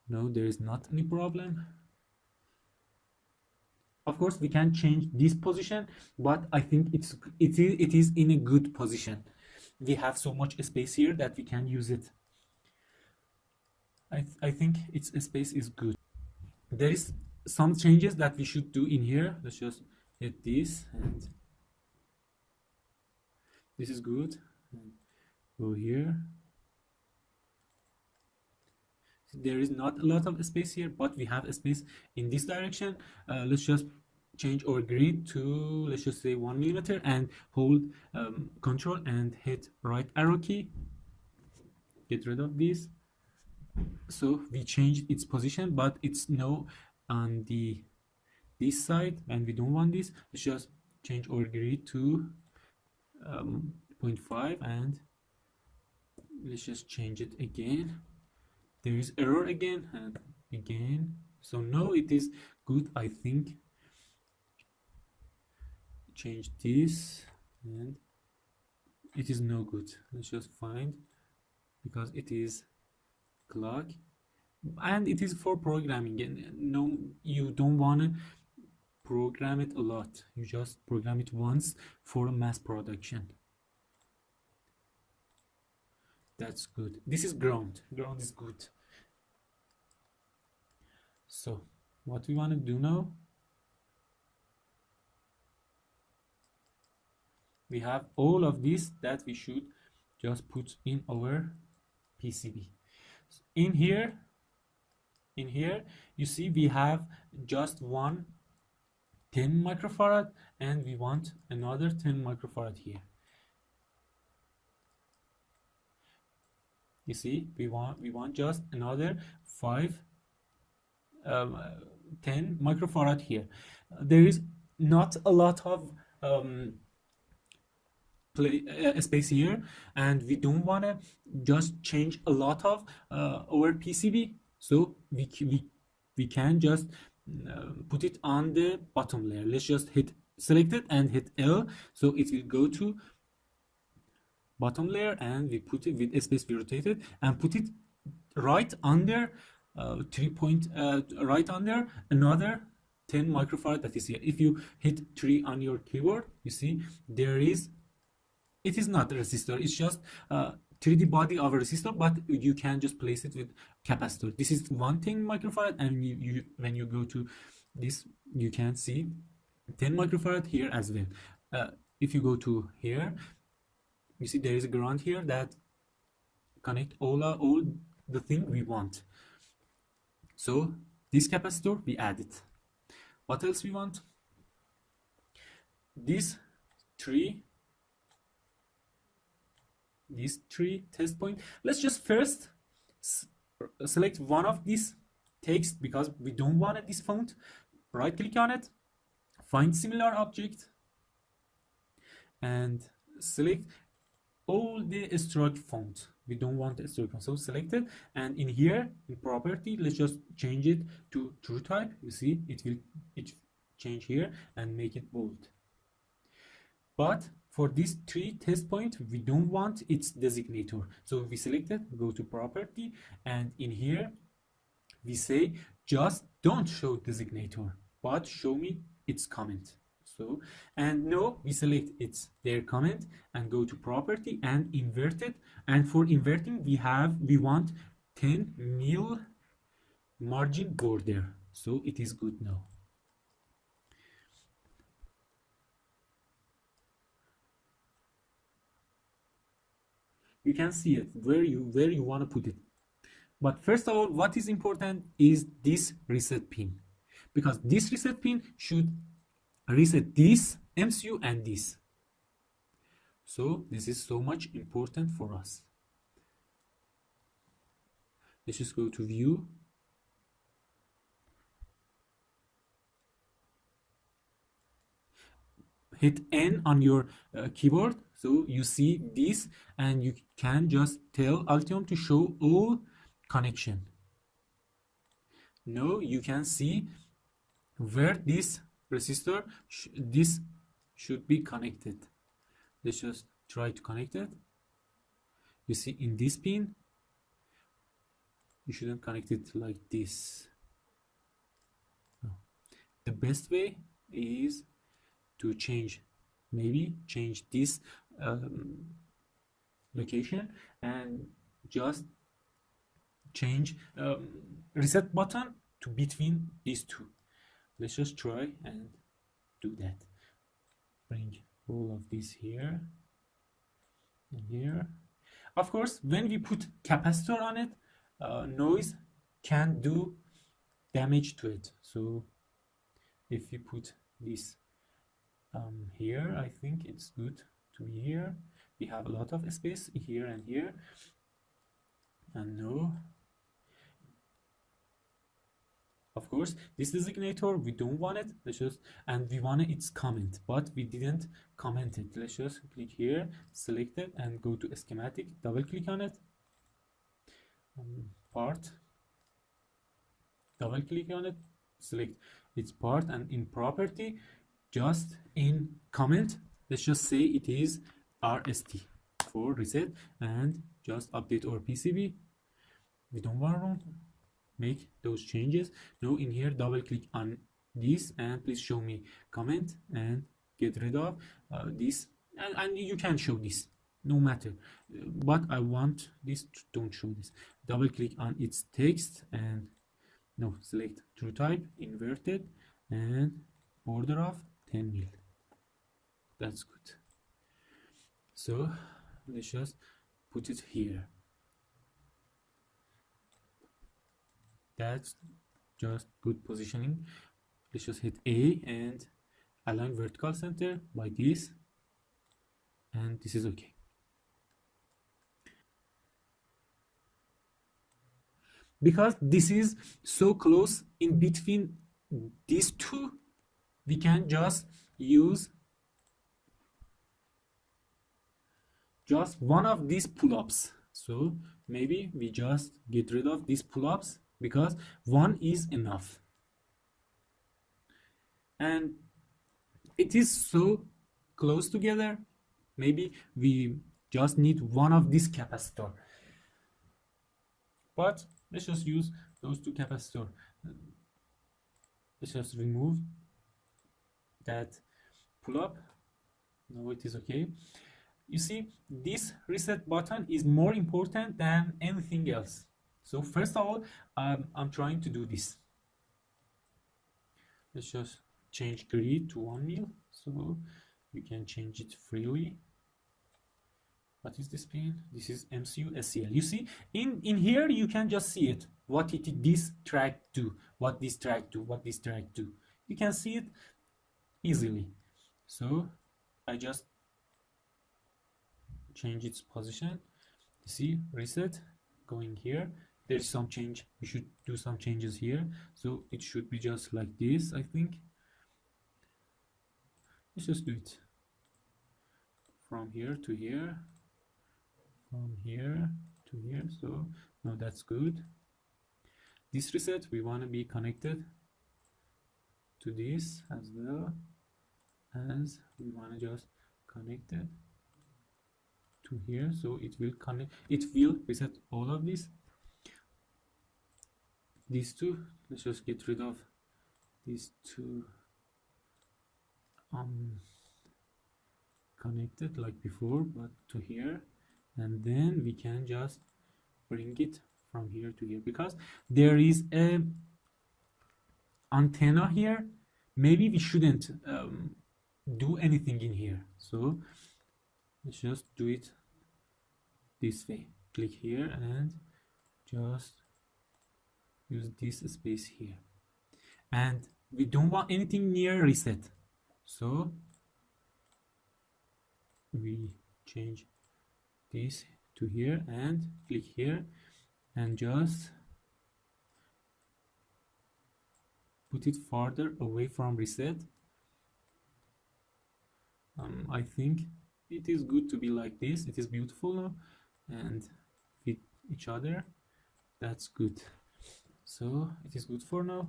No, there is not any problem. Of course we can change this position, but I think it is in a good position. We have so much space here that we can use it. I think its space is good. There is some changes that we should do in here. Let's just hit this, and this is good. And go here. There is not a lot of space here, but we have a space in this direction. Let's just change our grid to, let's just say 1 millimeter, and hold control and hit right arrow key, get rid of this. So we changed its position, but it's now on this side, and we don't want this. Let's just change our grid to 0.5, and let's just change it again. There is error again and again. So now it is good, I think. Change this, and it is no good. Let's just find, because it is clock, and it is for programming, and no, you don't want to program it a lot. You just program it once for mass production. That's good. This is ground. Ground is good. So what we want to do now, we have all of this that we should just put in our PCB. In here you see we have just one 10 microfarad, and we want another 10 microfarad here. You see, we want just another 10 microfarad here. There is not a lot of space here, and we don't want to just change a lot of our PCB, so we can just put it on the bottom layer. Let's just select it and hit L, so it will go to bottom layer, and we put it with a space, we rotate it and put it right under right under another 10 microfarad that is here. If you hit 3 on your keyboard, you see there is, it is not a resistor, it's just 3D body of a resistor, but you can just place it with capacitor. This is 1 10 microfarad, and when you go to this, you can see 10 microfarad here as well. If you go to here, you see there is a ground here that connect all the thing we want. So this capacitor we add it. What else we want? These three test point. Let's just first select one of these text, because we don't want this font. Right click on it, find similar object, and select all the stroke font. We don't want a stroke font, so select it, and in here in property, let's just change it to true type. You see it change here and make it bold. But for these 3 test point, we don't want its designator, so we select it, go to property, and in here we say just don't show designator, but show me its comment. So, and no, we select their comment and go to property and invert it, and for inverting we want 10 mil margin border, so it is good now. You can see it where you want to put it. But first of all, what is important is this reset pin, because this reset pin should reset this MCU and this. So this is so much important for us. Let's just go to view. Hit N on your keyboard, so you see this, and you can just tell Altium to show all connection. Now you can see where this resistor this should be connected. Let's just try to connect it. You see in this pin, you shouldn't connect it like this. No. The best way is to maybe change this location and just change reset button to between these two. Let's just try and do that. Bring all of this here and here. Of course, when we put capacitor on it, noise can do damage to it. So if you put this here. I think it's good to be here. We have a lot of space here and here, and no, of course this designator we don't want it. Let's just, and we want its comment, but we didn't comment it. Let's just click here, select it, and go to schematic, double click on it, part, double click on it, select its part, and in property, just in comment, let's just say it is RST for reset, and just update our PCB. We don't want to make those changes. Now in here, double click on this, and please show me comment, and get rid of this, and you can show this no matter, but I want this, don't show this. Double click on its text, and no, select true type, inverted, and border of 10 mil. That's good. So let's just put it here. That's just good positioning. Let's just hit A and align vertical center by this, and this is okay. Because this is so close in between these two, we can just use just one of these pull-ups. So maybe we just get rid of these pull-ups because one is enough. And it is so close together, maybe we just need one of these capacitor. But let's just use those two capacitor. Let's just remove that pull-up. Now it is okay. You see, this reset button is more important than anything else. So first of all, I'm trying to do this. Let's just change grid to 1 mil, so you can change it freely. What is this pin? This is MCU SCL. You see, in here you can just see it. What this track do, what this track do, what this track do. You can see it easily. So I just change its position. You see, reset, going here. There's some change. We should do some changes here. So it should be just like this, I think. Let's just do it from here to here, from here to here. So now that's good. This reset, we want to be connected to this as well as we want to just connect it to here, so it will connect, it will reset all of this. These two, let's just get rid of these two connected like before, but to here, and then we can just bring it from here to here because there is a antenna here. Maybe we shouldn't do anything in here, so let's just do it this way. Click here and just use this space here, and we don't want anything near reset, so we change this to here and click here and just put it farther away from reset. I think it is good to be like this. It is beautiful now and fit each other. That's good. So it is good for now.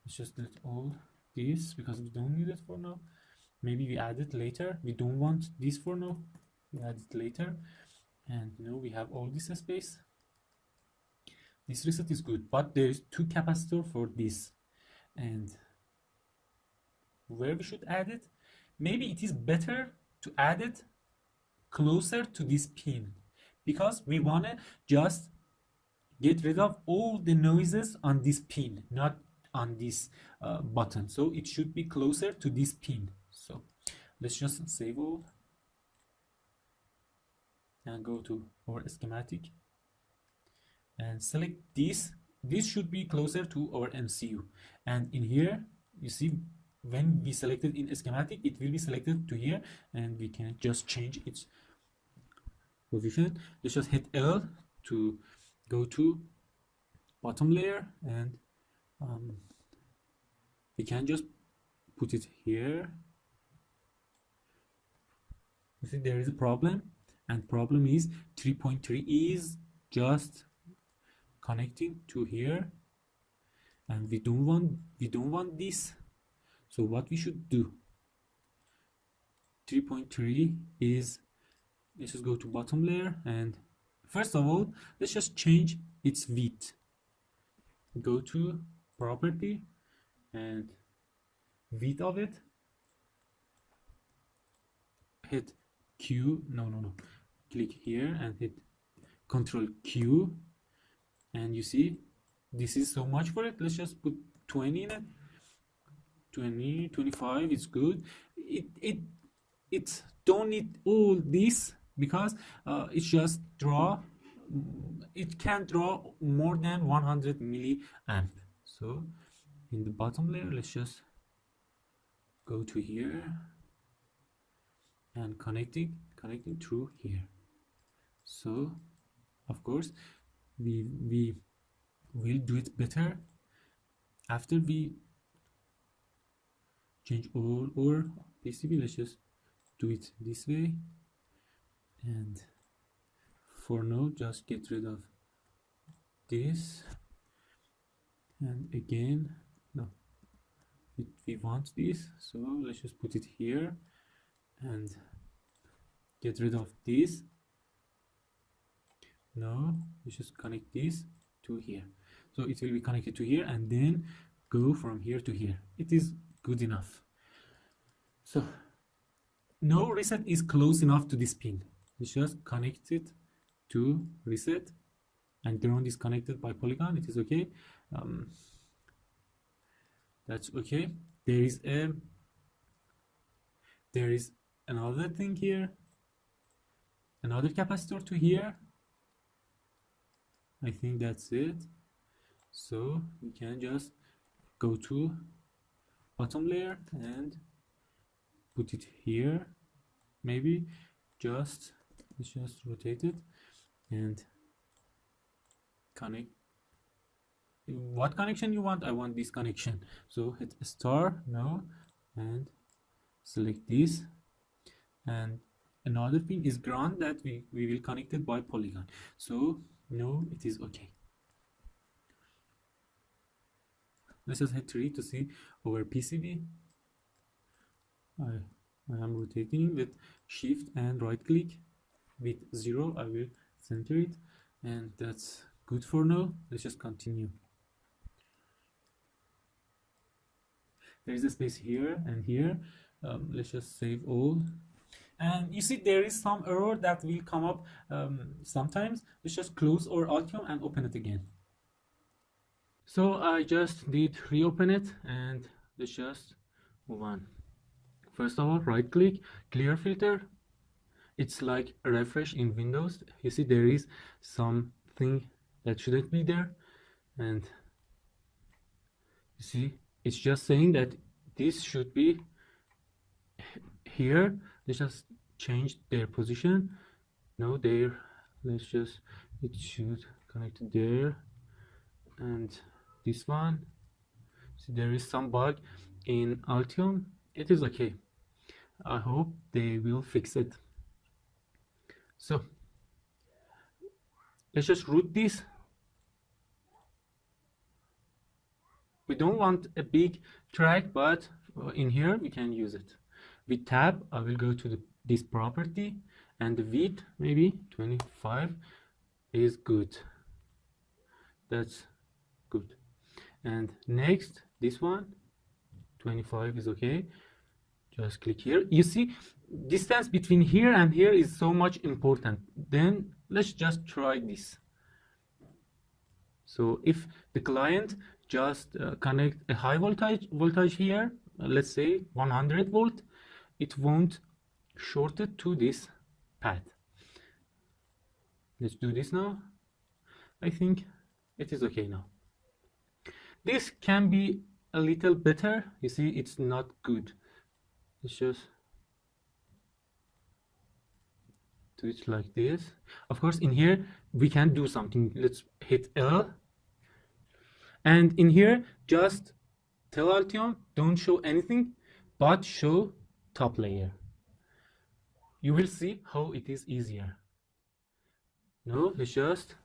Let's just delete all this because we don't need it for now. Maybe we add it later. We don't want this for now. We add it later. And now we have all this space. This reset is good, but there is two capacitor for this. And where we should add it? Maybe it is better to add it closer to this pin because we want to just get rid of all the noises on this pin, not on this button. So it should be closer to this pin. So let's just save all and go to our schematic and select this. This should be closer to our MCU, and in here you see when we selected in schematic, it will be selected to here, and we can just change its position. Let's just hit L to go to bottom layer, and we can just put it here. You see there is a problem, and problem is 3.3 is just connecting to here, and we don't want this. So what we should do, 3.3 is, let's just go to bottom layer, and first of all let's just change its width. Go to property and width of it, hit Q, no, click here and hit Control Q, and you see this is so much for it. Let's just put 20 in it. 20, 25 is good. It don't need all this, because it's just draw, it can draw more than 100 milliamp. So in the bottom layer, let's just go to here and connecting through here. So of course we will do it better after we change all our PCB. Let's just do it this way, and for now just get rid of this, and again no, we want this, so let's just put it here and get rid of this. No, let's just connect this to here, so it will be connected to here, and then go from here to here. It is good enough. So no reset is close enough to this pin. Let's just connect it to reset, and ground is connected by polygon. It is okay. That's okay. There is another thing here, another capacitor to here. I think that's it. So we can just go to bottom layer and put it here. Maybe let's just rotate it and connect. What connection you want? I want this connection. So hit star, no, and select this, and another pin is ground that we will connect it by polygon. So no, it is okay. Let's just hit 3 to see our PCB. I am rotating with shift and right click. With 0 I will center it, and that's good for now. Let's just continue. There is a space here and here. Let's just save all, and you see there is some error that will come up sometimes. Let's just close our Altium and open it again. So I just did reopen it, and let's just move on. First of all, right click, clear filter. It's like a refresh in Windows. You see there is something that shouldn't be there, and you see it's just saying that this should be here. Let's just change their position. No, there. Let's just, it should connect there, and this one. See there is some bug in Altium. It is okay. I hope they will fix it. So let's just root this. We don't want a big track, but in here we can use it. With tab, I will go to this property, and the width maybe 25 is good. That's good. And next, this one 25 is okay. Just click here. You see distance between here and here is so much important. Then let's just try this. So if the client just connect a high voltage here, let's say 100 volt, it won't short it to this path. Let's do this now. I think it is okay now. This can be a little better. You see, it's not good. Let's just do it like this. Of course, in here we can do something. Let's hit L, and in here just tell Altium don't show anything but show top layer. You will see how it is easier. No, let's just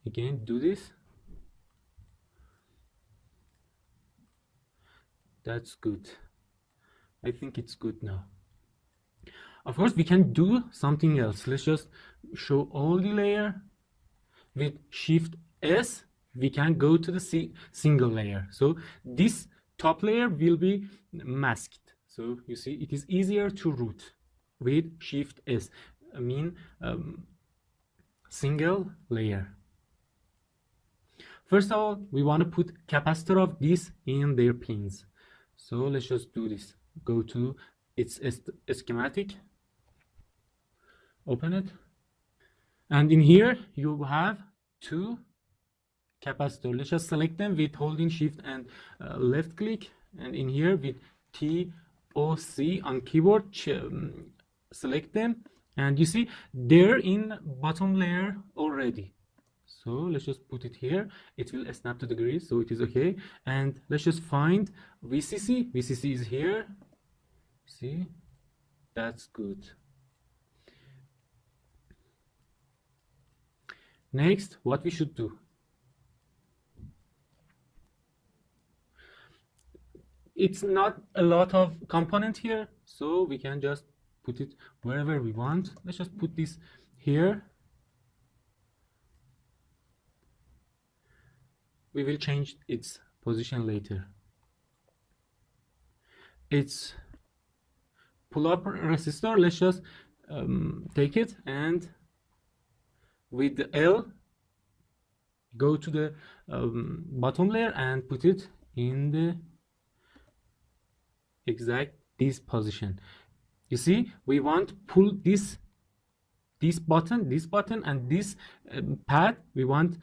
again do this. That's good. I think it's good now. Of course, we can do something else. Let's just show all the layer. With Shift S, we can go to the single layer. So this top layer will be masked. So you see, it is easier to route with Shift S. I mean, single layer. First of all, we want to put capacitor of this in their pins. So let's just do this. Go to its schematic, open it, and in here you have two capacitors. Let's just select them with holding Shift and left click, and in here with TOC on keyboard select them, and you see they're in bottom layer already. So let's just put it here. It will snap to the grid, so it is okay. And let's just find VCC. VCC is here. See, that's good. Next, what we should do? It's not a lot of component here, so we can just put it wherever we want. Let's just put this here. We will change its position later. It's pull-up resistor. Let's just take it and with the L go to the bottom layer and put it in the exact this position. You see, we want to pull this button, and this pad. We want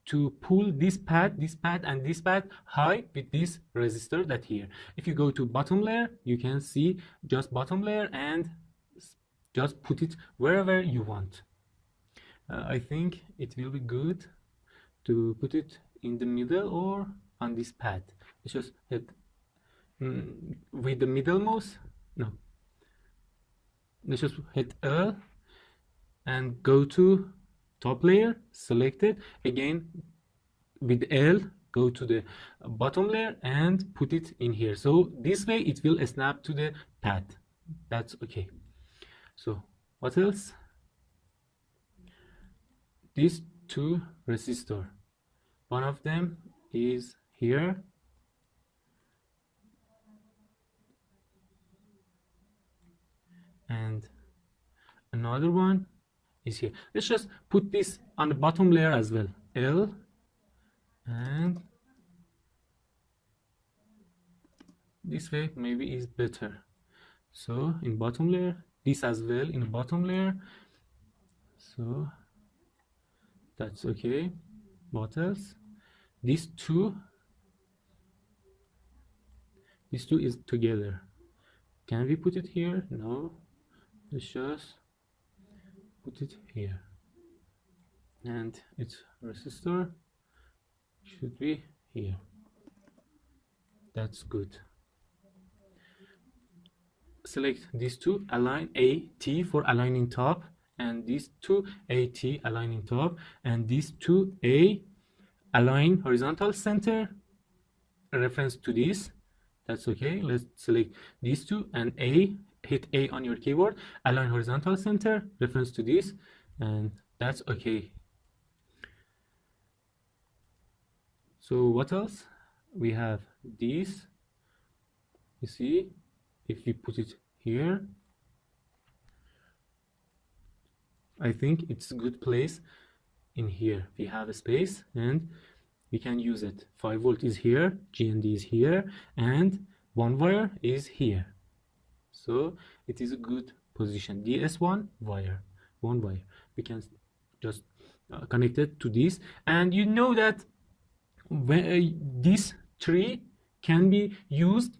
to pull this pad, and this pad high with this resistor that here. If you go to bottom layer, you can see just bottom layer and just put it wherever you want. I think it will be good to put it in the middle or on this pad. Let's just hit with the middle mouse. No. Let's just hit L and go to top layer, select it again with L, go to the bottom layer and put it in here. So this way it will snap to the pad. That's okay. So what else? These two resistor. One of them is here. And another one is here. Let's just put this on the bottom layer as well. L and this way maybe is better. So in bottom layer, this as well in the bottom layer. So that's okay. What else? These two is together. Can we put it here? No. Let's just put it here, and its resistor should be here. That's good. Select these two, align AT for aligning top, and these two AT aligning top, and these two A align horizontal center reference to this. That's okay. Let's select these two and A, hit A on your keyboard, align horizontal center reference to this, and that's okay. So what else? We have this. You see, if we put it here, I think it's a good place. In here we have a space and we can use it. 5 volt is here, GND is here, and one wire is here. So it is a good position. DS1 wire, one wire. We can just connect it to this, and you know that when this tree can be used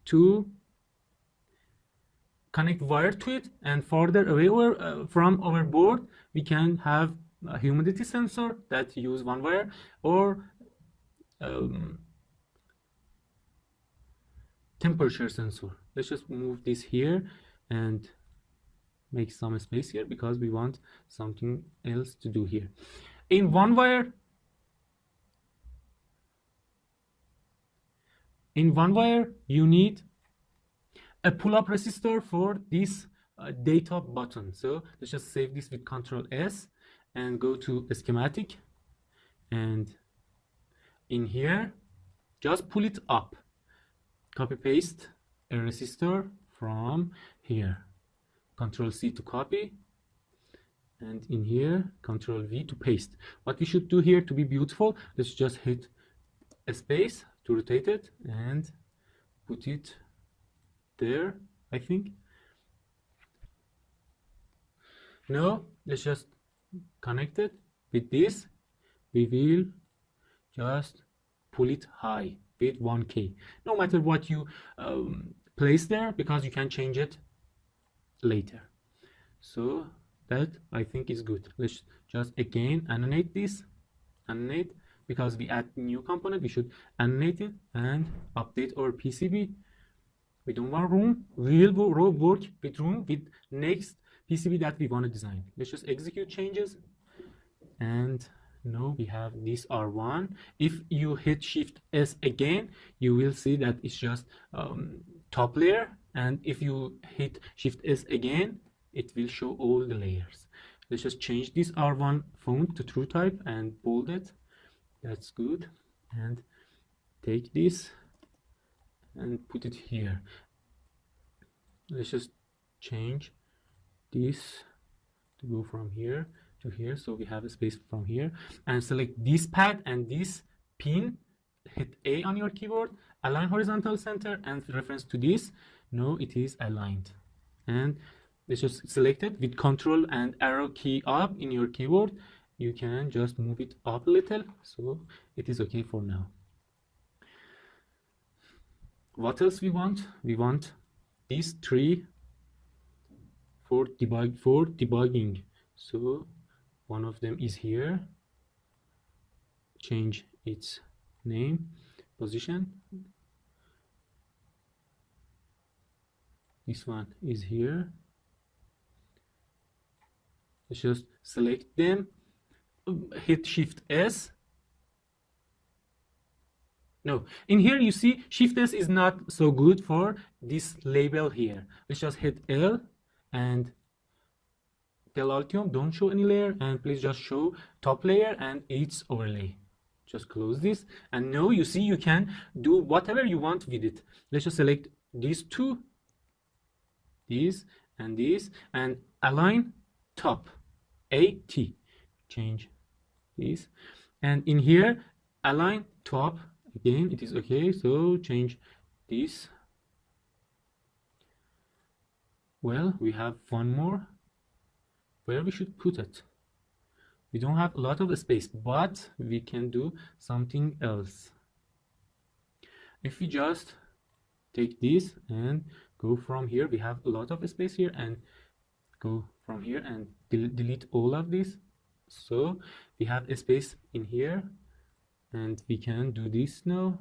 to connect wire to it, and further away from our board we can have a humidity sensor that use one wire, or temperature sensor. Let's just move this here and make some space here because we want something else to do here. In one wire you need a pull-up resistor for this data button. So let's just save this with Ctrl S and go to a schematic, and in here just pull it up, copy paste a resistor from here, Ctrl C to copy, and in here Ctrl V to paste. What we should do here to be beautiful, let's just hit a space to rotate it and put it there, I think. Now let's just connect it with this. We will just pull it high with 1K, no matter what you place there, because you can change it later. So that I think is good. Let's just again animate this, because we add new component, we should animate it and update our PCB. We don't want room, we will work with room with next PCB that we want to design. Let's just execute changes, and now we have this R1. If you hit Shift S again, you will see that it's just top layer, and if you hit Shift S again, it will show all the layers. Let's just change this R1 font to true type and bold it. That's good. And take this and put it here. Let's just change this to go from here to here, so we have a space from here, and select this pad and this pin. Hit A on your keyboard, align horizontal center, and reference to this. No, it is aligned. And let's just select it with Control and arrow key up in your keyboard. You can just move it up a little, so it is okay for now. What else we want? We want these three for debugging. So one of them is here. Change its name, position. This one is here. Let's just select them, hit Shift S. No, in here you see Shift S is not so good for this label here. Let's just hit L and tell Altium don't show any layer, and please just show top layer and its overlay. Just close this, and now you see you can do whatever you want with it. Let's just select these two, this and this, and align top, AT. Change this, and in here align top again. It is okay, so change this. Well, we have one more. Where we should put it? We don't have a lot of space, but we can do something else. If we just take this and go from here, we have a lot of space here, and go from here and delete all of this. So we have a space in here, and we can do this now.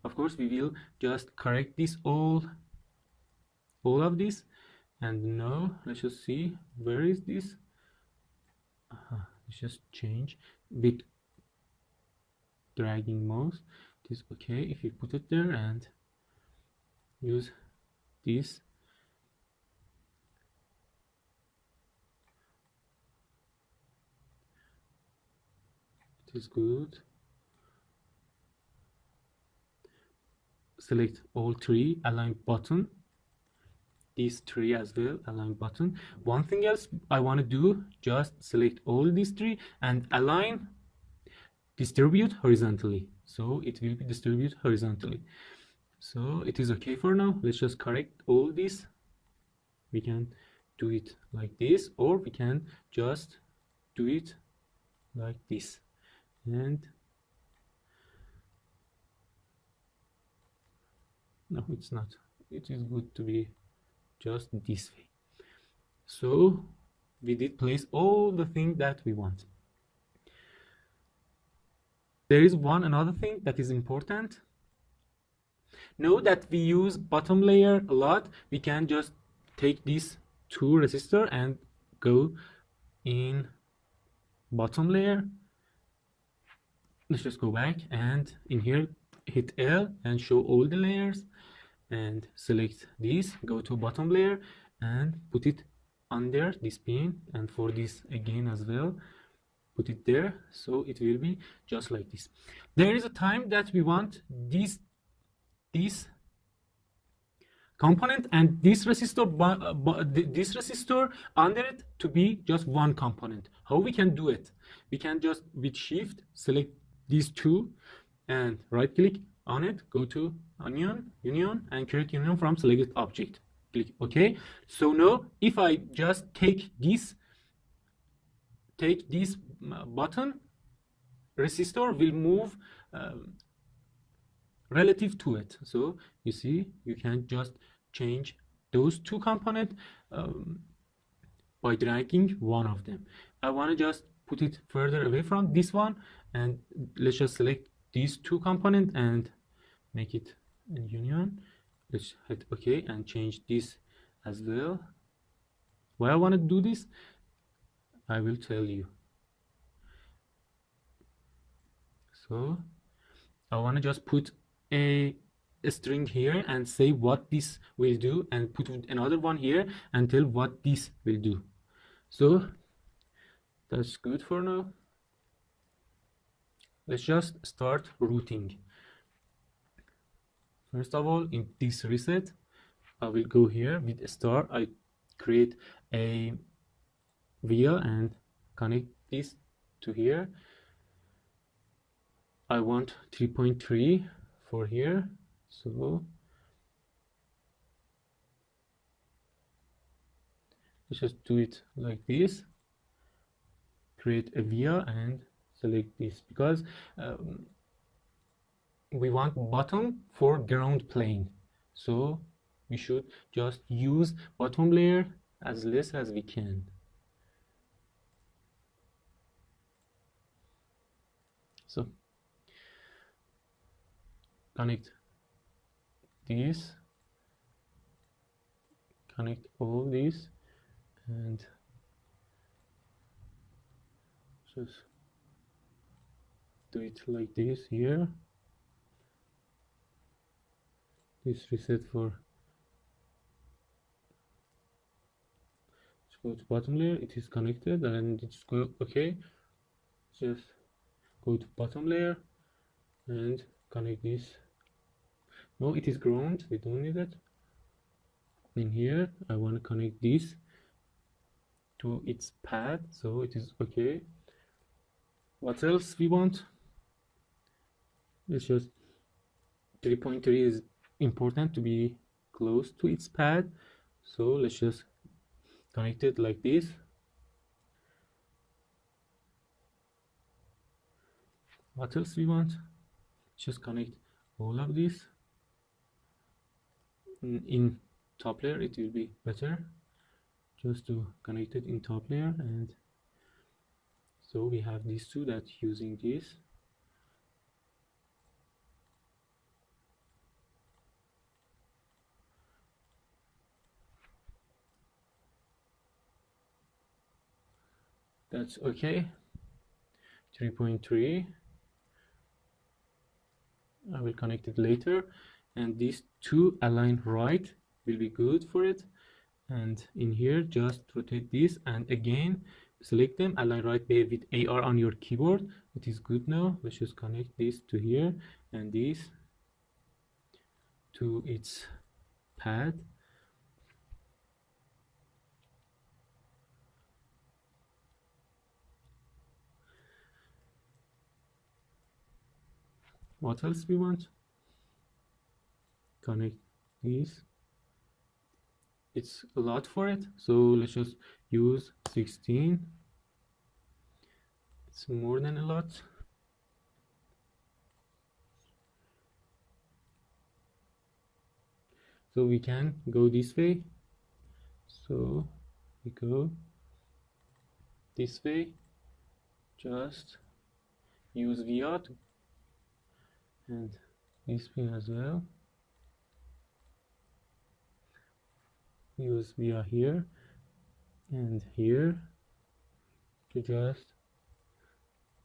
Of course, we will just correct this all of this, and now let's just see where is this. Let's just change with dragging mouse. It is okay if you put it there and use this. It is good. Select all three, align button. These three as well, align button. One thing else I want to do, just select all these three and align distribute horizontally, so it will be distributed horizontally. So it is okay for now. Let's just correct all this. We can do it like this, or we can just do it like this. And no, it's not. It is good to be just this way. So we did place all the things that we want. There is another thing that is important. Know that we use bottom layer a lot. We can just take these two resistor and go in bottom layer. Let's just go back and in here hit L and show all the layers and select this, go to bottom layer and put it under this pin, and for this again as well put it there, so it will be just like this. There is a time that we want this component and this resistor under it to be just one component. How we can do it? We can just with shift select these two and right click on it, go to union and create union from selected object. Click OK. So now if I just take this button, resistor will move relative to it. So you see, you can just change those two components by dragging one of them. I want to just put it further away from this one, and let's just select these two components and make it a union. Let's hit OK and change this as well. Why I want to do this, I will tell you. So I want to just put a string here and say what this will do, and put another one here and tell what this will do. So that's good for now. Let's just start routing. First of all, in this reset, I will go here with a star. I create a via and connect this to here. I want 3.3 for here, so let's just do it like this. Create a via and select this, because we want bottom for ground plane, so we should just use bottom layer as less as we can. So connect these, connect all these, and just do it like this here. This reset for, let's go to bottom layer, it is connected and it's go okay. Just go to bottom layer and connect this. No, it is ground, we don't need it. In here I want to connect this to its pad, so it is okay. What else we want? It's just 3.3 is important to be close to its pad, so let's just connect it like this. What else we want? Just connect all of this. In top layer it will be better just to connect it in top layer, and so we have these two that using this. That's okay. 3.3 I will connect it later, and these two align right will be good for it. And in here just rotate this and again select them, align right there with AR on your keyboard. It is good now. Let's just connect this to here and this to its pad. What else we want? Connect these. It's a lot for it, so let's just use 16. It's more than a lot. So we can go this way. So we go this way, just use VR and this way as well. Use VR here and here to just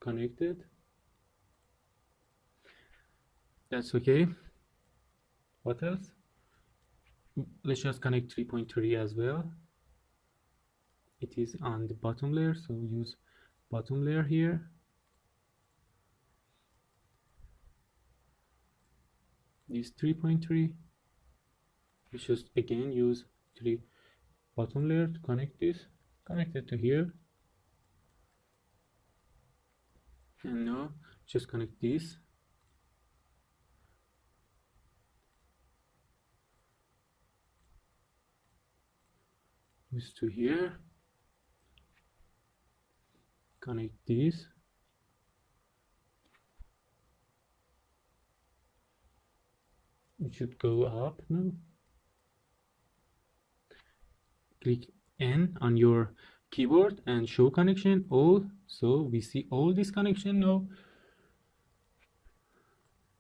connect it. That's okay. What else? Let's just connect 3.3 as well. It is on the bottom layer, so use bottom layer here. This 3.3. Let's just again use 3 bottom layer to connect this. Connect it to here. And now just connect this. This to here. Connect this. It should go up now. Click N on your keyboard and show connection all. So we see all this connection now.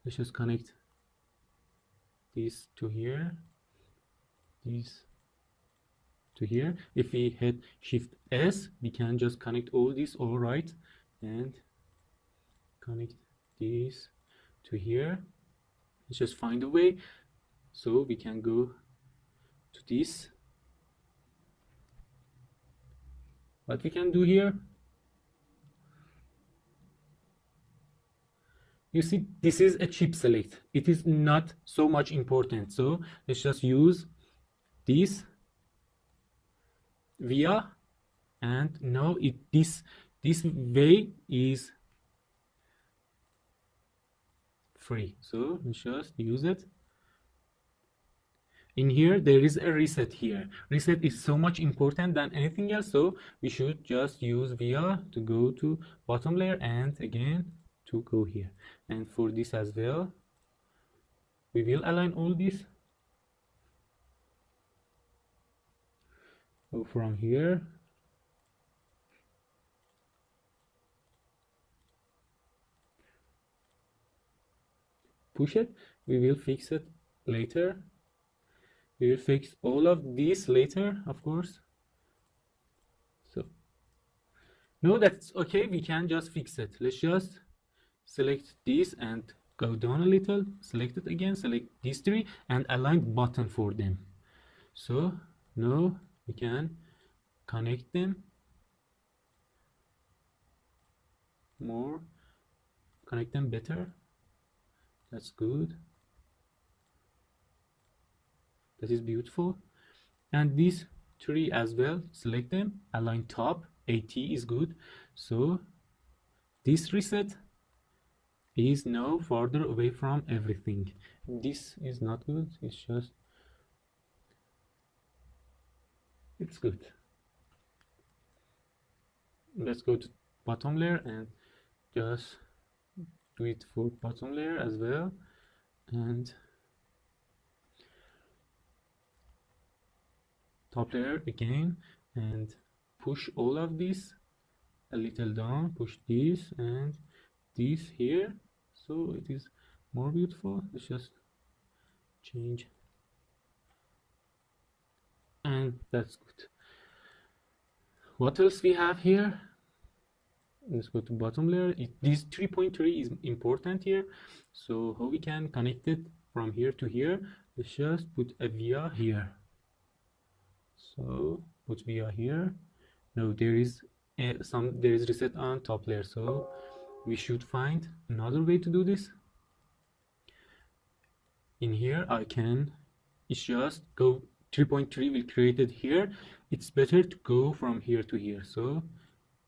Let's just connect this to here, this to here. If we hit Shift S, we can just connect all this all right and connect this to here. Let's just find a way so we can go to this. What we can do here, you see this is a chip select. It is not so much important, so let's just use this via, and now this way is free, so let's just use it. In here there is a reset here. Reset is so much important than anything else, so we should just use via to go to bottom layer and again to go here. And for this as well, we will align all this. So from here, push it. We will fix it later. We will fix all of these later, of course. So no, that's okay. We can just fix it. Let's just select this and go down a little. Select it again. Select these three and align button for them. So now we can connect them more. Connect them better. That's good. That is beautiful. And these three as well, select them, align top, AT is good. So this reset is now further away from everything. This is not good, it's just, it's good. Let's go to bottom layer and just do it for bottom layer as well. And top layer again, and push all of this a little down, push this and this here, so it is more beautiful. Let's just change, and that's good. What else we have here? Let's go to bottom layer. This 3.3 is important here, so how we can connect it from here to here? Let's just put a via here. So put via here. No, there is reset on top layer, so we should find another way to do this. In here it's just go 3.3 will create it here. It's better to go from here to here, so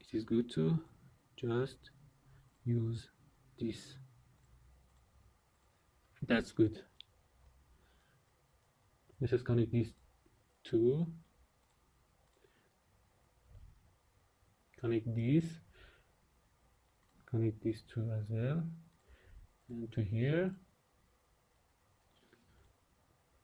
it is good to just use this. That's good. Let's just connect these two. Connect these connect these two as well, and to here.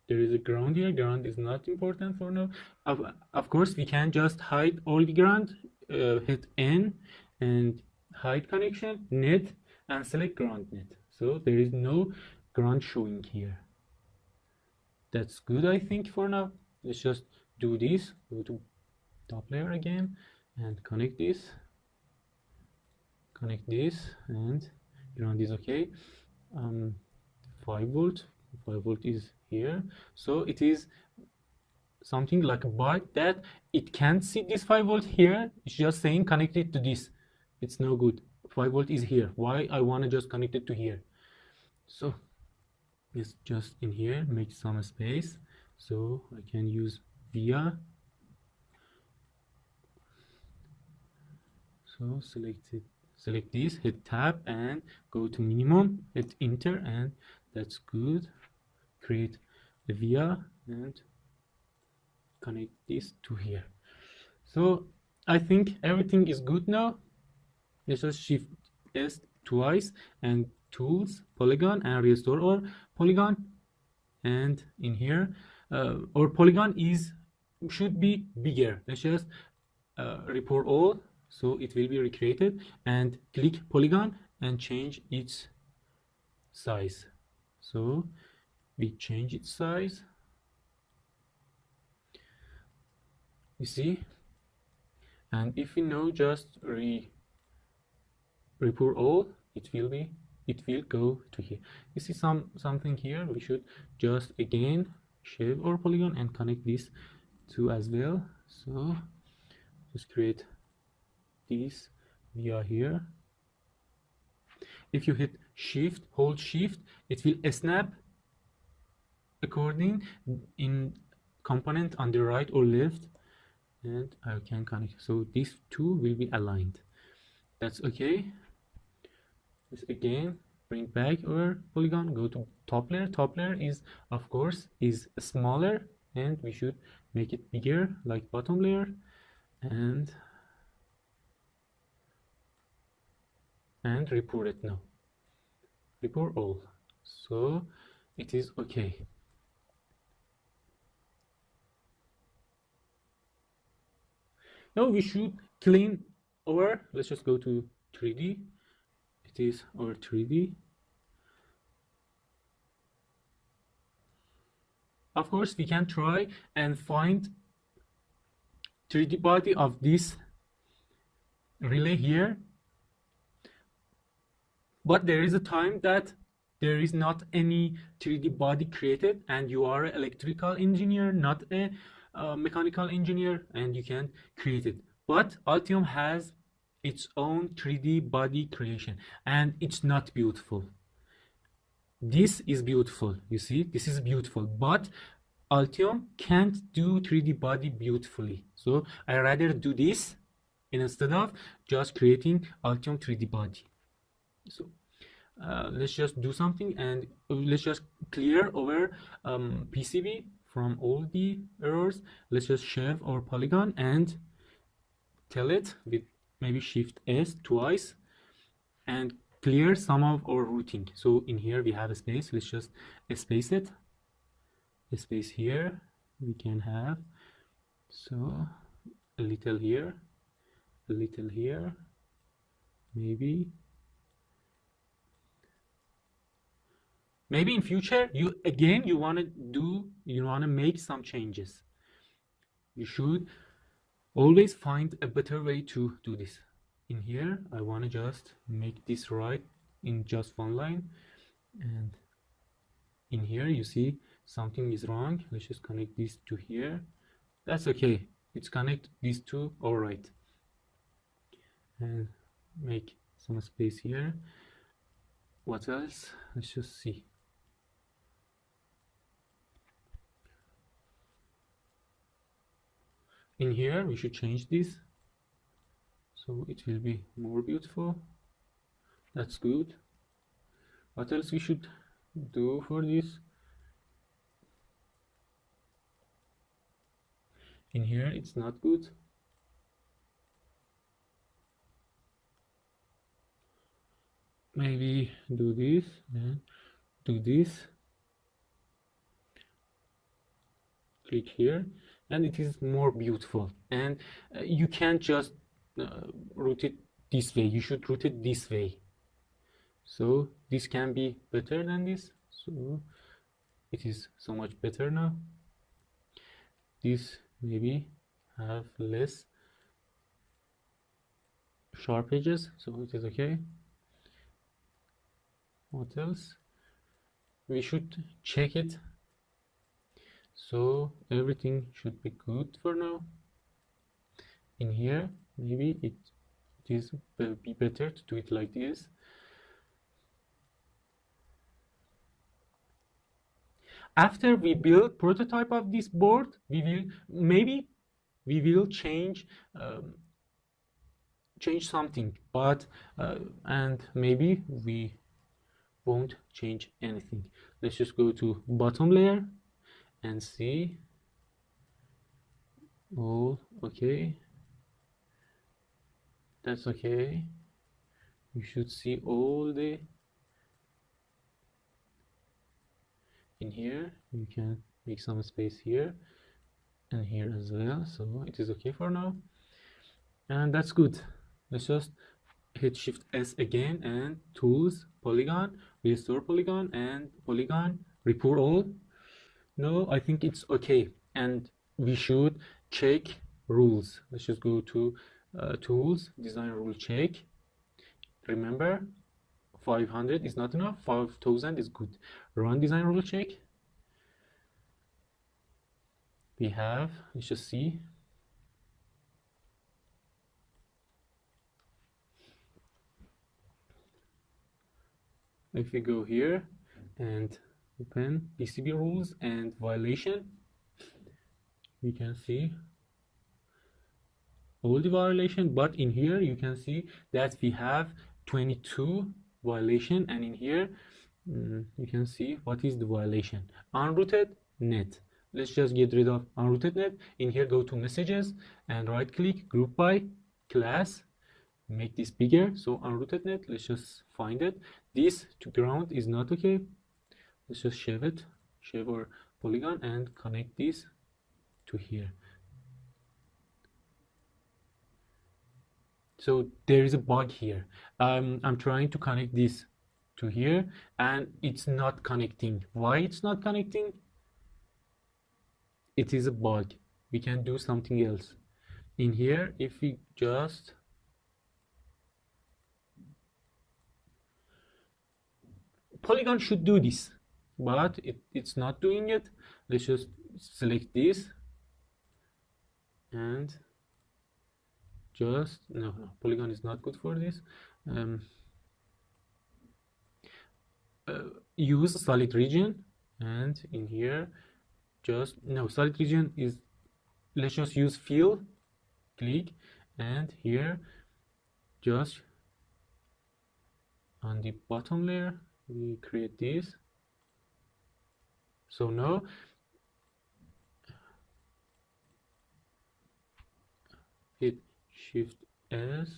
There is a ground here. Ground is not important for now. Of course, we can just hide all the ground, hit N and hide connection, net, and select ground net. So there is no ground showing here. That's good, I think, for now. Let's just do this. Go to top layer again and connect this. Connect this, and ground is okay. 5 volt. 5 volt is here, so it is something like a bug that it can't see this 5 volt here. It's just saying connect it to this. It's no good. 5 volt is here. Why I want to just connect it to here? So it's just in here, make some space so I can use via. So select this, hit tab and go to minimum, hit enter, and that's good. Create the via and connect this to here. So I think everything is good now. Let's just shift S twice and tools, polygon, and restore our polygon. And in here, our polygon should be bigger. Let's just report all, so it will be recreated, and click polygon and change its size. So we change its size. You see, and if we now just report all, it will go to here. You see something here. We should just again shave our polygon and connect this two as well. So just create this via here. If you hit shift, hold shift, it will snap according in component on the right or left, and I can connect. So these two will be aligned. That's okay. Let's again bring back our polygon, go to top layer. Top layer is, of course, is smaller, and we should make it bigger like bottom layer, and report it now. Report all. So it is okay. Now we should clean our, let's just go to 3D. It is our 3D. Of course, we can try and find 3D body of this relay here, but there is a time that there is not any 3D body created, and you are an electrical engineer, not a mechanical engineer, and you can create it. But Altium has its own 3D body creation, and it's not beautiful. This is beautiful. You see, this is beautiful, but Altium can't do 3D body beautifully. So I rather do this instead of just creating Altium 3D body. So let's just do something, and let's just clear our PCB from all the errors. Let's just shave our polygon and tell it with maybe shift S twice and clear some of our routing. So in here we have a space. Let's just space it. A space here we can have, so a little here, a little here, maybe in future you want to make some changes. You should always find a better way to do this. In here I want to just make this right in just one line, and in here you see something is wrong. Let's just connect these to here. That's okay, it's connect these two all right, and make some space here. What else? Let's just see. In here we should change this so it will be more beautiful. That's good. What else we should do for this? In here it's not good. maybe do this and do this, click here, and it is more beautiful. And you can't just route it this way, you should route it this way. So this can be better than this, so it is so much better now. This maybe have less sharp edges, so it is okay. What else? We should check it, so everything should be good for now. In here maybe it will be better to do it like this. After we build prototype of this board, we will change something, but and maybe we won't change anything. Let's just go to bottom layer and see. Oh, okay, that's okay. You should see all the in here. You can make some space here and here as well, so it is okay for now, and that's good. Let's just hit Shift S again and tools, polygon, restore polygon, and polygon, report all. No, I think it's okay, and we should check rules. Let's just go to tools, design rule check. Remember, 500 is not enough, 5000 is good. Run design rule check. We have, let's just see. If we go here and open PCB rules and violation, we can see all the violation, but in here you can see that we have 22 violation, and in here you can see what is the violation. Unrooted net. Let's just get rid of unrooted net. In here go to messages and right click, group by class, make this bigger. So unrooted net, let's just find it. This to ground is not okay. Let's just shave it, shave our polygon and connect this to here. So there is a bug here. I'm trying to connect this to here and it's not connecting. Why it's not connecting? It is a bug. We can do something else. In here, if we just polygon should do this, but it's not doing it. Let's just select this and just no, polygon is not good for this. Use solid region, and in here just no, solid region is, let's just use fill, click, and here just on the bottom layer we create this. So now hit Shift S.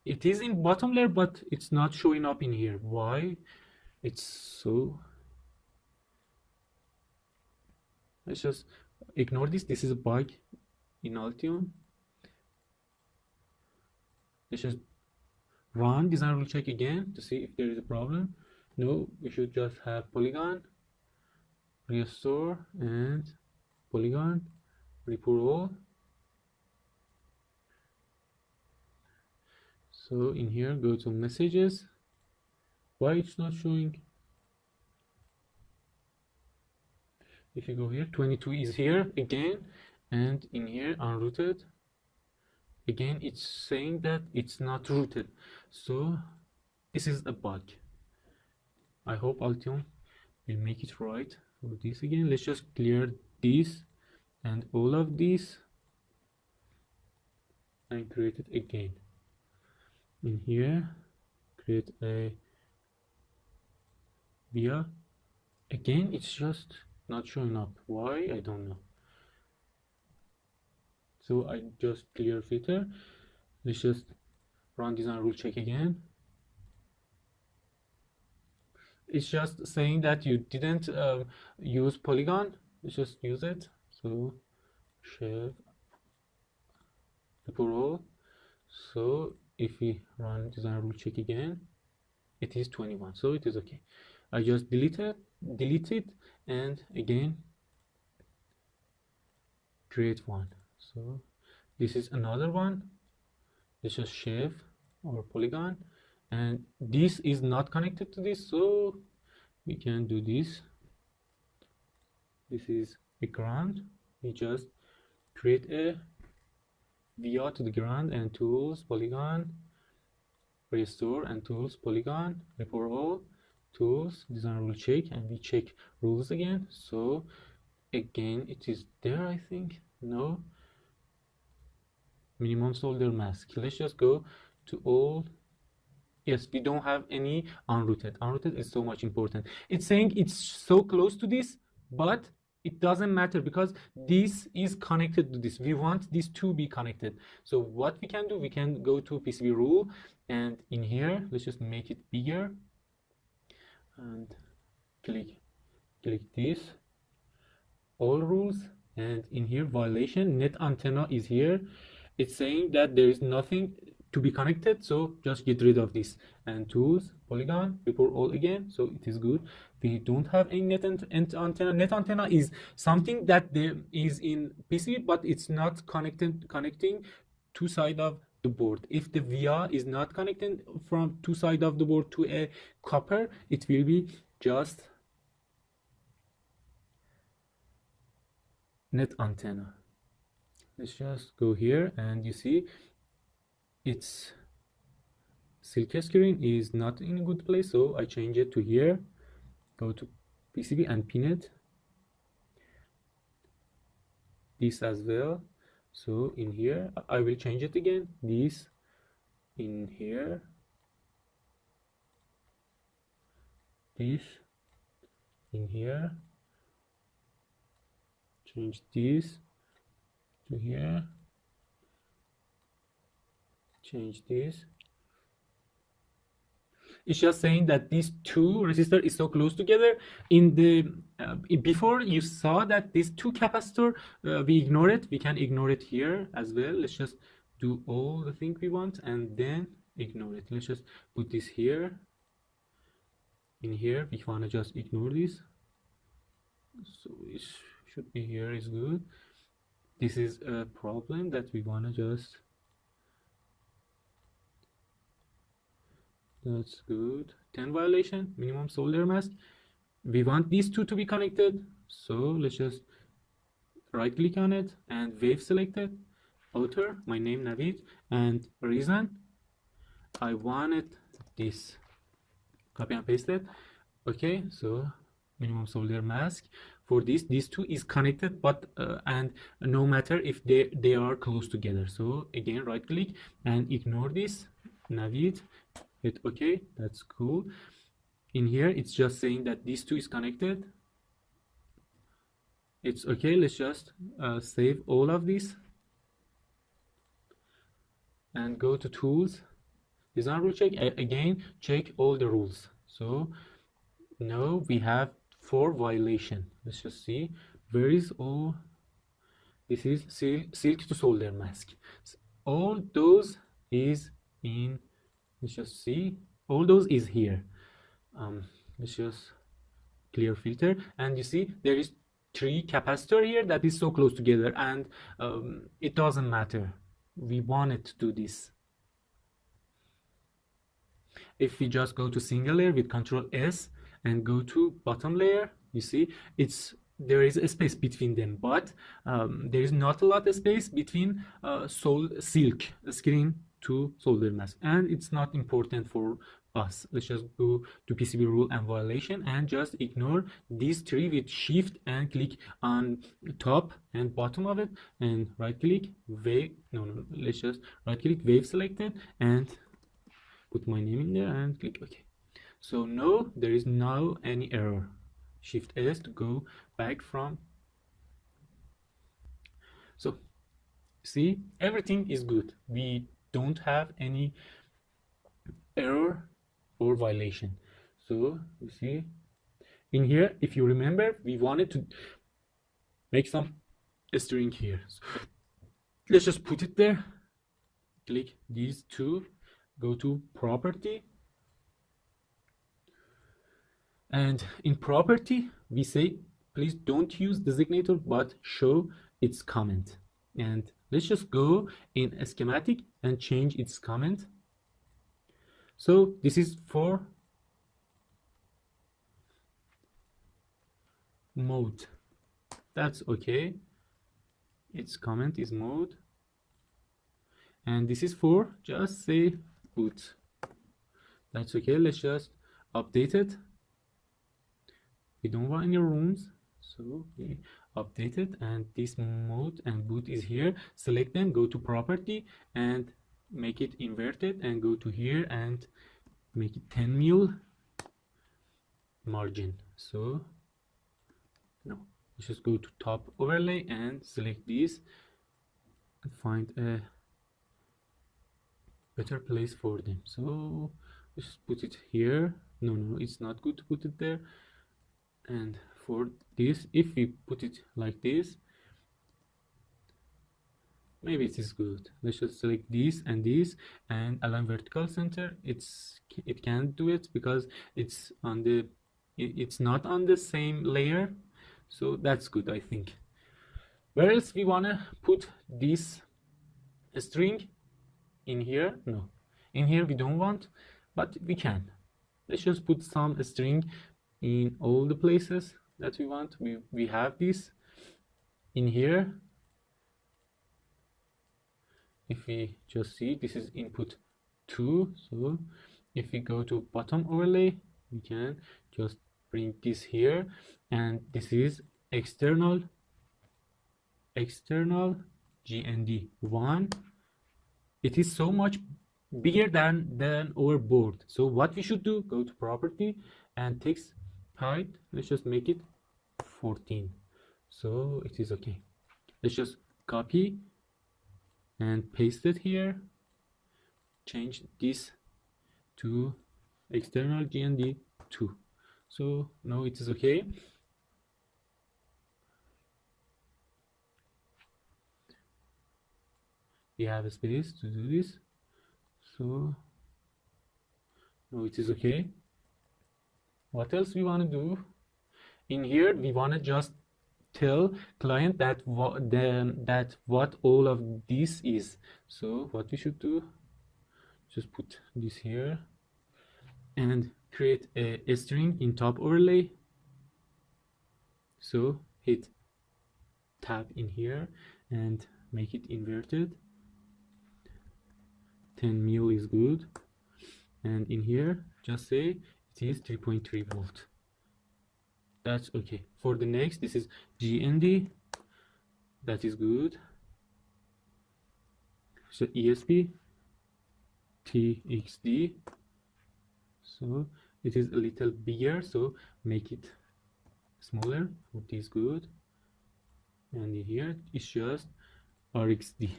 It is in bottom layer, but it's not showing up in here. Why? It's so. Let's just ignore this. This is a bug in Altium. Let's just run design rule check again to see if there is a problem. No, we should just have polygon, restore, and polygon, report all. So in here, go to messages. Why it's not showing? If you go here, 22 is here again, and in here unrooted. Again, it's saying that it's not rooted. So this is a bug. I hope Altium will make it right for this again. Let's just clear this and all of this and create it again. In here, create a via. Again, it's just not showing up. Why? I don't know. So I just clear filter Let's just run design rule check again. It's just saying that you didn't use polygon. Let's just use it. So chef roll. So if we run design rule check again, it is 21, so it is okay. I just delete it, and again create one. So this is another one. Let's just shave our polygon, and this is not connected to this, so we can do this. This is a ground. We just create a via to the ground, and tools polygon, restore, and tools polygon, report all, tools design rule check, and we check rules again. So again it is there, I think. No, minimum solder mask. Let's just go to all. Yes, we don't have any unrooted. Unrooted is so much important. It's saying it's so close to this, but it doesn't matter because this is connected to this. We want these to be connected. So what we can do, we can go to PCB rule, and in here, let's just make it bigger, and click this, all rules, and in here, violation, net antenna is here. It's saying that there is nothing to be connected, so just get rid of this, and tools polygon, report all again, so it is good. We don't have any net antenna. Net antenna is something that there is in PCB, but it's not connecting two sides of the board. If the via is not connected from two sides of the board to a copper, it will be just net antenna. Let's just go here, and you see its Silkscreen is not in a good place, so I change it to here. Go to PCB and pin it. This as well. So in here, I will change it again. This in here. This in here. Change this to here. Change this. It's just saying that these two resistors is so close together. In the before you saw that these two capacitor, we ignore it. We can ignore it here as well. Let's just do all the things we want and then ignore it. Let's just put this here. In here, we want to just ignore this. So it should be here is good. This is a problem that we want to just. That's good. 10 violation, minimum solder mask. We want these two to be connected. So let's just right click on it and wave selected. Author, my name Navid, and reason I wanted this. Copy and paste it. Okay, so minimum solder mask. For this, these two is connected, but and no matter if they are close together. So again, right click and ignore this. Navid. Hit OK, that's cool. In here, it's just saying that these two is connected. It's okay. Let's just save all of this and go to tools, design rule check. Again, check all the rules. So now we have 4 violation. Let's just see where is all. This is silk to solder mask. All those is in. Let's just see, all those is here. Let's just clear filter, and you see there is 3 capacitor here that is so close together, and it doesn't matter. We wanted to do this. If we just go to single layer with Control S and go to bottom layer, you see there is a space between them, but there is not a lot of space between silk screen to solder mask, and it's not important for us. Let's just go to PCB rule and violation and just ignore these 3 with shift and click on top and bottom of it and right click wave. No, let's just right click wave selected and put my name in there and click OK. So no, there is no any error. Shift S to go back from. So see, everything is good. We don't have any error or violation. So you see in here, if you remember, we wanted to make some string here. So let's just put it there. Click these two, go to property, and in property we say please don't use designator but show its comment. And let's just go in a schematic and change its comment. So this is for mode. That's okay. Its comment is mode. And this is for just say boot. That's okay. Let's just update it. We don't want any rooms, so we update it, and this mode and boot is here. Select them, go to property and make it inverted, and go to here and make it 10 mil margin. So no, let's just go to top overlay and select this and find a better place for them. So let's just put it here. No, it's not good to put it there. And for this, if we put it like this, maybe it is good. Let's just select this and align vertical center. It can't do it because it's on the it's not on the same layer, so that's good, I think. Where else we want to put this string? In here? No, in here we don't want, but we can. Let's just put some string in all the places that we want. We have this in here. If we just see, this is input 2. So if we go to bottom overlay, we can just bring this here, and this is external GND 1. It is so much bigger than our board. So what we should do, go to property and text height. Let's just make it 14. So it is okay. Let's just copy and paste it here. Change this to external GND 2. So now it is okay. We have a space to do this. So now it is okay. What else we want to do? In here we want to just tell client that what all of this is. So what we should do, just put this here and create a string in top overlay. So hit tab in here and make it inverted. 10 mil is good, and in here just say it is 3.3 volt. That's okay. For the next, this is GND. That is good. So ESP TXD. So it is a little bigger, so make it smaller. 40 is good. And in here it's just RXD.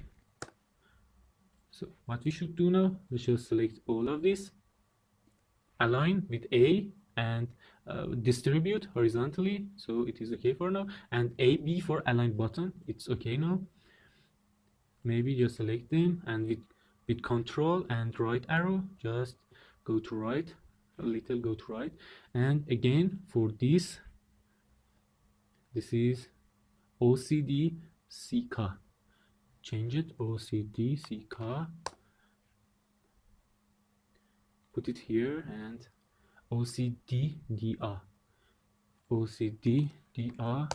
So what we should do now, let's just select all of this, align with A, and distribute horizontally. So it is okay for now. And AB for align button, it's okay now. Maybe just select them, and with control and right arrow, just go to right a little, go to right. And again for this is OCD CK. Change it, OCD CK. Put it here, and OCD DR. OCD DR.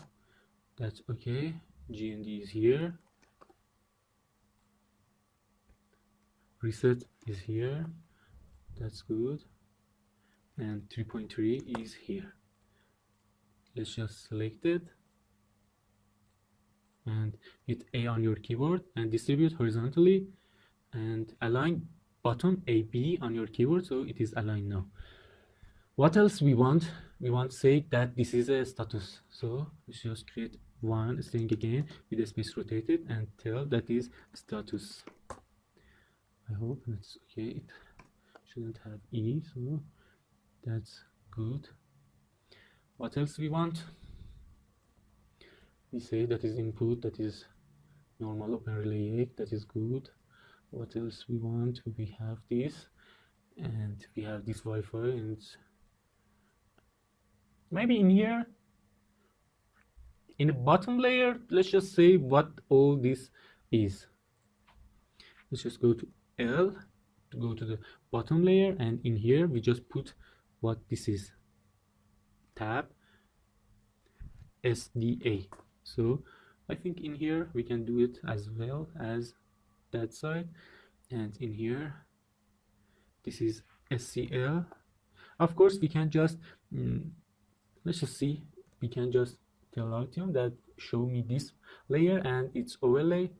That's okay. GND is here. Reset is here. That's good. And 3.3 is here. Let's just select it and hit A on your keyboard and distribute horizontally, and align bottom AB on your keyboard so it is aligned now. What else we want? We want to say that this is a status. So let's just create one string again with a space rotated and tell that is status. I hope that's okay. It shouldn't have E, so that's good. What else we want? We say that is input, that is normal open relay 8, that is good. What else we want? We have this, and we have this Wi-Fi, and maybe in here, in the bottom layer, let's just say what all this is. Let's just go to L to go to the bottom layer, and in here we just put what this is. Tab SDA. So I think in here we can do it as well as that side, and in here this is SCL. Of course we can just let's just see, we can just tell Altium that show me this layer and its overlay.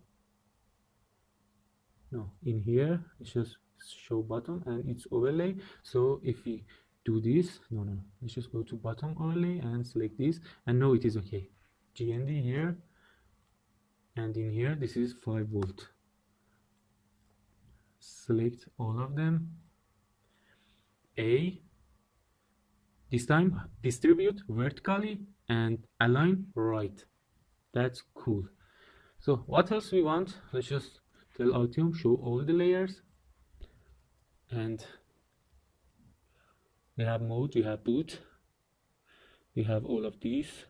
No, in here it's just show bottom and its overlay. So if we do this, no, let's just go to bottom overlay and select this, and no, it is okay. GND here, and in here this is 5 volt. Select all of them. A, this time distribute vertically and align right. That's cool. So what else we want? Let's just tell Altium show all the layers, and we have mode, we have boot, we have all of these.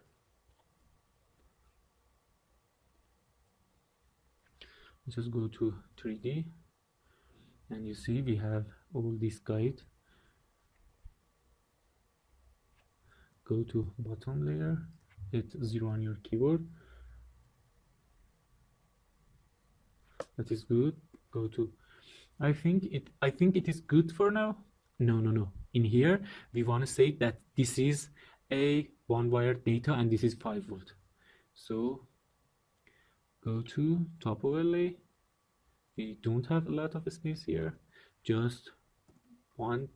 Let's just go to 3D, and you see we have all this guide. Go to bottom layer, hit 0 on your keyboard. That is good. Go to, I think it is good for now. No. In here we want to say that this is a one wire data and this is 5 volt. So go to top overlay. We don't have a lot of space here, just one.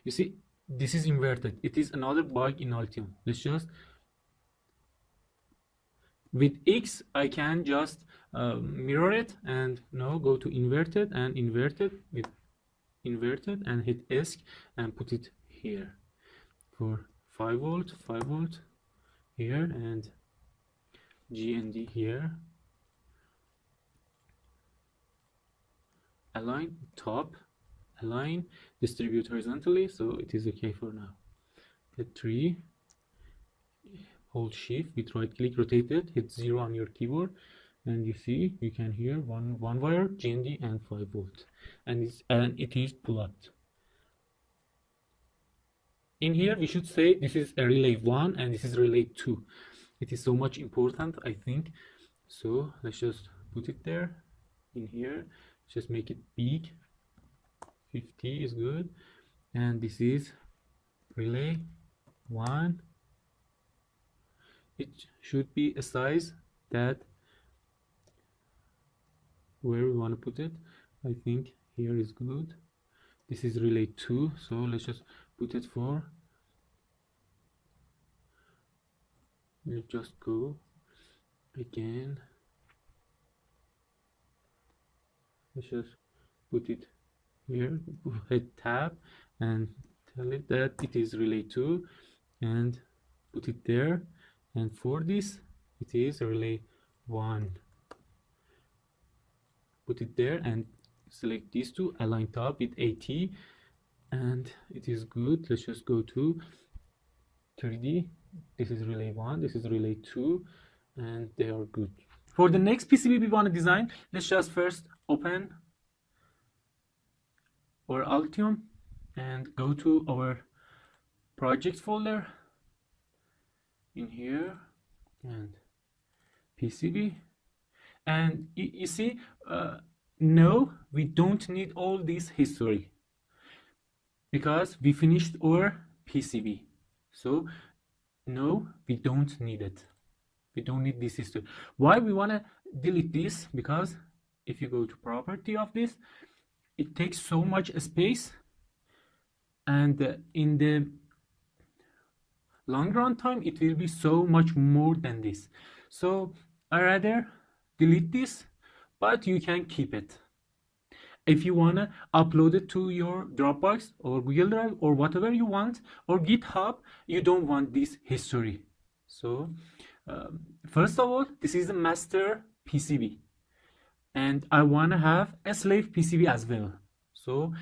You see, this is inverted. It is another bug in Altium. Let's just, with X I can just mirror it, and now go to inverted and inverted with inverted and hit ESC and put it here for 5 volt here, and GND here. Align top, align, distribute horizontally, so it is okay for now. Hit 3, hold shift with right click, rotate it, hit 0 on your keyboard, and you see you can hear one wire GND and 5 volt, and it is plugged. In here we should say this is a relay 1 and this is relay 2. It is so much important, I think. So let's just put it there. In here, just make it big. 50 is good. And this is relay 1. It should be a size that where we want to put it. I think here is good. This is relay 2, so let's just put it for, let's just go again, let's just put it here, hit tab and tell it that it is relay 2 and put it there, and for this it is relay 1, put it there and select these two, align top with AT, and it is good. Let's just go to 3D. This is relay 1, this is relay 2, and they are good. For the next PCB we want to design, let's just first open our Altium and go to our project folder in here and PCB, and you see no, we don't need all this history because we finished our PCB. So no, we don't need it. We don't need this history. Why we want to delete this? Because if you go to property of this, it takes so much space, and in the long run time, it will be so much more than this. So I rather delete this, but you can keep it. If you want to upload it to your Dropbox or Google Drive or whatever you want, or GitHub, you don't want this history. So first of all, this is a master PCB, and I want to have a slave PCB as well. So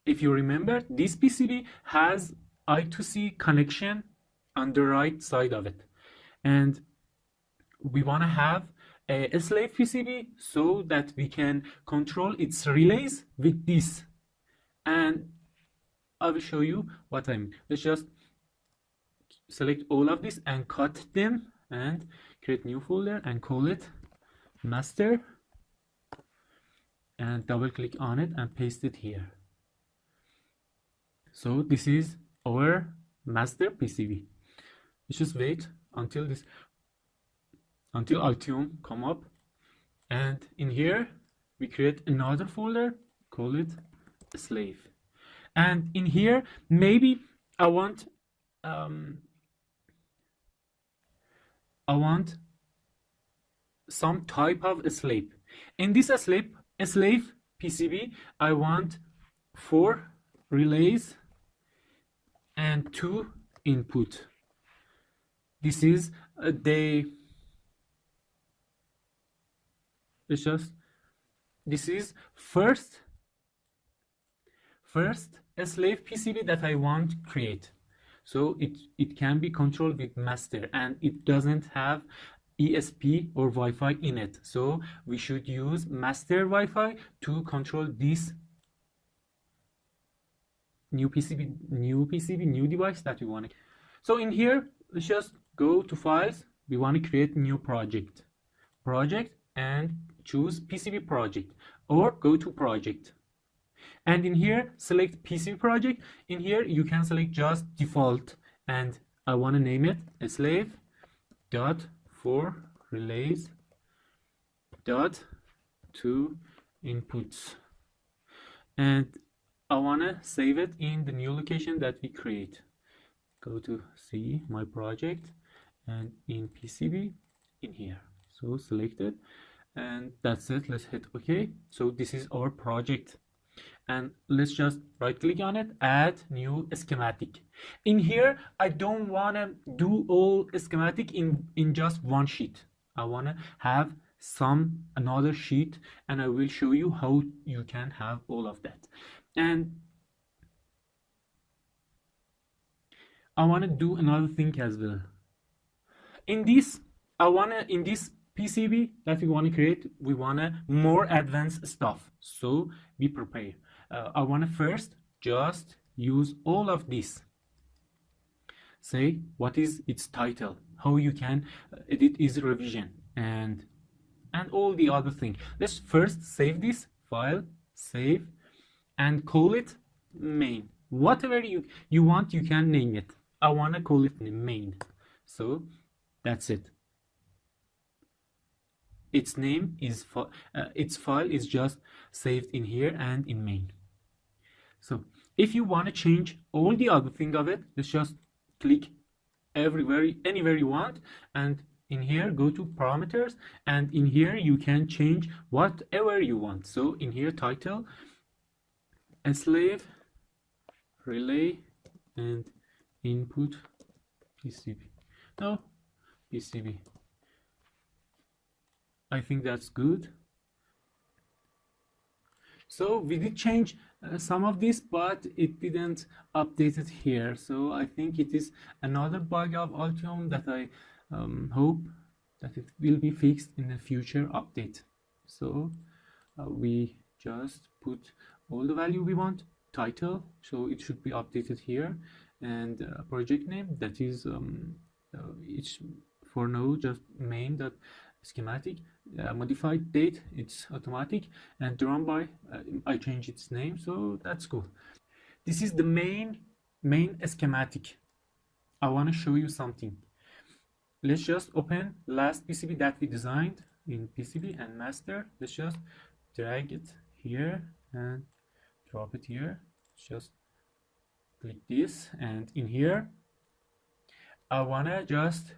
if you remember, this PCB has I2C connection on the right side of it, and we want to have a slave PCB so that we can control its relays with this. And I will show you what I mean. Let's just select all of this and cut them and create new folder and call it master, and double click on it and paste it here. So this is our master PCB. Let's just wait until Altium come up, and in here we create another folder, call it slave, and in here maybe I want some type of a slave. In this slave PCB, I want 4 relays and 2 input. This is this is first a slave PCB that I want to create. So it can be controlled with master, and it doesn't have ESP or Wi-Fi in it. So we should use master Wi-Fi to control this new device that we want to. So in here, let's just go to files. We want to create new project, and choose PCB project, or go to project, and in here select PCB project. In here you can select just default, and I want to name it slave dot 4 relays dot 2 inputs, and I want to save it in the new location that we create. Go to see my project, and in PCB in here, so select it, and that's it. Let's hit OK. So this is our project, and let's just right click on it, add new schematic. In here I don't want to do all schematic in just one sheet. I want to have another sheet, and I will show you how you can have all of that. And I want to do another thing as well. In this PCB that we want to create, we want more advanced stuff, so be prepared. I want to first just use all of this. Say what is its title, how you can edit is revision, and all the other thing. Let's first save this file, save, and call it main. Whatever you want, you can name it. I want to call it main. So that's it. Its name is its file is just saved in here and in main. So if you want to change all the other thing of it, let's just click anywhere you want, and in here go to parameters, and in here you can change whatever you want. So in here title, slave relay, and input PCB. No, PCB. I think that's good. So we did change some of this, but it didn't update it here. So I think it is another bug of Altium that I hope that it will be fixed in a future update. So we just put all the value we want, title, so it should be updated here, and project name, that is it's for now just main.schematic. Modified date, it's automatic, and drawn by I changed its name, so that's cool. This is the main schematic. I want to show you something. Let's just open last PCB that we designed in PCB and master. Let's just drag it here and drop it here. Just click this, and in here I wanna just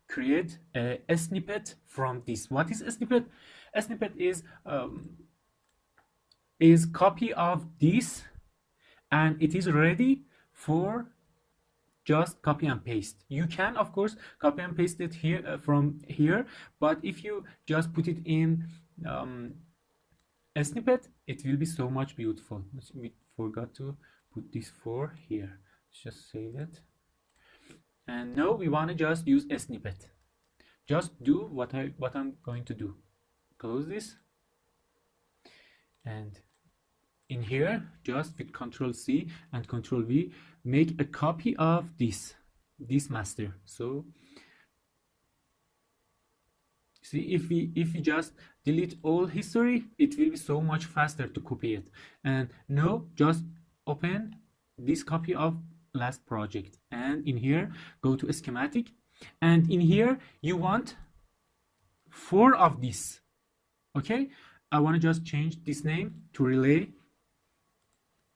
create a snippet from this. What is a snippet? A snippet is copy of this, and it is ready for just copy and paste. You can of course copy and paste it here from here, but if you just put it in a snippet, it will be so much beautiful. We forgot to put this for here. Let's just save it. And now we want to just use a snippet. Just do what I'm going to do. Close this, and in here, just with Control C and Control V, make a copy of this master. So see, if we just delete all history, it will be so much faster to copy it. And now just open this copy of last project, and in here go to a schematic, and in here you want 4 of this. Okay, I want to just change this name to relay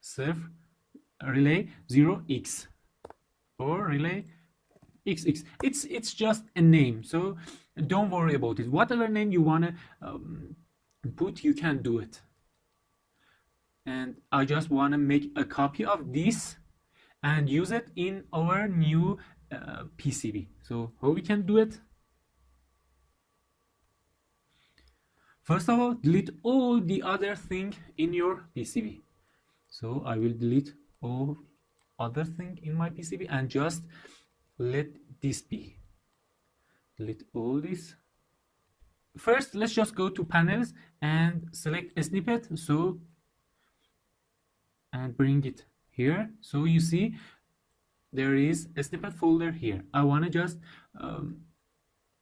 0x or relay XX. It's just a name, so don't worry about it. Whatever name you want to put, you can do it. And I just want to make a copy of this and use it in our new PCB. So how we can do it? First of all, delete all the other thing in your PCB. So I will delete all other thing in my PCB and just let this be. Delete all this. First, let's just go to panels and select a snippet. So, and bring it here. So you see there is a snippet folder here. I want to just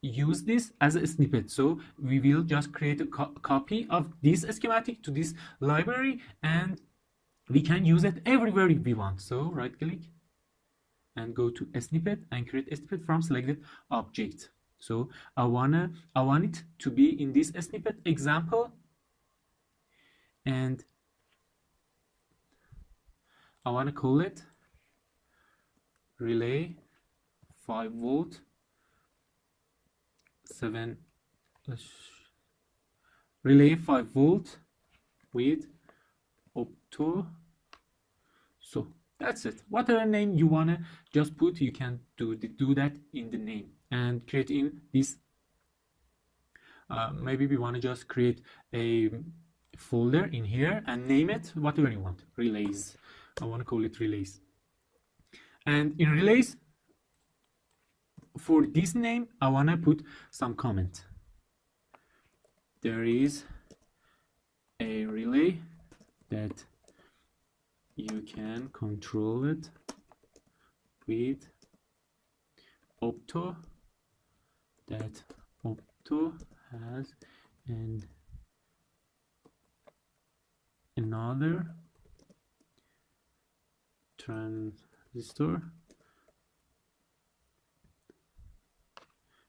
use this as a snippet. So we will just create a copy of this schematic to this library, and we can use it everywhere if we want. So right click and go to a snippet and create a snippet from selected object. So I want it to be in this snippet example, and I want to call it relay 5 volt 7 relay 5 volt with opto. So that's it. Whatever name you want to just put, you can do that in the name and create in this. Maybe we want to just create a folder in here and name it whatever you want. Relays. I want to call it relays. And in relays, for this name, I want to put some comment. There is a relay that you can control it with opto, that opto has another transistor.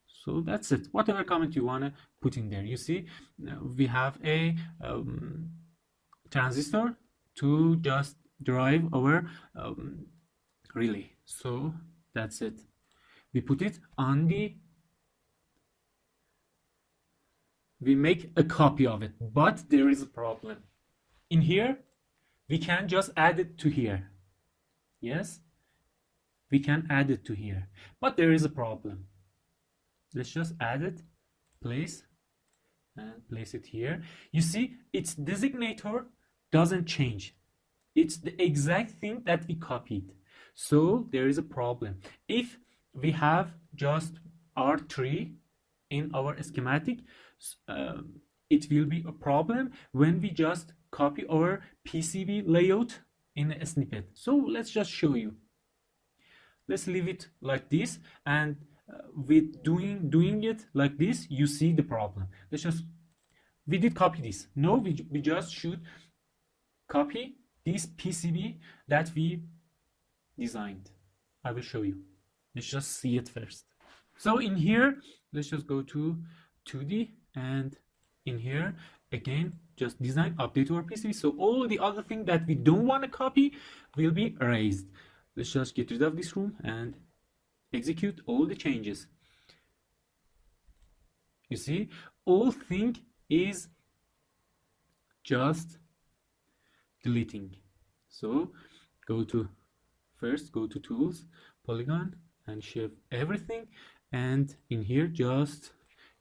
So that's it. Whatever comment you want to put in there. You see, we have a transistor to just drive our relay. So that's it. We put it on we make a copy of it, but there is a problem. In here, we can just add it to here. Yes, we can add it to here, but there is a problem. Let's just add it, place it here. You see, its designator doesn't change. It's the exact thing that we copied. So there is a problem. If we have just R3 in our schematic, it will be a problem when we just copy our PCB layout in a snippet. So let's just show you. Let's leave it like this, and with doing it like this, you see the problem. We did copy this. No, we just should copy this PCB that we designed. I will show you. Let's just see it first. So in here, let's just go to 2D, and in here again, just design, update our PCB. So all the other things that we don't want to copy will be erased. Let's just get rid of this room and execute all the changes. You see, all thing is just deleting. So go to tools, polygon, and shift everything, and in here just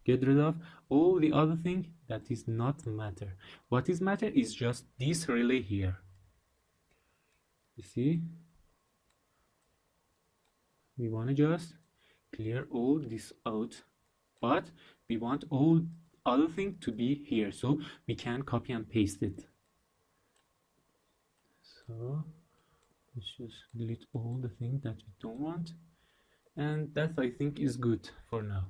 get rid of all the other thing that is not matter. What is matter is just this relay here. You see, we want to just clear all this out, but we want all other thing to be here, so we can copy and paste it. So let's just delete all the things that we don't want, and that I think is good for now.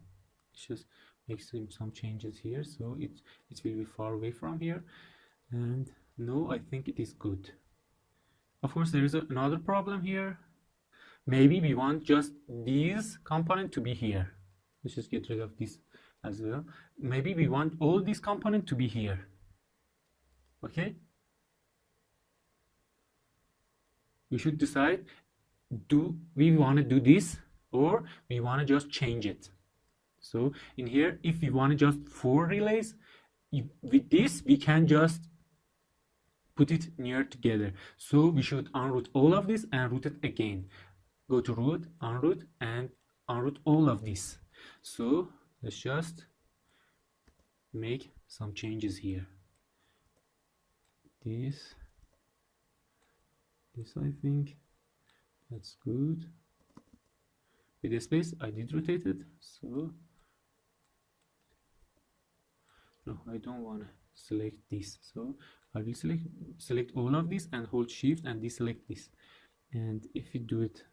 Let's just make some changes here so it will be far away from here, and no, I think it is good. Of course, there is another problem here. Maybe we want just these component to be here. Let's just get rid of this as well. Maybe we want all these component to be here. Okay, we should decide, do we want to do this or we want to just change it. So in here, if we want to just 4 relays, with this we can just put it near together. So we should unroot all of this and root it again. Go to root, unroot, and unroot all of this. So let's just make some changes here. This I think that's good. With the space I did rotate it, so no, I don't want to select this, so I will select all of this and hold shift and deselect this. And if we do it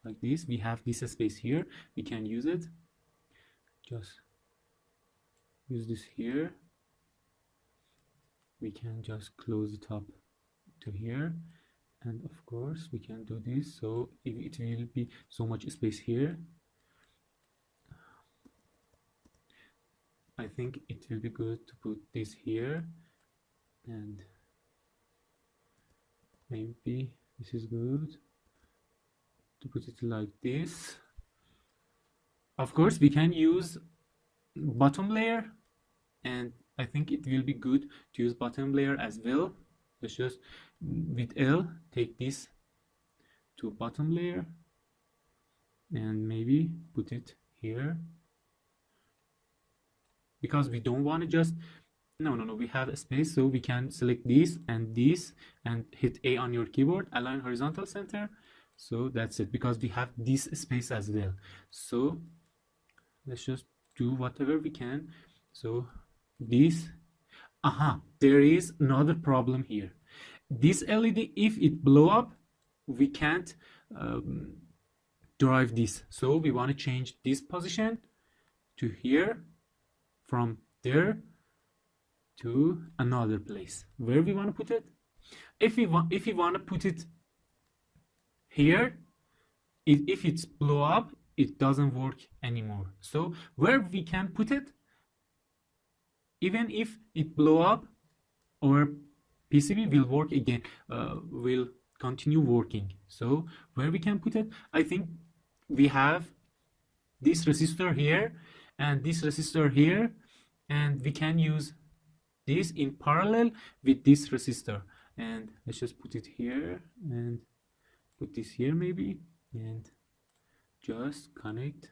like this, we have this space here, we can use it. Just use this here. We can just close it up to here, and of course we can do this, so it will be so much space here. I think it will be good to put this here, and maybe this is good to put it like this. Of course we can use bottom layer, and I think it will be good to use bottom layer as well. Let's just with L take this to bottom layer and maybe put it here, because we don't want to just no, we have a space, so we can select this and hit A on your keyboard, align horizontal center. So that's it, because we have this space as well. So let's just do whatever we can. So this, there is another problem here. This LED, if it blow up, we can't drive this. So we want to change this position to here, from there to another place. Where we want to put it? If we want to put it here, if it's blow up, it doesn't work anymore. So where we can put it, even if it blow up, our PCB will work again, will continue working. So where we can put it, I think we have this resistor here and this resistor here, and we can use this in parallel with this resistor. And let's just put it here and put this here maybe, and just connect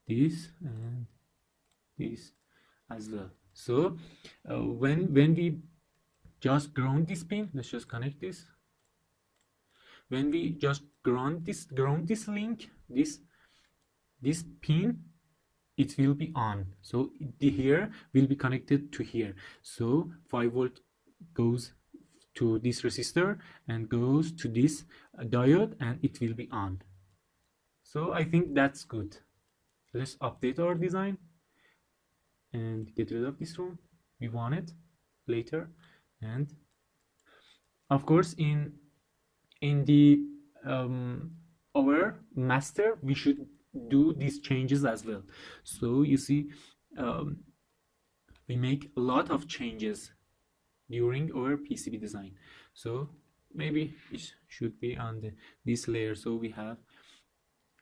this and this as well. So when we just ground this pin, let's just connect this. When we just ground this link, this pin, it will be on. So the here will be connected to here. So 5 volt goes to this resistor and goes to this diode, and it will be on. So I think that's good. Let's update our design and get rid of this room. We want it later. And of course in the our master, we should do these changes as well. So you see, we make a lot of changes during our PCB design. So maybe it should be on this layer. So we have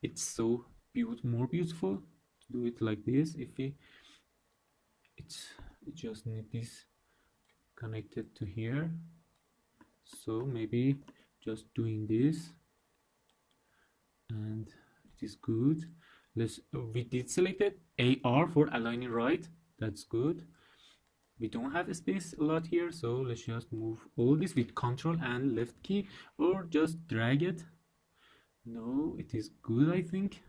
it's so more beautiful to do it like this. If we it just need this connected to here, so maybe just doing this and it is good. We did selected AR for aligning right, that's good. We don't have a space a lot here, so let's just move all this with control and left key, or just drag it. No, it is good, I think.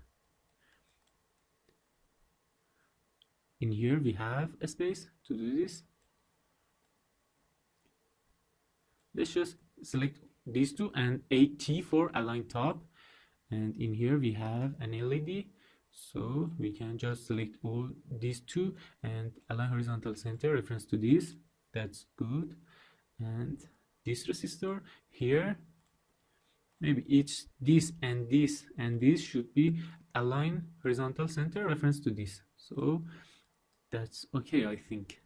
In here we have a space to do this. Let's just select these two and AT for align top, and in here we have an LED, so we can just select all these two and align horizontal center reference to this. That's good. And this resistor here, maybe each this and this and this should be align horizontal center reference to this, so that's okay. I think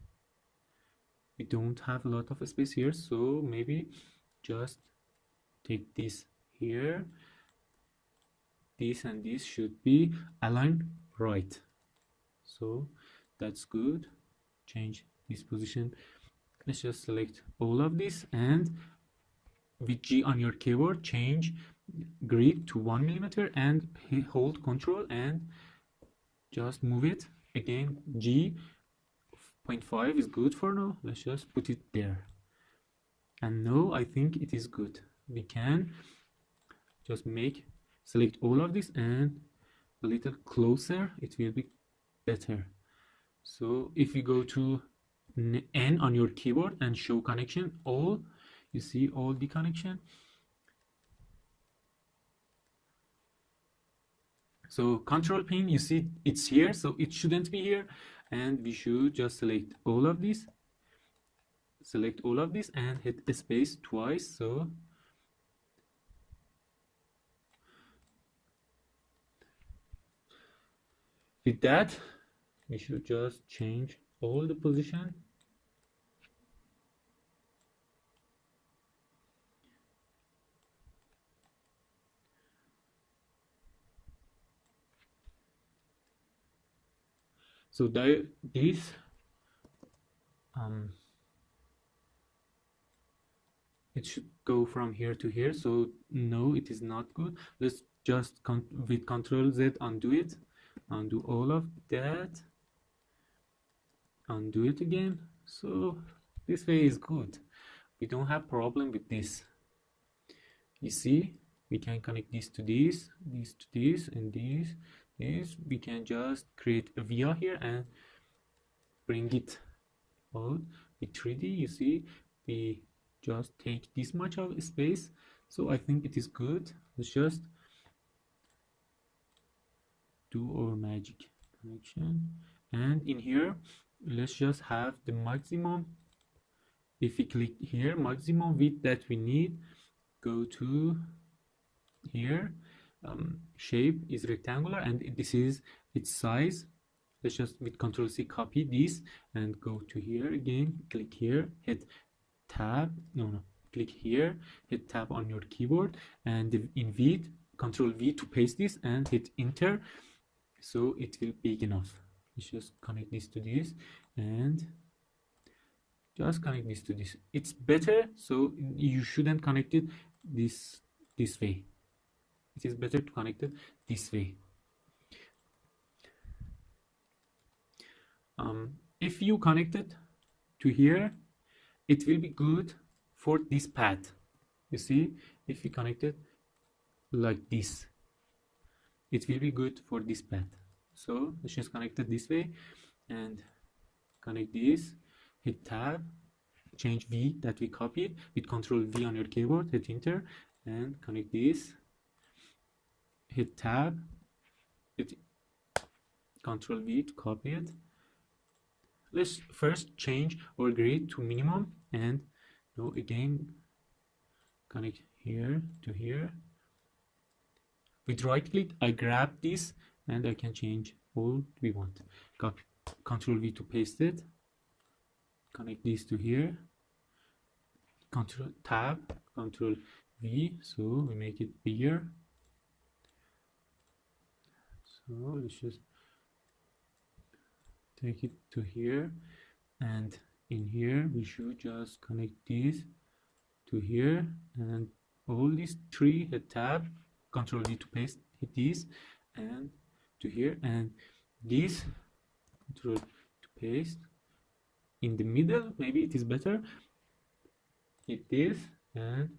we don't have a lot of space here, so maybe just take this here. This and this should be aligned right, so that's good. Change this position. Let's just select all of this, and with G on your keyboard, change grid to 1 millimeter and hold control and just move it again. G 0.5 is good for now. Let's just put it there, and now I think it is good. We can just select all of this and a little closer, it will be better. So if you go to N on your keyboard and show connection all, you see all the connection. So control pin, you see it's here, so it shouldn't be here, and we should just select all of this, and hit the space twice. So with that, we should just change all the position. So this it should go from here to here, so no, it is not good. Let's just with Control Z undo it, undo all of that, undo it again. So this way is good, we don't have problem with this. You see, we can connect this to this, this to this, and this. We can just create a via here and bring it out with 3D. You see, we just take this much of space, so I think it is good. Let's just do our magic connection, and in here let's just have the maximum. If we click here, maximum width that we need, go to here, shape is rectangular and this is its size. Let's just with Control C copy this and go to here again, click here, hit tab, click here, hit tab on your keyboard, and in width, Control V to paste this and hit enter, so it will be big enough. Let's just connect this to this and just connect this to this. It's better, so you shouldn't connect it this way. It is better to connect it this way. If you connect it to here, it will be good for this path. You see, if you connect it like this, it will be good for this path. So let's just connect it this way and connect this, hit tab, change V that we copied with Control V on your keyboard, hit enter, and connect this, hit tab, hit Control V to copy it. Let's first change our grid to minimum and now again connect here to here. With right click, I grab this and I can change all we want. Copy, Control V to paste it, connect this to here, Control tab, Control V, so we make it bigger. So let's just take it to here, and in here we should just connect this to here, and all these three, hit tab, control D to paste, hit this, and to here, and this, control to paste in the middle, maybe it is better, hit this, and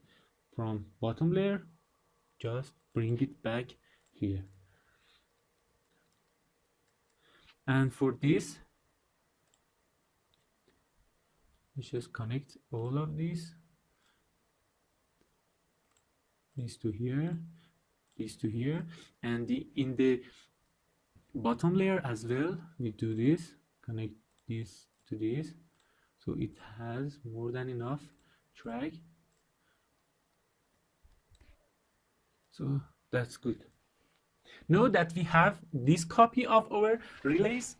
from bottom layer just bring it back here. And for this, let's just connect all of these to here, this to here, and in the bottom layer as well we do this, connect this to this, so it has more than enough track. So that's good. Now that we have this copy of our relays,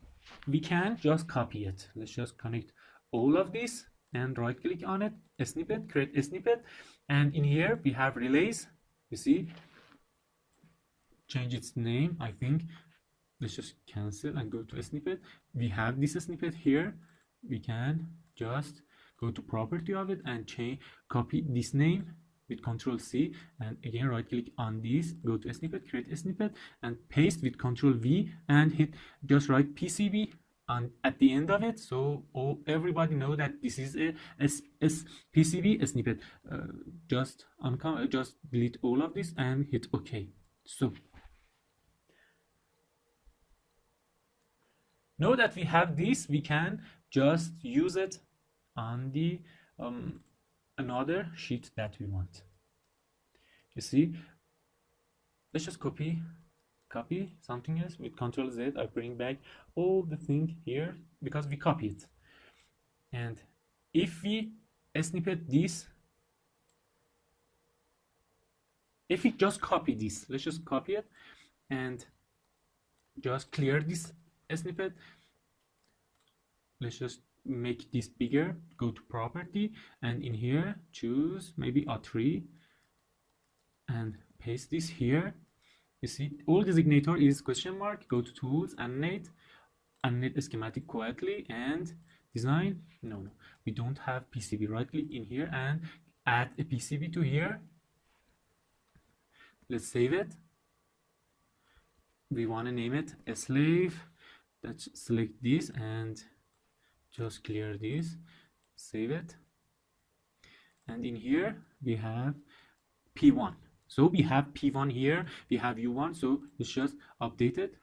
we can just copy it. Let's just connect all of this and right click on it, a snippet, create a snippet, and in here we have relays. You see, change its name, I think. Let's just cancel and go to a snippet. We have this snippet here. We can just go to property of it and change, copy this name with Control C, and again right click on this, go to a snippet, create a snippet, and paste with Control V, and hit just write PCB on at the end of it, so everybody know that this is a PCB a snippet. Just delete all of this and hit OK. So now that we have this, we can just use it on the another sheet that we want. You see, let's just copy something else with Control Z. I bring back all the thing here because we copy it. And if we snippet this, if we just copy this, let's just copy it and just clear this snippet. Let's just make this bigger, go to property, and in here choose maybe A3 and paste this here. You see, all designator is question mark, go to tools, animate schematic quietly, and design. No, we don't have PCB. Right click in here and add a PCB to here. Let's save it. We want to name it a slave. Let's select this and just clear this, save it, and in here we have P1. So we have P1 here, we have U1, so it's just update it.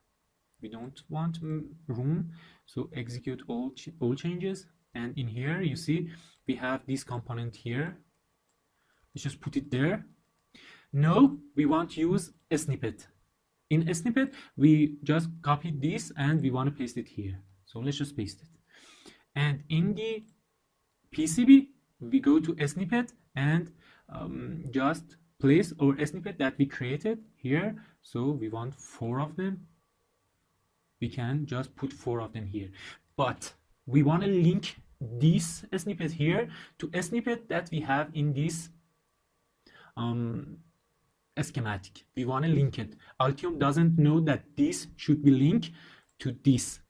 We don't want room, so execute all changes, and in here you see we have this component here. Let's just put it there. Now we want to use a snippet. In a snippet we just copy this and we want to paste it here, so let's just paste it. And in the PCB, we go to a snippet and just place our snippet that we created here. So we want 4 of them. We can just put 4 of them here. But we want to link this snippet here to a snippet that we have in this schematic. We want to link it. Altium doesn't know that this should be linked to this.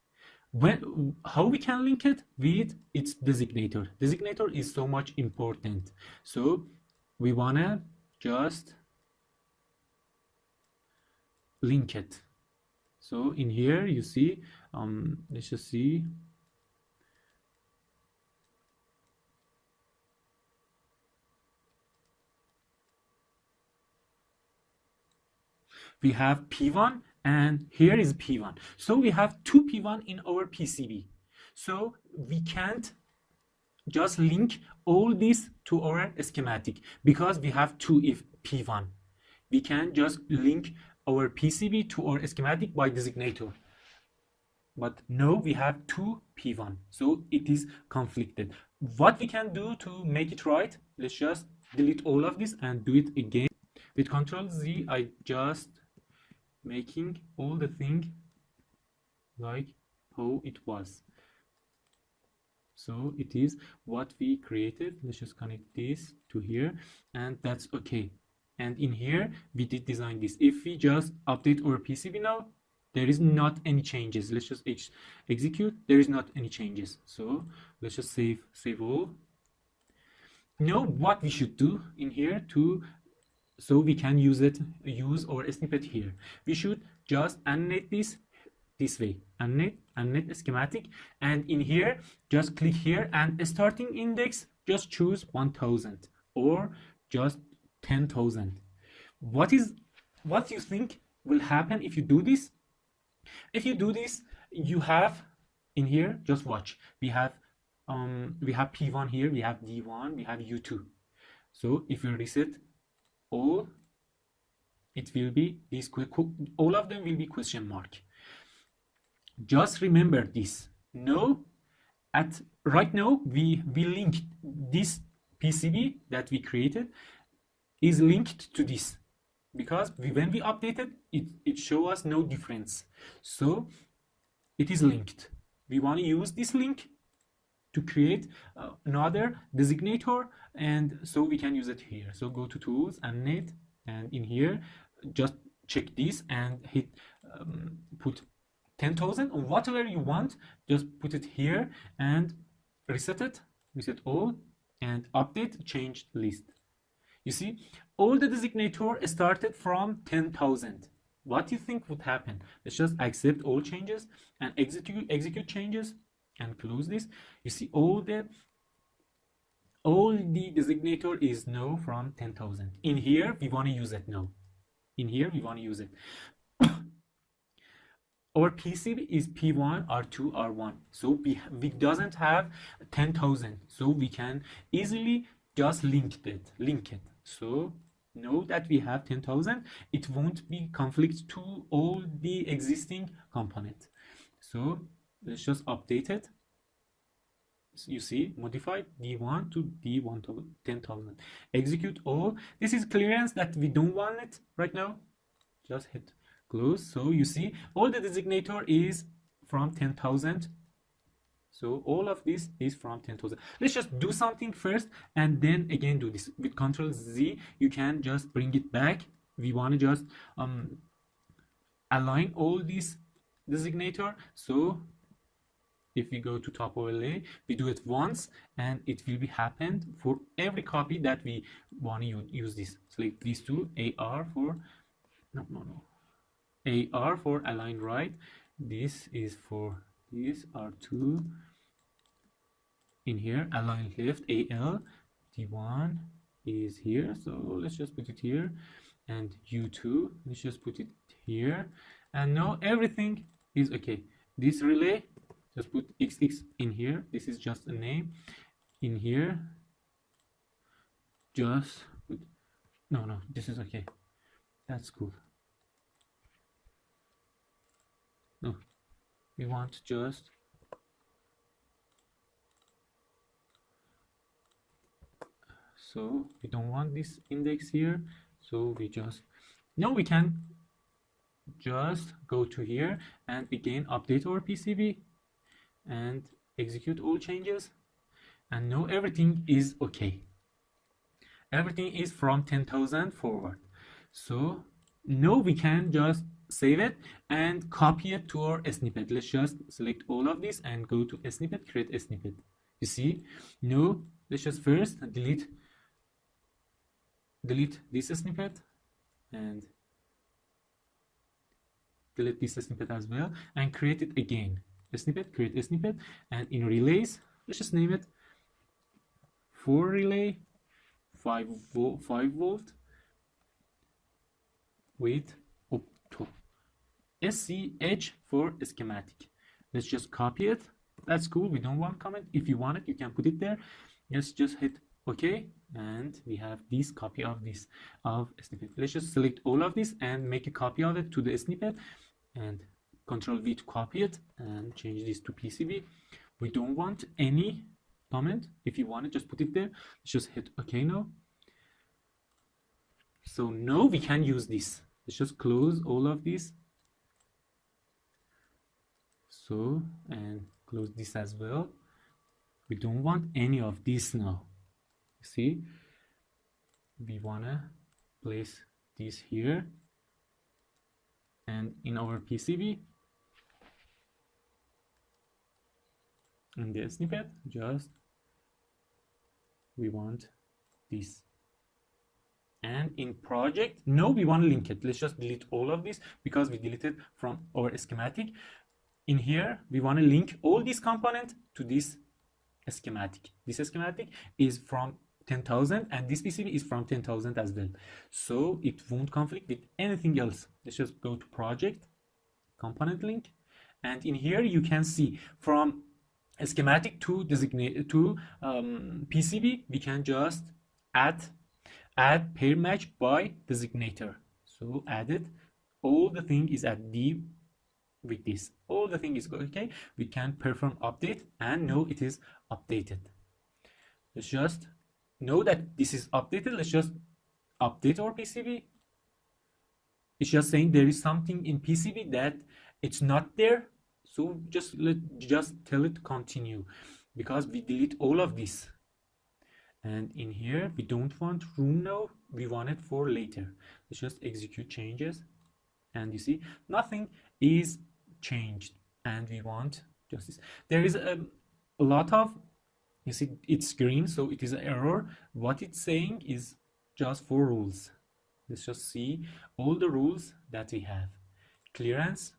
How we can link it? With its designator. Designator is so much important. So we wanna just link it. So in here you see, let's just see. We have P1 and here is P1. So we have 2 P1 in our PCB. So we can't just link all this to our schematic because we have 2 if P1. We can just link our PCB to our schematic by designator. But no, we have 2 P1. So it is conflicted. What we can do to make it right, let's just delete all of this and do it again. With Control Z, I just making all the thing like how it was. So it is what we created. Let's just connect this to here and that's okay. And in here we did design this. If we just update our PCB now, there is not any changes. Let's just execute. There is not any changes. So let's just save all. Now what we should do in here so we can use our snippet here. We should just animate this way, animate schematic, and in here just click here and starting index just choose 1000 or just 10,000. What you think will happen if you do this? If you do this, you have in here, just watch, we have P1 here, we have D1, we have U2. So if we reset all, it will be this, all of them will be question mark. Just remember this. No, right now we linked this PCB that we created is linked to this, because when we updated it show us no difference, so it is linked. We want to use this link to create another designator, and so we can use it here. So go to tools, animate, and in here just check this and hit put 10,000 or whatever you want, just put it here and reset all, and update changed list. You see, all the designator started from 10,000. What do you think would happen? Let's just accept all changes and execute changes and close this. You see, all the designator is now from 10,000. In here we want to use it now. In here we want to use it. Our PCB is P1, R2, R1. So we doesn't have 10,000. So we can easily just link it. So know that we have 10,000. It won't be conflict to all the existing component. So let's just update it. So you see, modify D1 to D1 10,000. Execute all. This is clearance that we don't want it right now. Just hit close. So you see, all the designator is from 10,000. So all of this is from 10,000. Let's just do something first and then again do this. With Control Z, you can just bring it back. We want to just align all these designator. So if we go to top overlay, we do it once and it will be happened for every copy that we want to use this. Select these two, AR for AR for align right. This is for this R2. In here, align left, AL. D1 is here, so let's just put it here, and U2, let's just put it here, and now everything is okay. This relay, just put XX in here. This is just a name. In here, just put no, this is okay. That's cool. No, we want just so we don't want this index here, so we just now we can just go to here and again update our PCB and execute all changes, and now everything is okay. Everything is from 10,000 forward. So now we can just save it and copy it to our snippet. Let's just select all of this and go to a snippet, create a snippet. You see, now let's just first delete this snippet and delete this snippet as well, and create it again. A snippet, create a snippet, and in relays, let's just name it for relay 5 volt with up to SCH for schematic. Let's just copy it. That's cool. We don't want comment. If you want it, you can put it there. Yes, just hit OK, and we have this copy of this snippet. Let's just select all of this and make a copy of it to the snippet, and Control V to copy it and change this to PCB. We don't want any comment. If you want it, just put it there. Let's just hit OK now. So now we can use this. Let's just close all of this. So, and close this as well. We don't want any of this now. See, we wanna place this here. and in our PCB, in the snippet, just we want this. And in project, no, we want to link it. Let's just delete all of this because we deleted from our schematic. In here, we want to link all these components to this schematic. This schematic is from 10,000 and this PCB is from 10,000 as well. So it won't conflict with anything else. Let's just go to project, component link. And in here, you can see from a schematic to designate to PCB, we can just add pair match by designator. So added, all the thing is at D with this. All the thing is okay. We can perform update and know it is updated. Let's just know that this is updated. Let's just update our PCB. It's just saying there is something in PCB that it's not there. So just tell it continue because we delete all of this. And in here, we don't want room now. We want it for later. Let's just execute changes. And you see, nothing is changed. And we want just this. There is a lot of, you see, it's green, so it is an error. What it's saying is just 4 rules. Let's just see all the rules that we have. Clearance.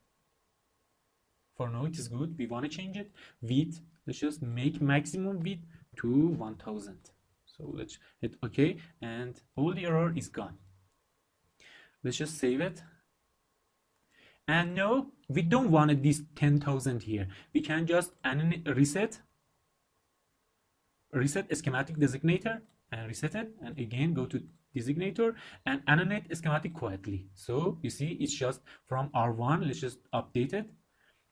For now, it is good. We want to change it. Width. Let's just make maximum width to 1000. So let's hit OK, and all the error is gone. Let's just save it. And no, we don't want this 10,000 here. We can just reset schematic designator and reset it, and again go to designator and annotate schematic quietly. So you see, it's just from R1. Let's just update it,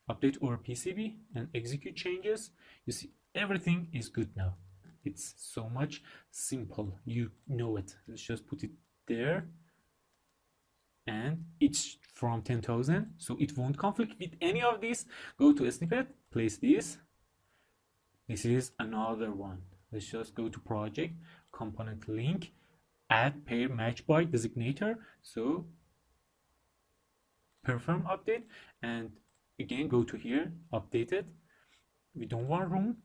update our PCB and execute changes. You see, everything is good now. It's so much simple. You know it. Let's just put it there. And it's from 10,000. So it won't conflict with any of these. Go to a snippet, place this. This is another one. Let's just go to project, component link, add pair match by designator. So perform update. And again, go to here, update it. We don't want room.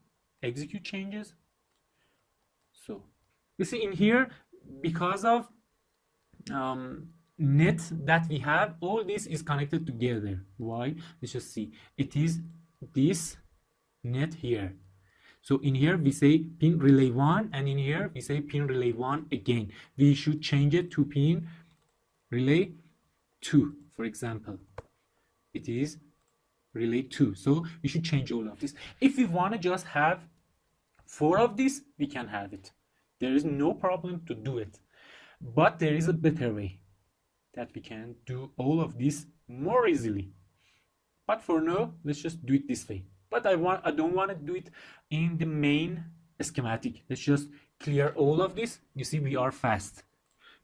Execute changes. So you see in here, because of net that we have, all this is connected together. Why? Let's just see. It is this net here. So in here we say pin relay 1, and in here we say pin relay 1 again. We should change it to pin relay 2, for example. It is relay 2. So we should change all of this. If we want to just have 4 of this, we can have it. There is no problem to do it. But there is a better way that we can do all of this more easily. But for now, let's just do it this way. But I don't want to do it in the main schematic. Let's just clear all of this. You see, we are fast.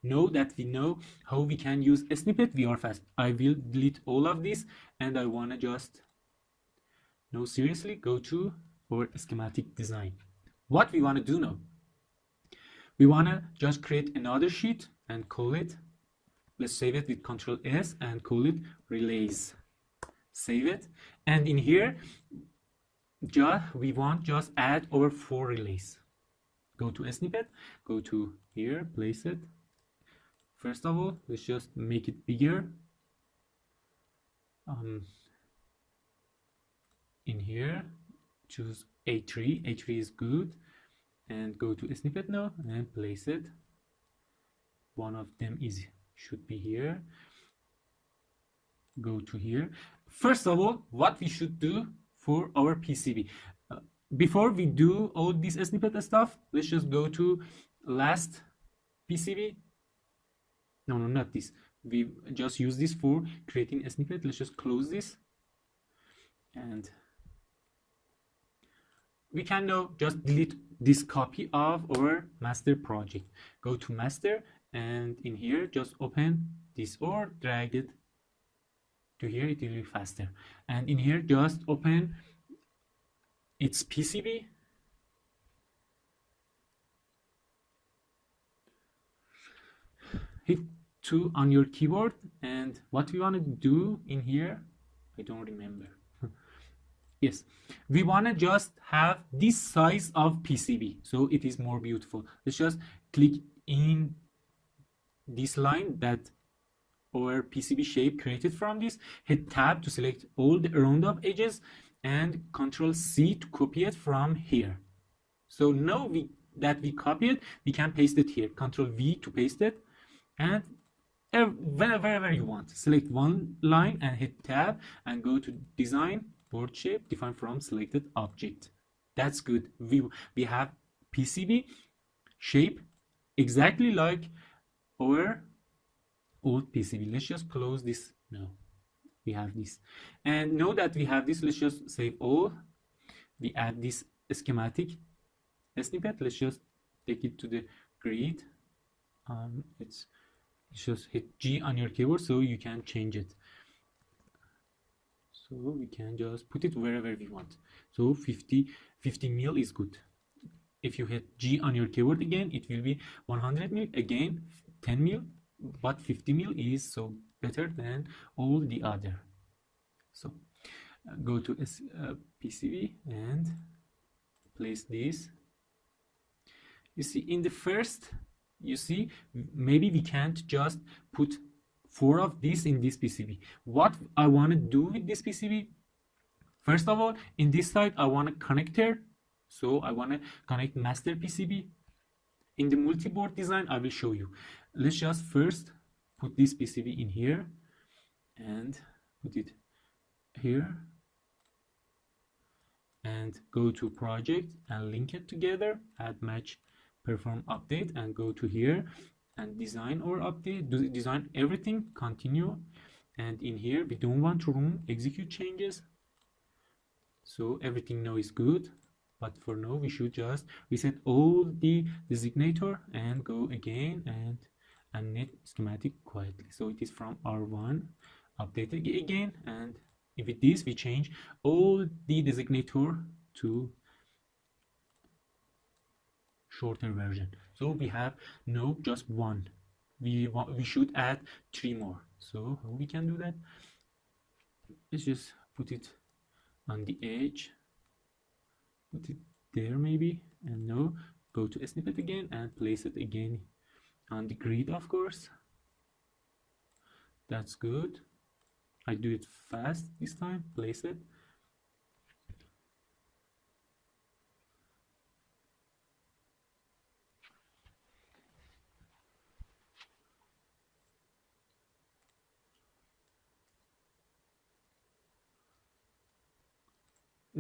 Know that we know how we can use a snippet. We are fast. I will delete all of this, and I want to just, no, seriously, go to our schematic design. What we want to do now? We want to just create another sheet and call it, let's save it with Ctrl S and call it relays. Save it. And in here, we want just add our 4 relays. Go to a snippet, go to here, place it. First of all, let's just make it bigger. In here, choose A3. A3 is good. And go to a snippet now and place it. One of them should be here. Go to here. First of all, what we should do for our PCB. Before we do all this snippet stuff, let's just go to last PCB. No, not this. We just use this for creating a snippet. Let's just close this. And we can now just delete this copy of our master project. Go to master, and in here just open this or drag it to here. It will be faster. And in here just open its PCB. Hit 2 on your keyboard, and what we want to do in here, I don't remember. Yes, we want to just have this size of PCB so it is more beautiful. Let's just click in this line that our PCB shape created from this, hit tab to select all the round of edges, and Control C to copy it from here. So now that we copy it, we can paste it here. Control V to paste it, and wherever you want, select one line and hit tab and go to design, board shape, define from selected object. That's good. We have PCB shape exactly like our old PCB. Let's just close this. No, we have this, and now that we have this, let's just save all. We add this schematic snippet. Let's just take it to the grid. It's just hit G on your keyboard so you can change it. So we can just put it wherever we want. So 50 mil is good. If you hit G on your keyboard again, it will be 100 mil, again 10 mil, but 50 mil is so better than all the other. So go to PCB and place this. You see, in the first, you see, maybe we can't just put 4 of this in this PCB. What I want to do with this PCB, first of all, in this side, I want a connector. So I want to connect master PCB. In the multi-board design, I will show you. Let's just first put this PCB in here and put it here. And go to project and link it together, add match, perform update, and go to here and design or update, design everything, continue. And in here we don't want to run execute changes, so everything now is good. But for now we should just reset all the designator and go again and animate schematic quietly. So it is from R1, update it again, and with this we change all the designator to shorter version. So we have no just one. We should add 3 more. So how we can do that? Let's just put it on the edge, put it there maybe, and now go to Snippet again and place it again on the grid, of course. That's good. I do it fast this time. Place it.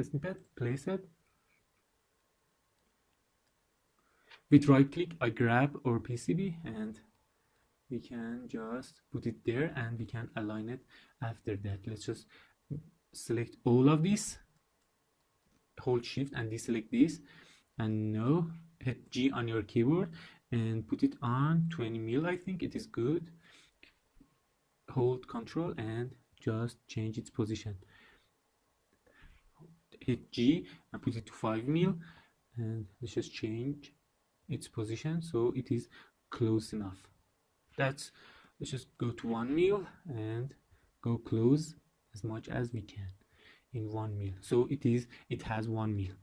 Snippet, place it. With right click, I grab our PCB and we can just put it there and we can align it after that. Let's just select all of this, hold shift and deselect this, and now hit G on your keyboard and put it on 20 mil. I think it is good. Hold control and just change its position. Hit G and put it to 5 mil, and let's just change its position so it is close enough. Let's just go to 1 mil and go close as much as we can in 1 mil. So it has 1 mil.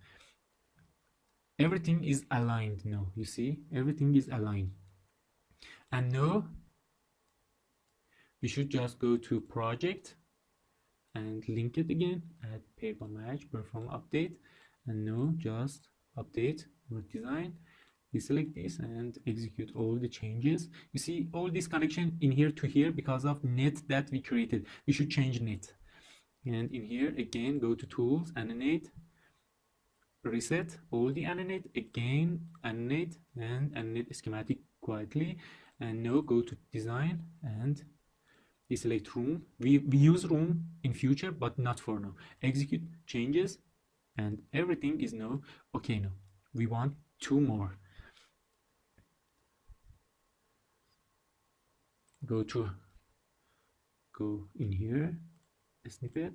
Everything is aligned now. You see, everything is aligned. And now we should just go to project and link it again, add pair by match, perform update, and now just update our design. Deselect this and execute all the changes. You see all this connection in here to here because of net that we created. We should change net. And in here again, go to tools, animate, reset all the animate, again animate, and animate schematic quietly. And now go to design and deselect room. We use room in future, but not for now. Execute changes and everything is now okay. Now we want 2 more. Go in here, snippet,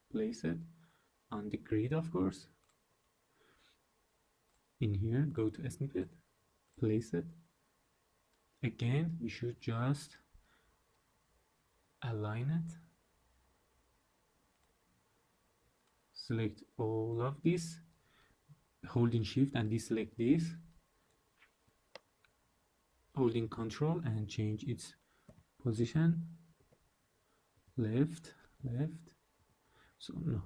place it on the grid, of course. In here, go to snippet, place it. Again, we should just align it, select all of this, holding shift and deselect this, holding control and change its position, left. So no,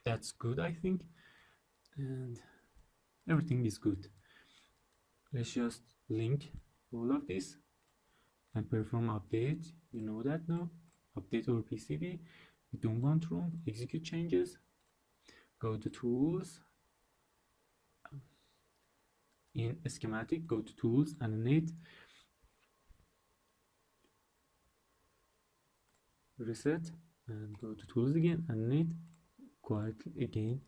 that's good, I think, and everything is good. Let's just link all of this and perform update. You know that now. Update our PCB. We don't want room. Execute changes. Go to tools. In schematic, go to tools, animate, reset, and go to tools again, animate, quietly again,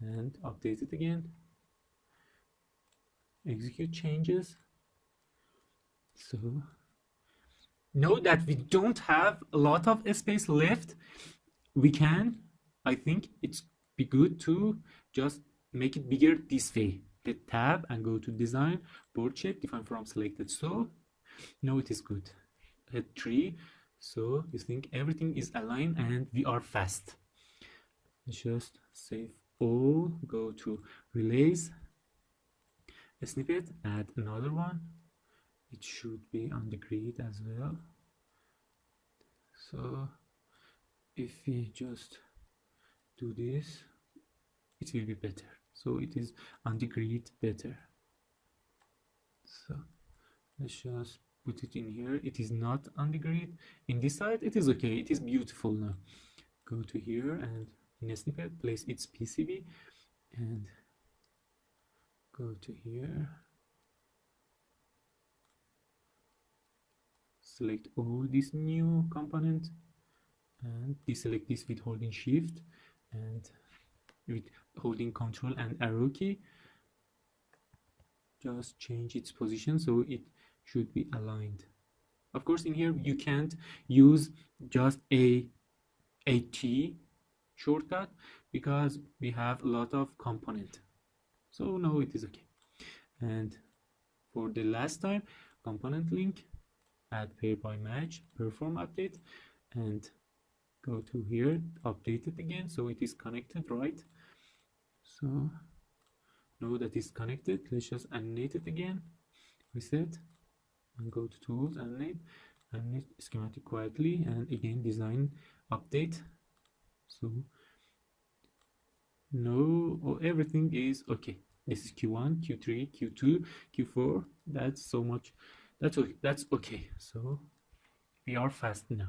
and update it again. Execute changes. So know that we don't have a lot of space left. We can, I think it's be good to just make it bigger this way. Hit tab and go to design, board shape, define from selected. So now it is good. Hit 3. So you think everything is aligned and we are fast. Let's just save all, go to relays, snippet, add another one. It should be on the grid as well. So if we just do this, it will be better. So it is on the grid better. So let's just put it in here. It is not on the grid. In this side, it is okay. It is beautiful now. Go to here and in a snippet, place its PCB and go to here. Select all this new component and deselect this with holding shift and with holding control and arrow key. Just change its position so it should be aligned. Of course, in here you can't use just a key shortcut because we have a lot of component. So now it is okay. And for the last time, component link, add pair by match, perform update, and go to here, update it again so it is connected, right? So now that is connected, let's just animate it again, reset, and go to tools, animate schematic quietly, and again design, update. So now everything is okay. This is Q1, Q3, Q2, Q4. That's so much. That's okay. So we are fast now.